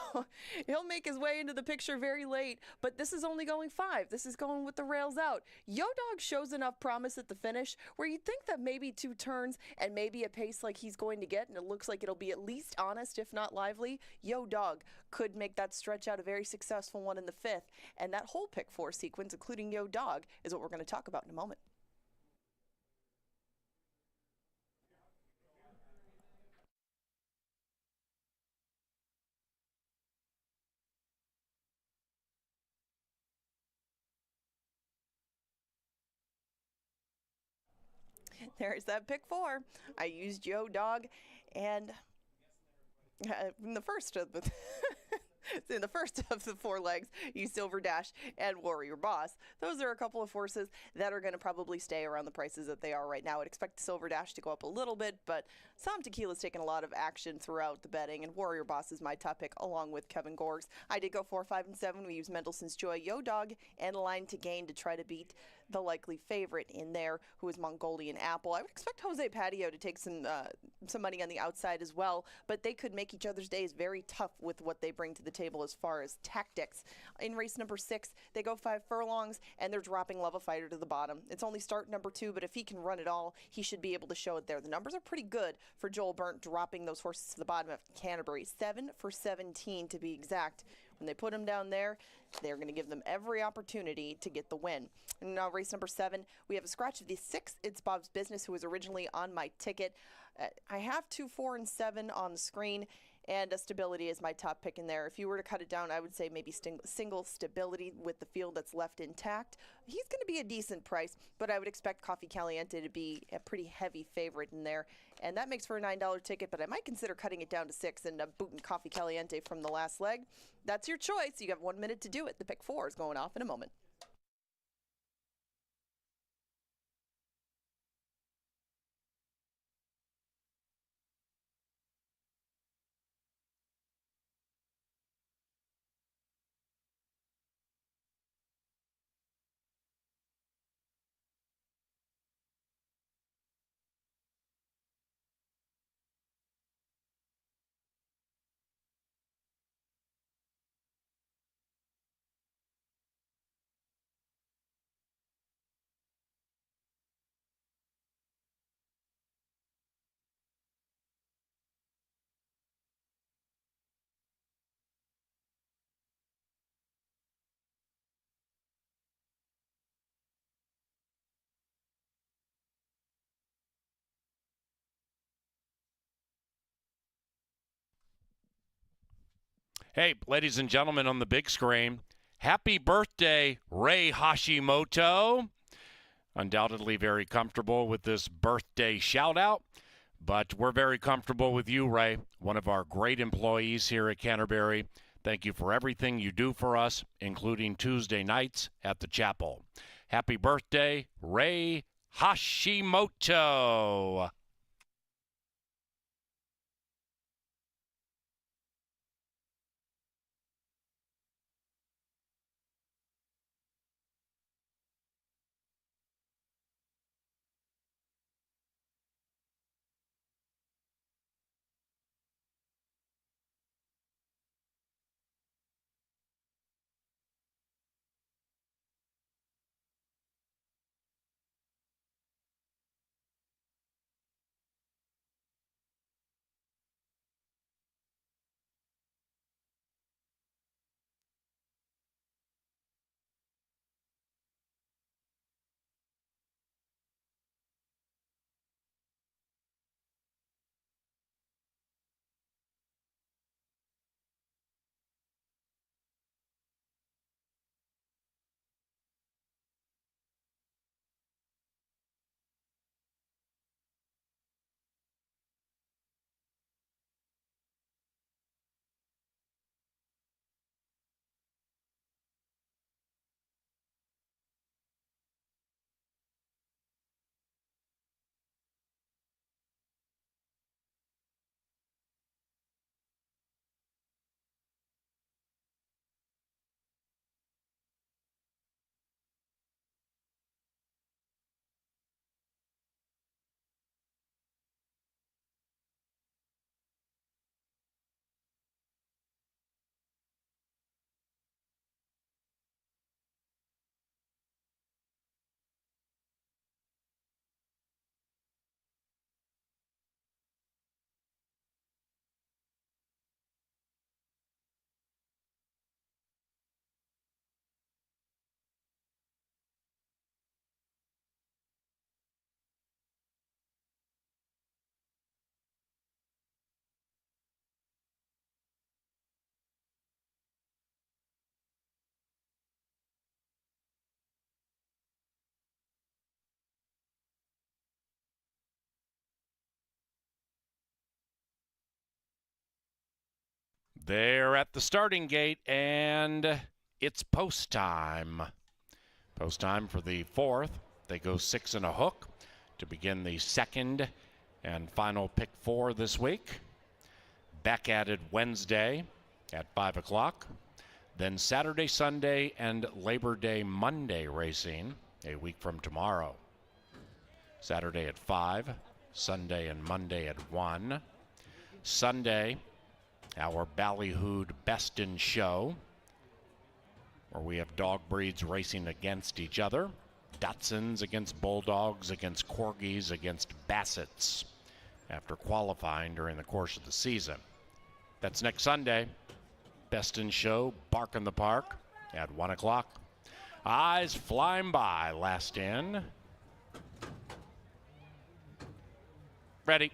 he'll make his way into the picture very late, but this is only going 5. This is going with the rails out. Yo Dog shows enough promise at the finish where you'd think that maybe 2 turns and maybe a pace like he's going to get, and it looks like it'll be at least honest, if not lively. Yo Dog could make that stretch out a very successful one in the 5th, and that whole pick 4 sequence, including Yo Dog, is what we're going to talk about in a moment. There's that pick 4. I used Yo Dog, and in the first of the in the first of the 4 legs, you Silver Dash and Warrior Boss. Those are a couple of horses that are going to probably stay around the prices that they are right now. I'd expect Silver Dash to go up a little bit, but Sam Tequila's taken a lot of action throughout the betting, and Warrior Boss is my top pick along with Kevin Gorgs. I did go 4, 5, and 7. We used Mendelssohn's Joy, Yo Dog, and Line to Gain to try to beat the likely favorite in there, who is Mongolian Apple. I would expect Jose Patio to take some money on the outside as well, but they could make each other's days very tough with what they bring to the table as far as tactics. In race number 6, they go 5 furlongs, and they're dropping Love a Fighter to the bottom. It's only start number 2, but if he can run it all, he should be able to show it there. The numbers are pretty good for Joel Burnt dropping those horses to the bottom of Canterbury. 7 for 17 to be exact. When they put him down there, they're going to give them every opportunity to get the win. And now race number 7, we have a scratch of the 6th. It's Bob's Business, who was originally on my ticket. I have 2, 4, and 7 on the screen, and Stability is my top pick in there. If you were to cut it down, I would say maybe single Stability with the field that's left intact. He's going to be a decent price, but I would expect Coffee Caliente to be a pretty heavy favorite in there. And that makes for a $9 ticket, but I might consider cutting it down to 6 and booting Coffee Caliente from the last leg. That's your choice. You have 1 minute to do it. The pick 4 is going off in a moment. Hey, ladies and gentlemen on the big screen, happy birthday, Ray Hashimoto. Undoubtedly very comfortable with this birthday shout out, but we're very comfortable with you, Ray, one of our great employees here at Canterbury. Thank you for everything you do for us, including Tuesday nights at the chapel. Happy birthday, Ray Hashimoto. They're at the starting gate, and it's post time. Post time for the fourth. They go 6 and a hook to begin the second and final pick 4 this week. Back at it Wednesday at 5 o'clock. Then Saturday, Sunday, and Labor Day Monday racing a week from tomorrow. Saturday at 5, Sunday and Monday at 1. Sunday, our Ballyhooed Best in Show, where we have dog breeds racing against each other. Dachshunds against Bulldogs, against Corgis, against Bassets, after qualifying during the course of the season. That's next Sunday. Best in Show, Bark in the Park at 1 o'clock. Eyes flying by, last in. Ready.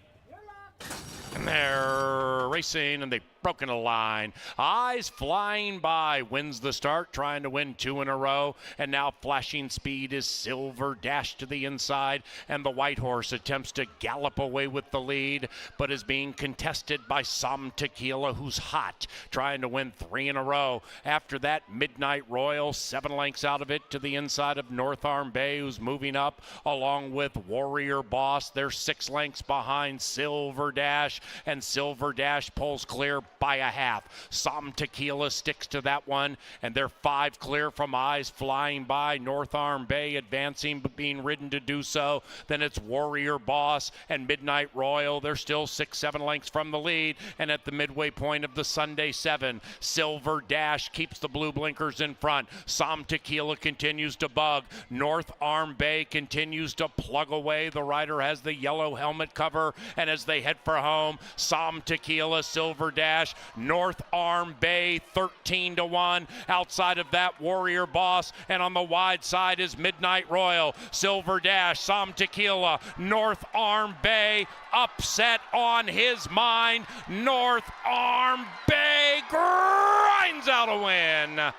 And they're racing, and they've broken a line. Eyes flying by, wins the start, trying to win 2 in a row. And now flashing speed is Silver Dash to the inside, and the white horse attempts to gallop away with the lead, but is being contested by Some Tequila, who's hot, trying to win 3 in a row. After that, Midnight Royal, 7 lengths out of it to the inside of North Arm Bay, who's moving up, along with Warrior Boss. They're 6 lengths behind Silver Dash, and Silver Dash pulls clear by a half. Some Tequila sticks to that one, and they're 5 clear from Eyes flying by. North Arm Bay advancing, but being ridden to do so. Then it's Warrior Boss and Midnight Royal. They're still 6-7 lengths from the lead, and at the midway point of the Sunday 7, Silver Dash keeps the blue blinkers in front. Some Tequila continues to bug. North Arm Bay continues to plug away. The rider has the yellow helmet cover, and as they head for home, Some Tequila, Silver Dash, North Arm Bay 13-1. Outside of that, Warrior Boss, and on the wide side is Midnight Royal. Silver Dash, Some Tequila, North Arm Bay, upset on his mind. North Arm Bay grinds out a win.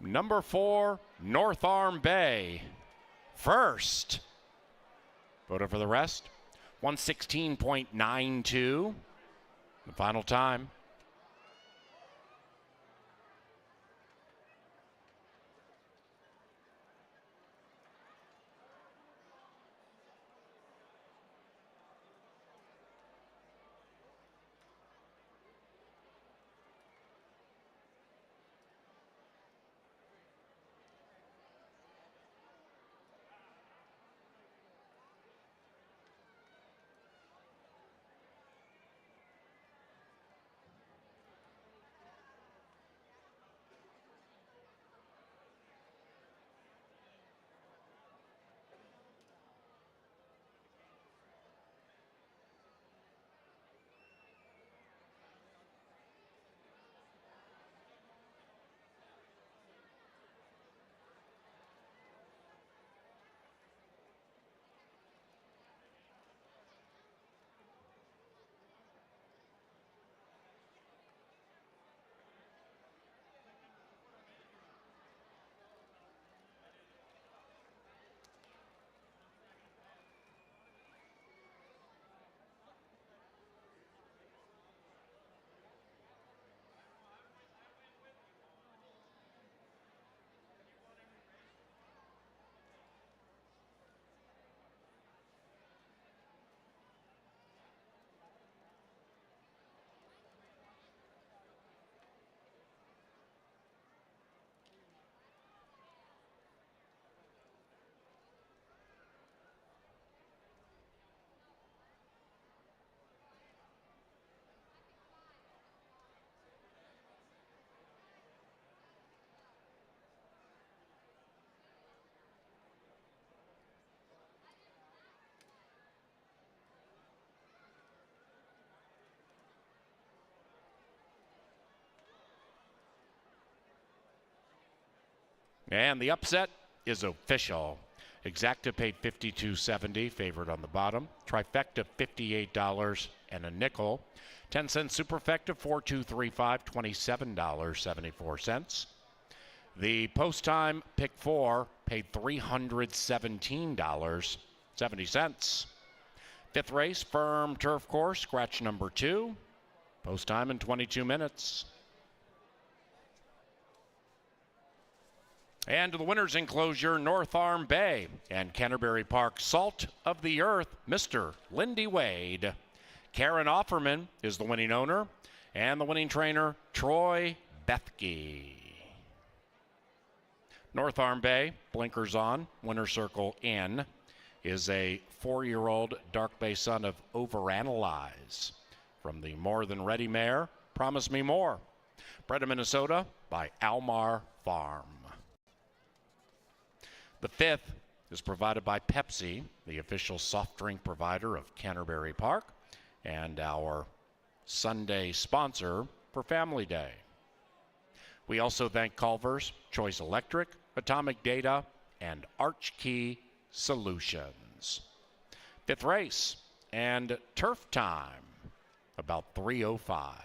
Number 4, North Arm Bay. First. Photo for the rest. 116.92. The final time. And the upset is official. Exacta paid $52.70, favored on the bottom. Trifecta $58 and a nickel. 10-cent superfecta $4.235, $27.74. The post time pick 4 paid $317.70. Fifth race, firm turf course, scratch number 2. Post time in 22 minutes. And to the winner's enclosure, North Arm Bay and Canterbury Park Salt of the Earth, Mr. Lindy Wade. Karen Offerman is the winning owner, and the winning trainer, Troy Bethke. North Arm Bay, blinkers on, winner circle in, is a 4-year-old dark bay son of Overanalyze. From the More Than Ready mare, Promise Me More. Bred in Minnesota by Almar Farm. The 5th is provided by Pepsi, the official soft drink provider of Canterbury Park, and our Sunday sponsor for Family Day. We also thank Culver's, Choice Electric, Atomic Data, and Archkey Solutions. 5th race and turf time, about 3:05.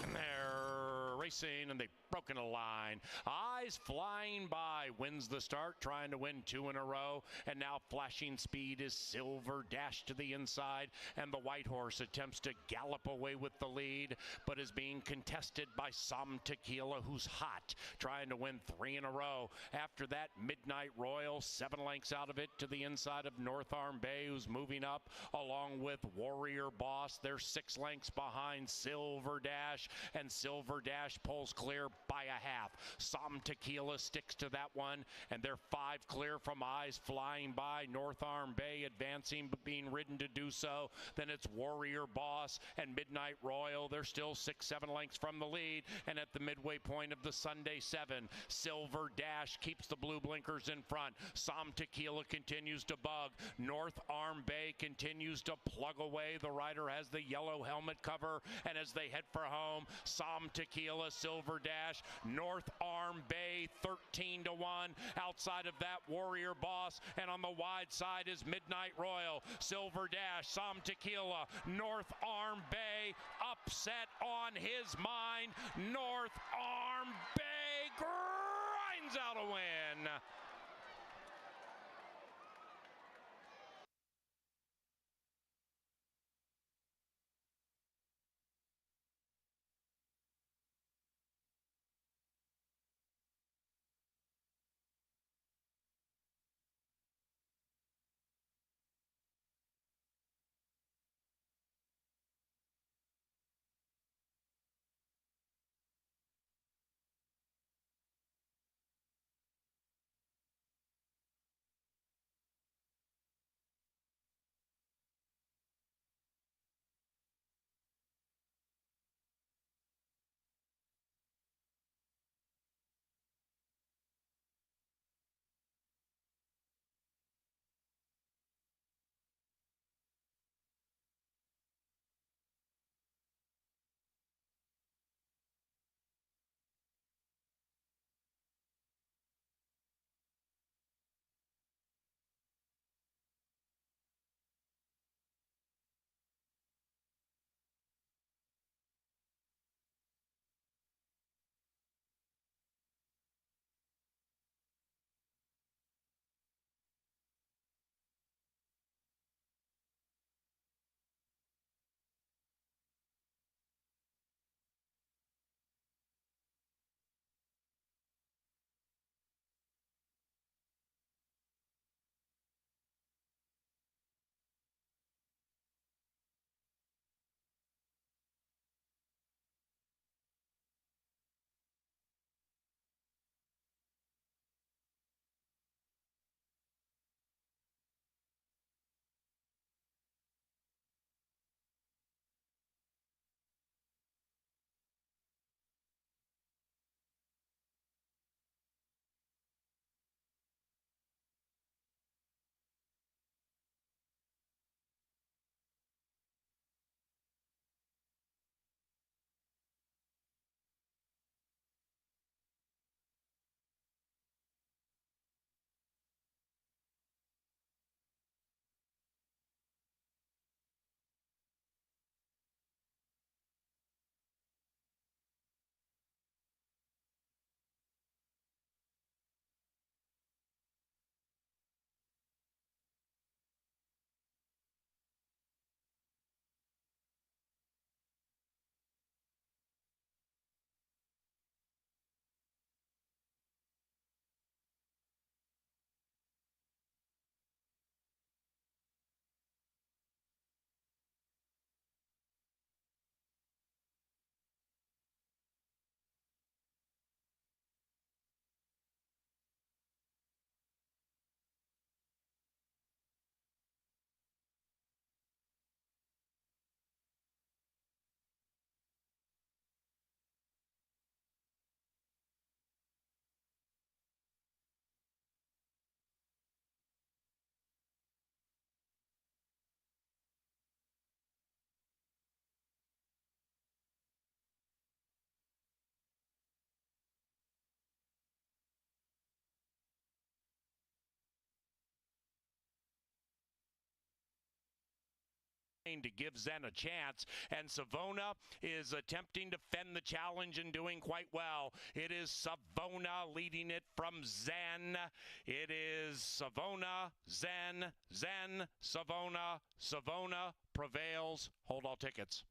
And they're racing, and they've broken a line. Eyes flying by, wins the start, trying to win 2 in a row. And now flashing speed is Silver Dash to the inside, and the white horse attempts to gallop away with the lead, but is being contested by Some Tequila, who's hot, trying to win 3 in a row. After that, Midnight Royal, 7 lengths out of it to the inside of North Arm Bay, who's moving up, along with Warrior Boss. They're 6 lengths behind Silver Dash, and Silver Dash pulls clear by a half. Some Tequila sticks to that one, and they're 5 clear from Eyes Flying By. North Arm Bay advancing, but being ridden to do so. Then it's Warrior Boss and Midnight Royal. They're still 6-7 lengths from the lead, and at the midway point of the Sunday 7, Silver Dash keeps the blue blinkers in front. Some Tequila continues to bug. North Arm Bay continues to plug away. The rider has the yellow helmet cover, and as they head for home, Some Tequila, Silver Dash, North Arm Bay 13-1. Outside of that, Warrior Boss, and on the wide side is Midnight Royal. Silver Dash, Some Tequila, North Arm Bay, upset on his mind. North Arm Bay grinds out a win. to give Zen a chance, and Savona is attempting to fend the challenge and doing quite well. It is Savona leading it from Zen. It is Savona, Zen, Zen, Savona. Savona prevails. Hold all tickets.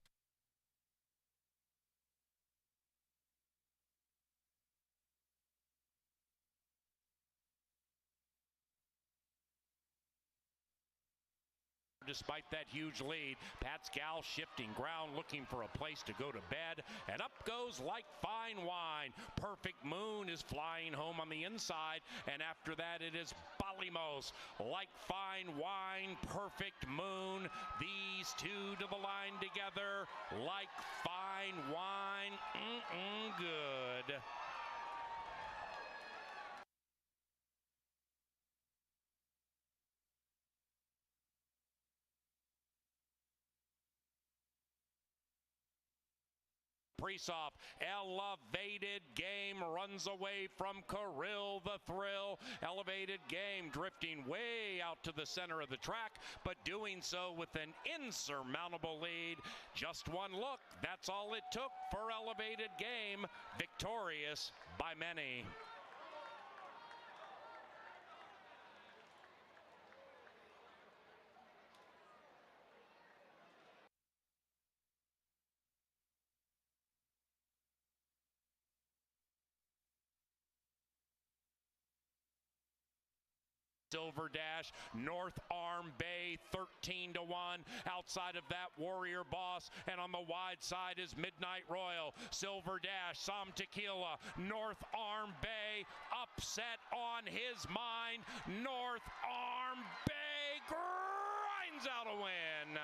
Despite that huge lead, Pascal shifting ground, looking for a place to go to bed, and up goes Like Fine Wine. Perfect Moon is flying home on the inside, and after that it is Balimos. Like Fine Wine, Perfect Moon, these two to the line together. Like Fine Wine, good. Prisoff, Elevated Game runs away from Kirill the Thrill. Elevated Game drifting way out to the center of the track, but doing so with an insurmountable lead. Just one look, that's all it took for Elevated Game, victorious by many. Silver Dash, North Arm Bay, 13-1. Outside of that, Warrior Boss, and on the wide side is Midnight Royal. Silver Dash, Som Tequila, North Arm Bay, upset on his mind. North Arm Bay grinds out a win.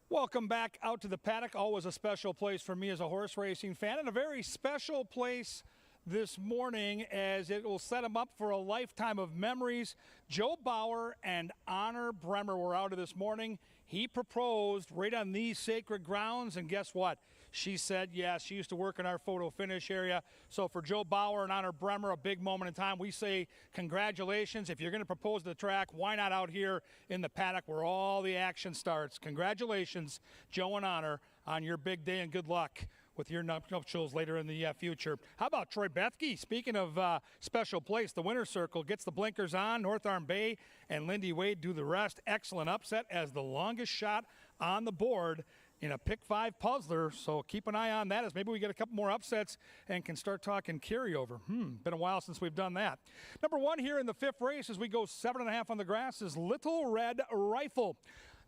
Welcome back out to the paddock. Always a special place for me as a horse racing fan, and a very special place this morning as it will set him up for a lifetime of memories. Joe Bauer and Honor Bremer were out of this morning. He proposed right on these sacred grounds, and guess what? She said yes. She used to work in our photo finish area. So for Joe Bauer and Honor Bremer, a big moment in time. We say congratulations. If you're going to propose to the track, why not out here in the paddock where all the action starts? Congratulations, Joe and Honor, on your big day, and good luck with your nuptials later in the future. How about Troy Bethke? Speaking of special place, the winner's circle gets the blinkers on. North Arm Bay and Lindy Wade do the rest. Excellent upset as the longest shot on the board in a pick 5 puzzler, so keep an eye on that as maybe we get a couple more upsets and can start talking carryover. Been a while since we've done that. Number 1 here in the 5th race as we go 7.5 on the grass is Little Red Rifle.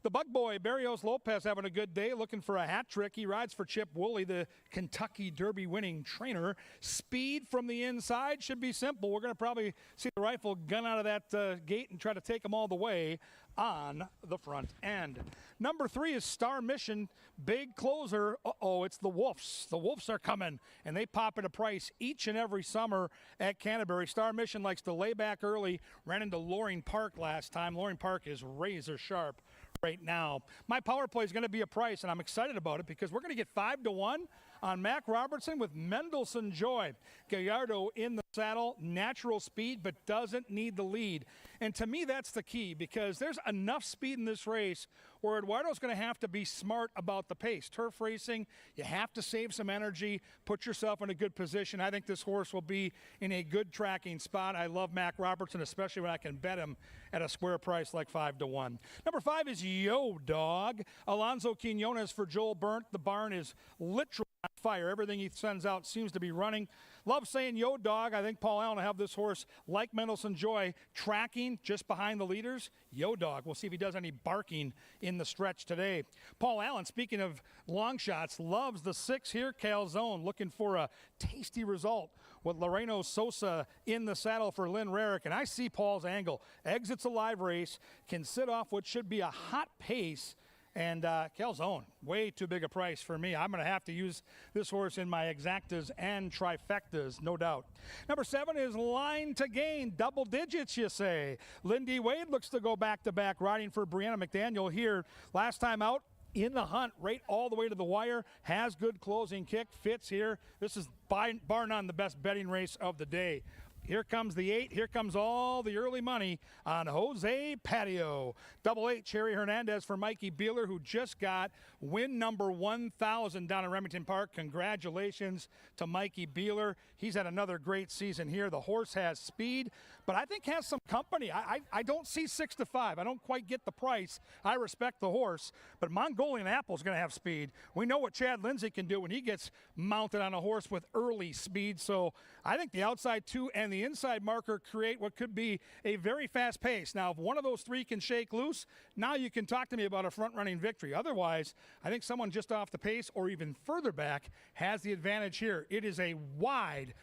The bug boy, Barrios Lopez, having a good day, looking for a hat trick. He rides for Chip Woolley, the Kentucky Derby winning trainer. Speed from the inside should be simple. We're going to probably see the rifle gun out of that gate and try to take them all the way on the front end. Number 3 is Star Mission, big closer. Uh-oh, it's the Wolves. The Wolves are coming, and they pop at a price each and every summer at Canterbury. Star Mission likes to lay back early, ran into Loring Park last time. Loring Park is razor sharp right now. My power play is going to be a price, and I'm excited about it because we're going to get 5-1 on Mac Robertson with Mendelssohn Joy. Gallardo in the saddle, natural speed, but doesn't need the lead. And to me, that's the key because there's enough speed in this race where Eduardo's going to have to be smart about the pace. Turf racing, you have to save some energy, put yourself in a good position. I think this horse will be in a good tracking spot. I love Mac Robertson, especially when I can bet him at a square price like 5-1. Number 5 is Yo Dog. Alonzo Quinones for Joel Burnt. The barn is literally on fire. Everything he sends out seems to be running. Love saying Yo Dog. I think Paul Allen will have this horse, like Mendelssohn Joy, tracking just behind the leaders. Yo Dog. We'll see if he does any barking in the stretch today. Paul Allen, speaking of long shots, loves the 6 here, Calzone, looking for a tasty result with Loreno Sosa in the saddle for Lynn Rarick. And I see Paul's angle. Exits a live race, can sit off what should be a hot pace. And Calzone, way too big a price for me. I'm going to have to use this horse in my exactas and trifectas, no doubt. Number 7 is Line to Gain. Double digits, you say. Lindy Wade looks to go back-to-back, riding for Brianna McDaniel here. Last time out, in the hunt, right all the way to the wire, has good closing kick, fits here. This is bar none the best betting race of the day. Here comes the 8. Here comes all the early money on Jose Patio. Double 8, Cherry Hernandez for Mikey Beeler, who just got win number 1,000 down in Remington Park. Congratulations to Mikey Beeler. He's had another great season here. The horse has speed, but I think has some company. I don't see 6-5. I don't quite get the price. I respect the horse, but Mongolian Apple's going to have speed. We know what Chad Lindsay can do when he gets mounted on a horse with early speed, so I think the outside 2 and the inside marker create what could be a very fast pace. Now, if one of those 3 can shake loose, now you can talk to me about a front-running victory. Otherwise, I think someone just off the pace or even further back has the advantage here. It is a wide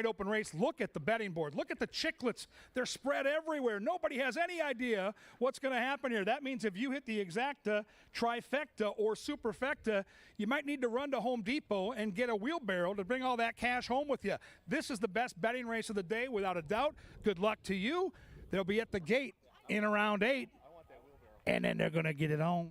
open race. Look at the betting board. Look at the chicklets. They're spread everywhere. Nobody has any idea what's going to happen here. That means if you hit the exacta, trifecta, or superfecta, you might need to run to Home Depot and get a wheelbarrow to bring all that cash home with you. This is the best betting race of the day, without a doubt. Good luck to you. They'll be at the gate in around 8, and then they're going to get it on.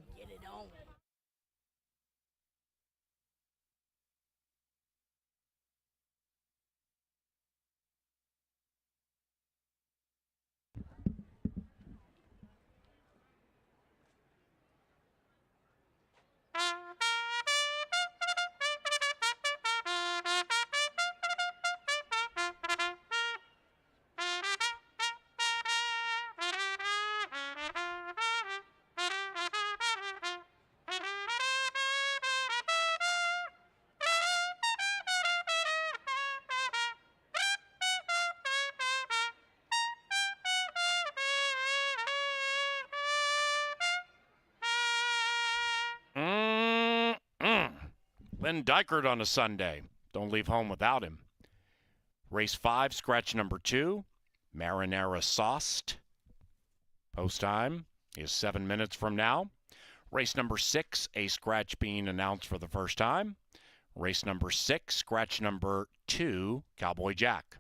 Len Dykert on a Sunday. Don't leave home without him. Race 5, scratch number 2, Marinara Sauced. Post time is 7 minutes from now. Race number 6, a scratch being announced for the first time. Race number 6, scratch number 2, Cowboy Jack.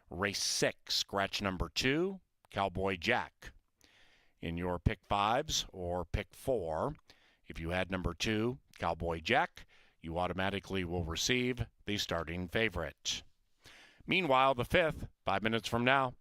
Race 6, scratch number 2, Cowboy Jack. In your pick 5s or pick 4, if you had number 2, Cowboy Jack, you automatically will receive the starting favorite. Meanwhile, the 5th, 5 minutes from now.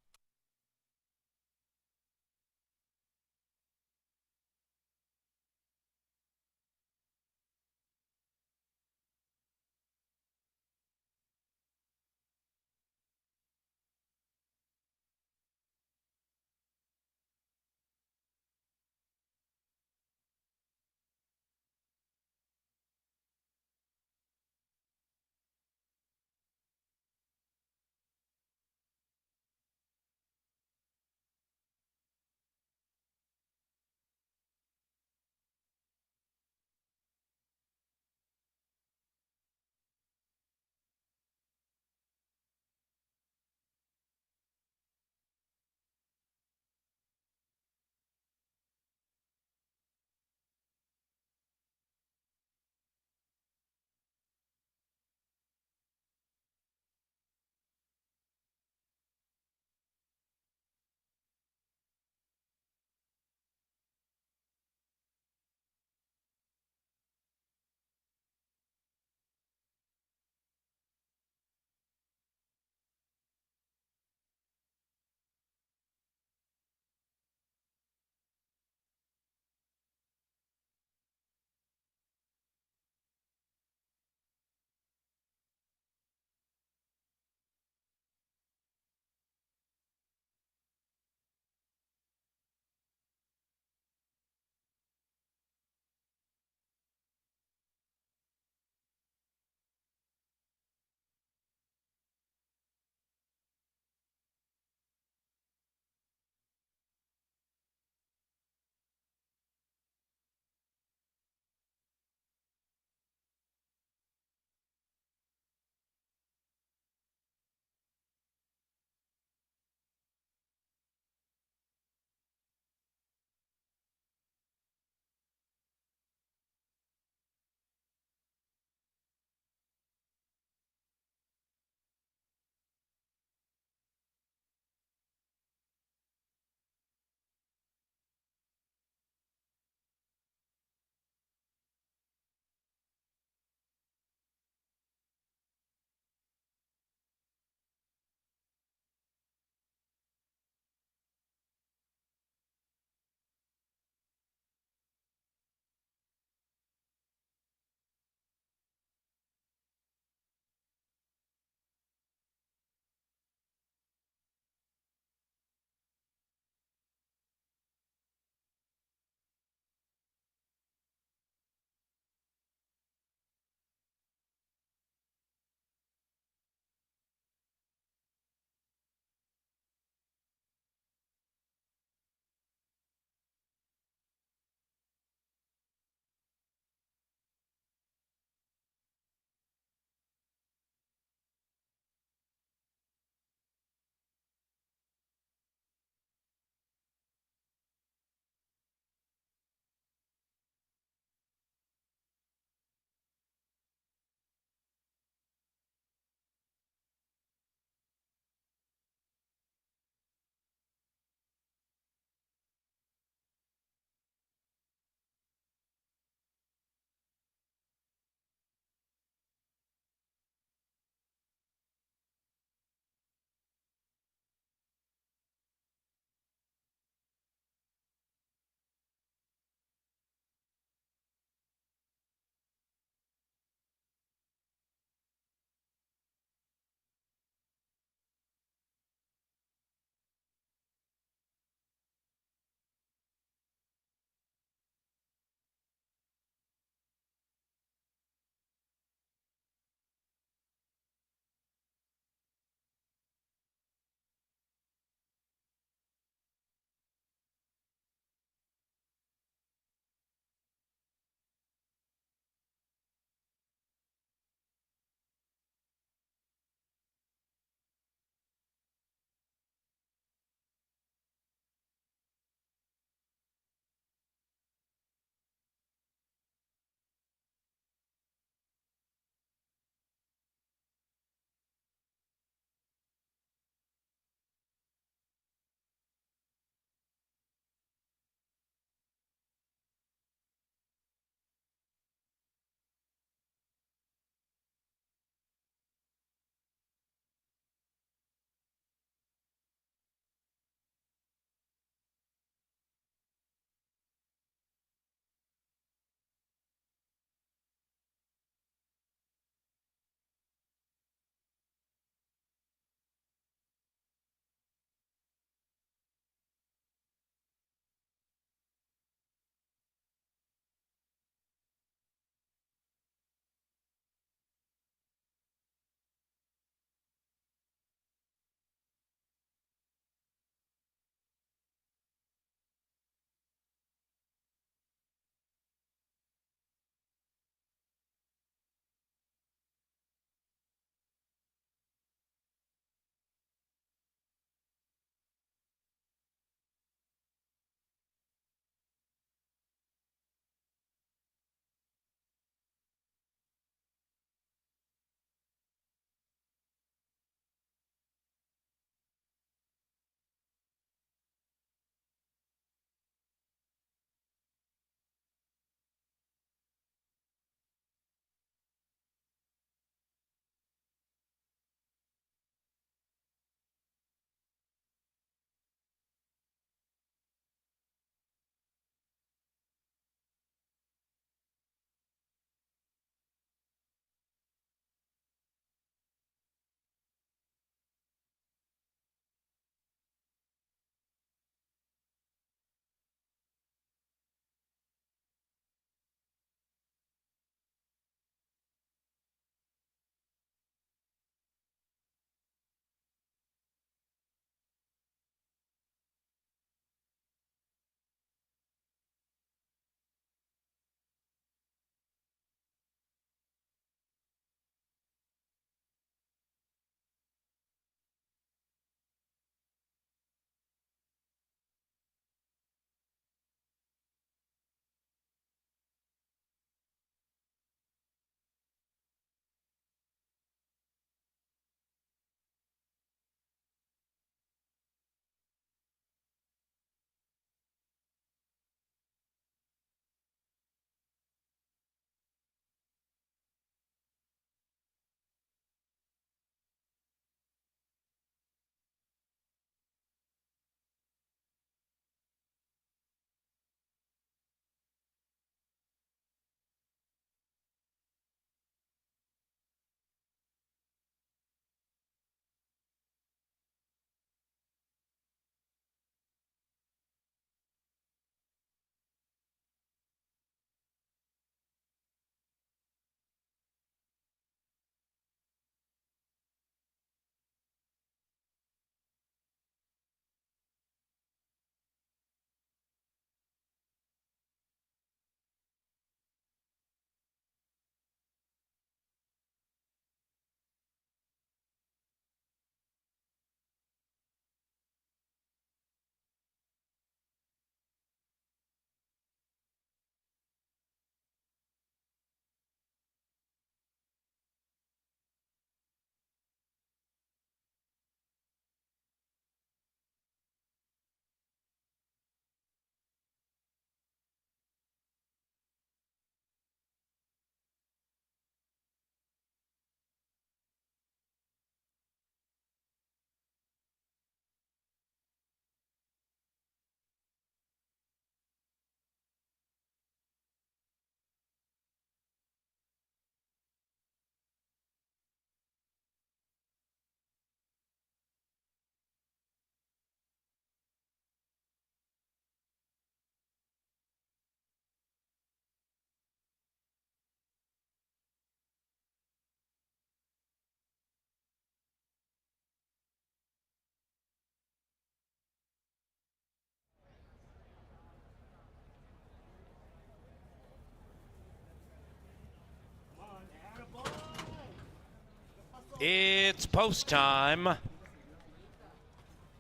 It's post time.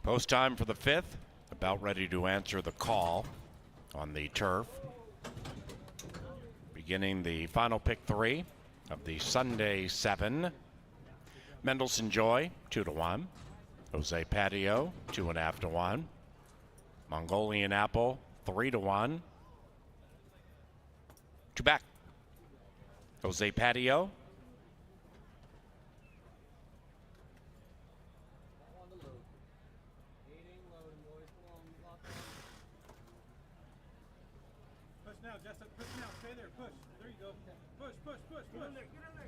Post time for the 5th. About ready to answer the call on the turf. Beginning the final pick 3 of the Sunday 7. Mendelssohn Joy, 2-1. Jose Patio, 2.5-1. Mongolian Apple, 3-1. 2 back. Jose Patio. Push now, Justin. Push now. Stay there. Push. There you go. Push, push, push, push. Get in there. Get in there.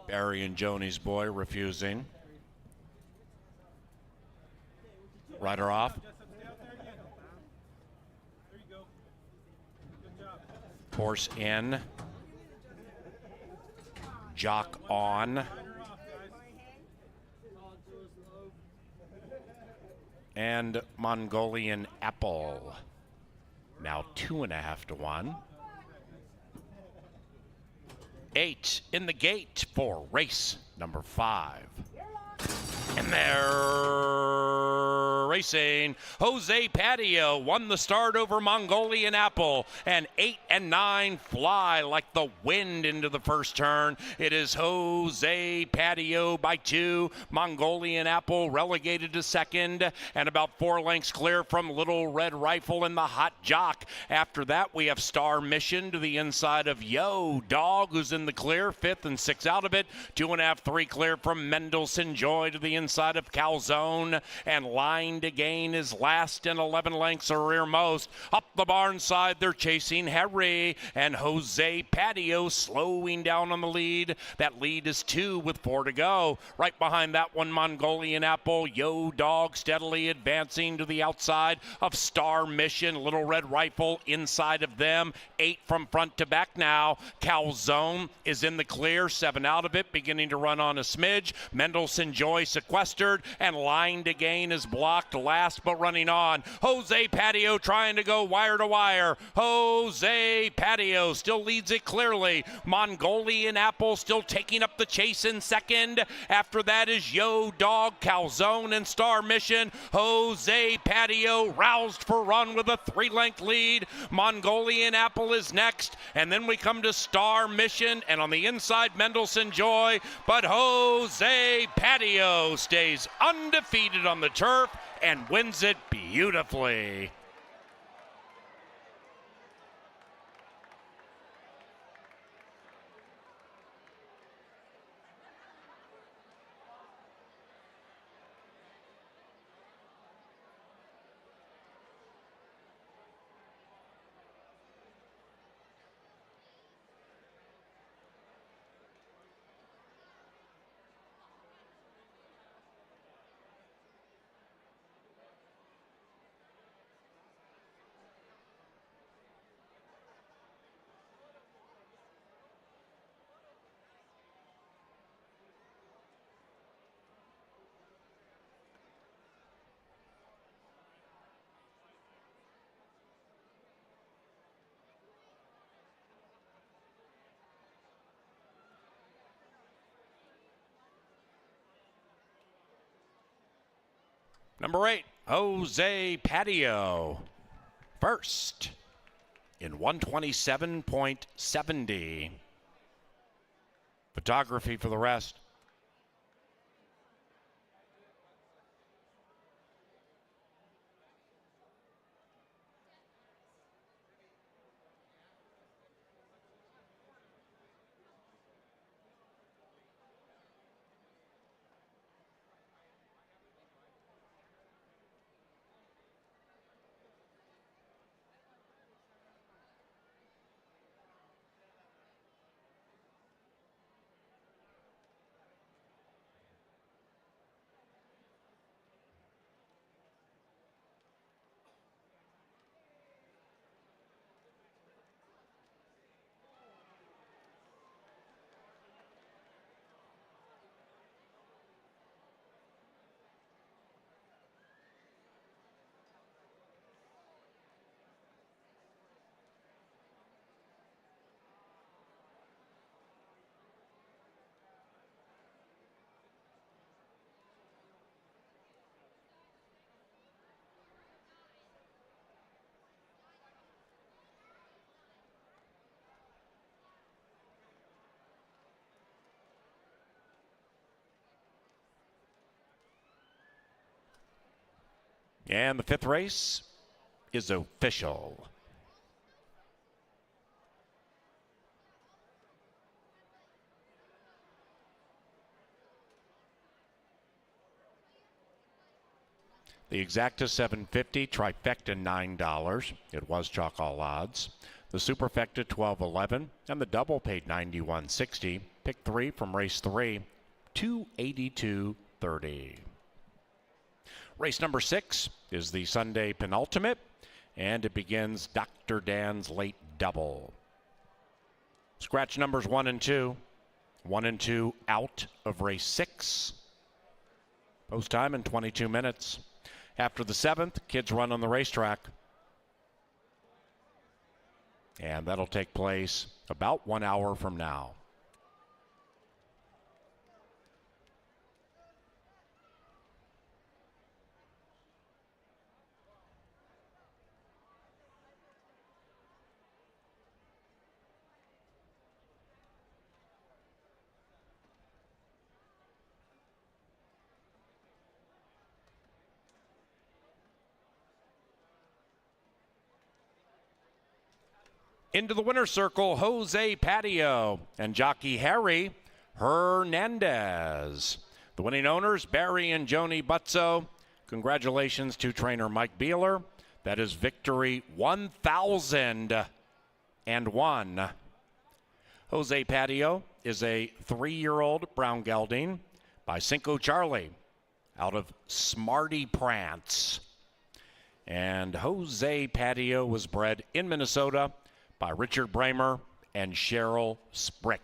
Barry and Joni's boy refusing. Rider off. Stay out there again. There you go. Good job. Horse in. Jock on. Rider off, guys. And Mongolian Apple. Now 2.5-1. 8 in the gate for race number 5. And they're racing. Jose Patio won the start over Mongolian Apple. And 8 and 9 fly like the wind into the first turn. It is Jose Patio by 2. Mongolian Apple relegated to second. And about 4 lengths clear from Little Red Rifle in the hot jock. After that, we have Star Mission to the inside of Yo Dog, who's in the clear. 5th and 6 out of it. 2.5, 3 clear from Mendelssohn Joy to the inside of Calzone, and Line to Gain is last, and 11 lengths are rearmost. Up the barn side, they're chasing Harry, and Jose Patio slowing down on the lead. That lead is 2 with 4 to go. Right behind that one, Mongolian Apple. Yo Dog steadily advancing to the outside of Star Mission. Little Red Rifle inside of them. 8 from front to back now. Calzone is in the clear, 7 out of it, beginning to run on a smidge. Mendelssohn Joy sequestered, and Line to Gain is blocked last but running on. Jose Patio trying to go wire to wire. Jose Patio still leads it clearly. Mongolian Apple still taking up the chase in second. After that is Yo Dog, Calzone, and Star Mission. Jose Patio roused for run with a 3-length lead. Mongolian Apple is next, and then we come to Star Mission, and on the inside Mendelssohn Joy, but Jose Patio stays undefeated on the turf and wins it beautifully. Number 8, Jose Patio. First in 127.70. Photography for the rest. And the fifth race is official. The exacta 750, trifecta $9. It was chalk all odds. The superfecta 1211, and the double paid $91.60. Pick 3 from race 3, $282.30. Race number 6 is the Sunday penultimate, and it begins Dr. Dan's late double. Scratch numbers 1 and 2. 1 and 2 out of race 6. Post time in 22 minutes. After the 7th, kids run on the racetrack. And that'll take place about 1 hour from now. Into the winner's circle, Jose Patio and jockey Harry Hernandez. The winning owners, Barry and Joni Butzo. Congratulations to trainer Mike Beeler. That is victory 1001. Jose Patio is a 3-year-old brown gelding by Cinco Charlie out of Smarty Prance. And Jose Patio was bred in Minnesota by Richard Bramer and Cheryl Sprick.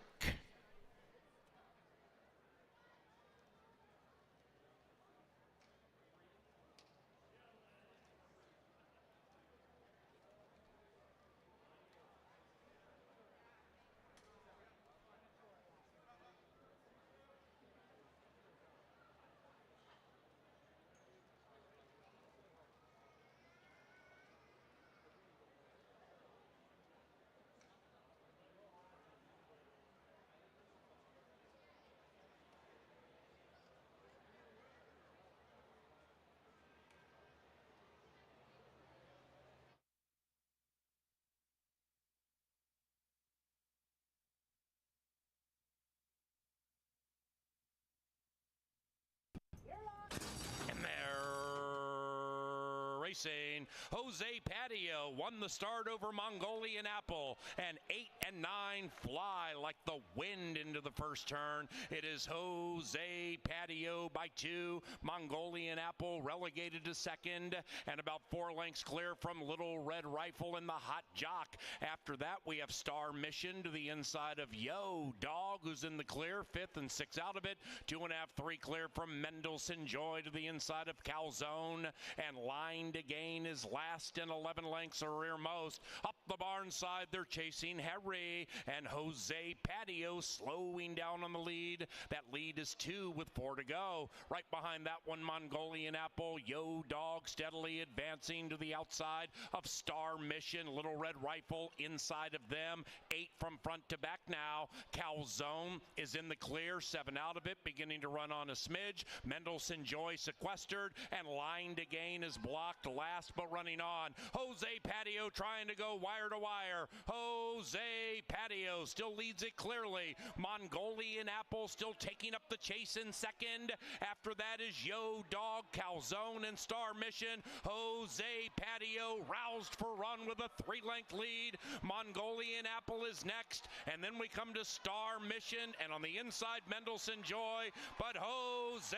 Racing. Jose Patio won the start over Mongolian Apple, and 8 and 9 fly like the wind into the first turn. It is Jose Patio by 2. Mongolian Apple relegated to second, and about 4 lengths clear from Little Red Rifle in the hot jock. After that, we have Star Mission to the inside of Yo Dog, who's in the clear, 5th and 6 out of it. 2.5, 3 clear from Mendelssohn Joy to the inside of Calzone, and Line to Gain is last and 11 lengths are rearmost. Up the barn side, they're chasing Harry and Jose Patio slowing down on the lead. That lead is 2 with 4 to go. Right behind that one, Mongolian Apple, Yo Dog steadily advancing to the outside of Star Mission. Little Red Rifle inside of them. 8 from front to back now. Calzone is in the clear, 7 out of it, beginning to run on a smidge. Mendelssohn Joy sequestered, and Line to Gain is blocked last but running on. Jose Patio trying to go wire to wire. Jose Patio still leads it clearly. Mongolian Apple still taking up the chase in second. After that is Yo Dog, Calzone, and Star Mission. Jose Patio roused for run with a 3-length lead. Mongolian Apple is next, and then we come to Star Mission, and on the inside, Mendelssohn Joy, but Jose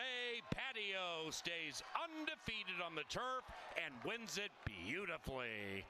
Patio stays undefeated on the turf and wins it beautifully.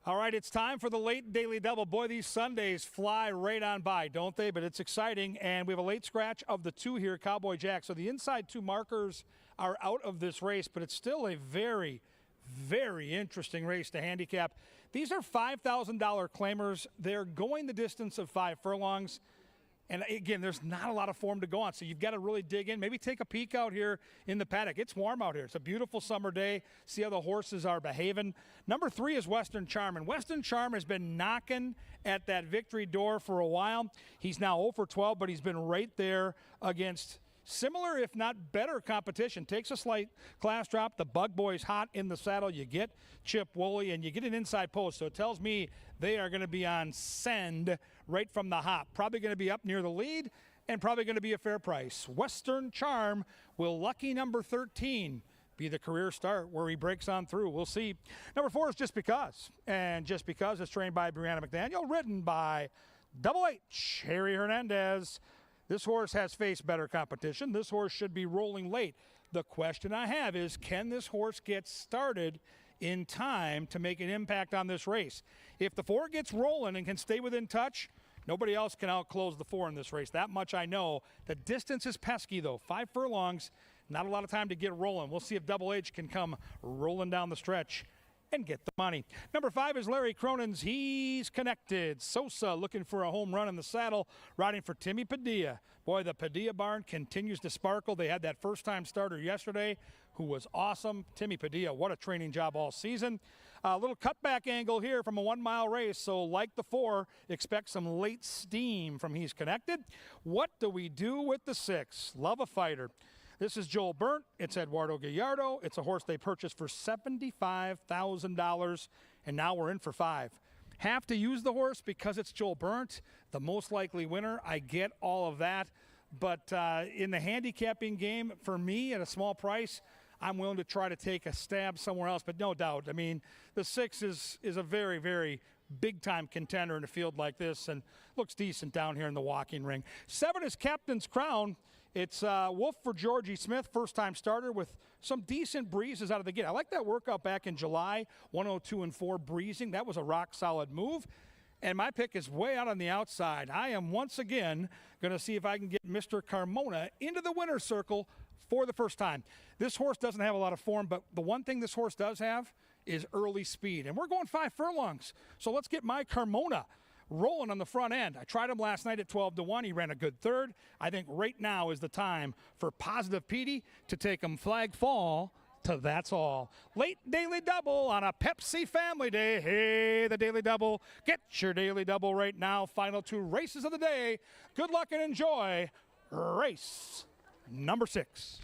All right, it's time for the late daily double. Boy, these Sundays fly right on by, don't they? But it's exciting, and we have a late scratch of the 2 here, Cowboy Jack. So the inside 2 markers are out of this race, but it's still a very, very interesting race to handicap. These are $5,000 claimers. They're going the distance of 5 furlongs. And again, there's not a lot of form to go on, so you've got to really dig in. Maybe take a peek out here in the paddock. It's warm out here. It's a beautiful summer day. See how the horses are behaving. Number 3 is Western Charm, and Western Charm has been knocking at that victory door for a while. He's now 0 for 12, but he's been right there against similar, if not better, competition. Takes a slight class drop. The Bug Boy's hot in the saddle. You get Chip Woolley, and you get an inside post. So it tells me they are going to be on send right from the hop. Probably going to be up near the lead and probably going to be a fair price. Western Charm will lucky number 13 be the career start where he breaks on through. We'll see. Number 4 is Just Because. And Just Because is trained by Brianna McDaniel, ridden by Double H, Harry Hernandez. This horse has faced better competition. This horse should be rolling late. The question I have is, can this horse get started in time to make an impact on this race? If the 4 gets rolling and can stay within touch, nobody else can outclose the 4 in this race. That much I know. The distance is pesky, though. 5 furlongs, not a lot of time to get rolling. We'll see if Double H can come rolling down the stretch and get the money. Number 5 is Larry Cronin's He's Connected. Sosa looking for a home run in the saddle, riding for Timmy Padilla. Boy, the Padilla barn continues to sparkle. They had that first-time starter yesterday who was awesome. Timmy Padilla, what a training job all season. A little cutback angle here from a 1-mile race, so like the 4, expect some late steam from He's Connected. What do we do with the 6? Love a Fighter. This is Joel Burnt. It's Eduardo Gallardo. It's a horse they purchased for $75,000, and now we're in for 5. Have to use the horse because it's Joel Burnt, the most likely winner. I get all of that. But in the handicapping game, for me, at a small price, I'm willing to try to take a stab somewhere else. But no doubt, I mean, the 6 is a very, very big-time contender in a field like this and looks decent down here in the walking ring. 7 is Captain's Crown. It's Wolf for Georgie Smith, first-time starter with some decent breezes out of the gate. I like that workout back in July, 102-4 breezing. That was a rock-solid move. And my pick is way out on the outside. I am once again going to see if I can get Mr. Carmona into the winner's circle for the first time. This horse doesn't have a lot of form, but the one thing this horse does have is early speed. And we're going 5 furlongs. So let's get my Carmona rolling on the front end. I tried him last night at 12-1. He ran a good third. I think right now is the time for Positive Petey to take him flag fall to That's All. Late daily double on a Pepsi family day. Hey, the daily double. Get your daily double right now. Final 2 races of the day. Good luck and enjoy race number 6.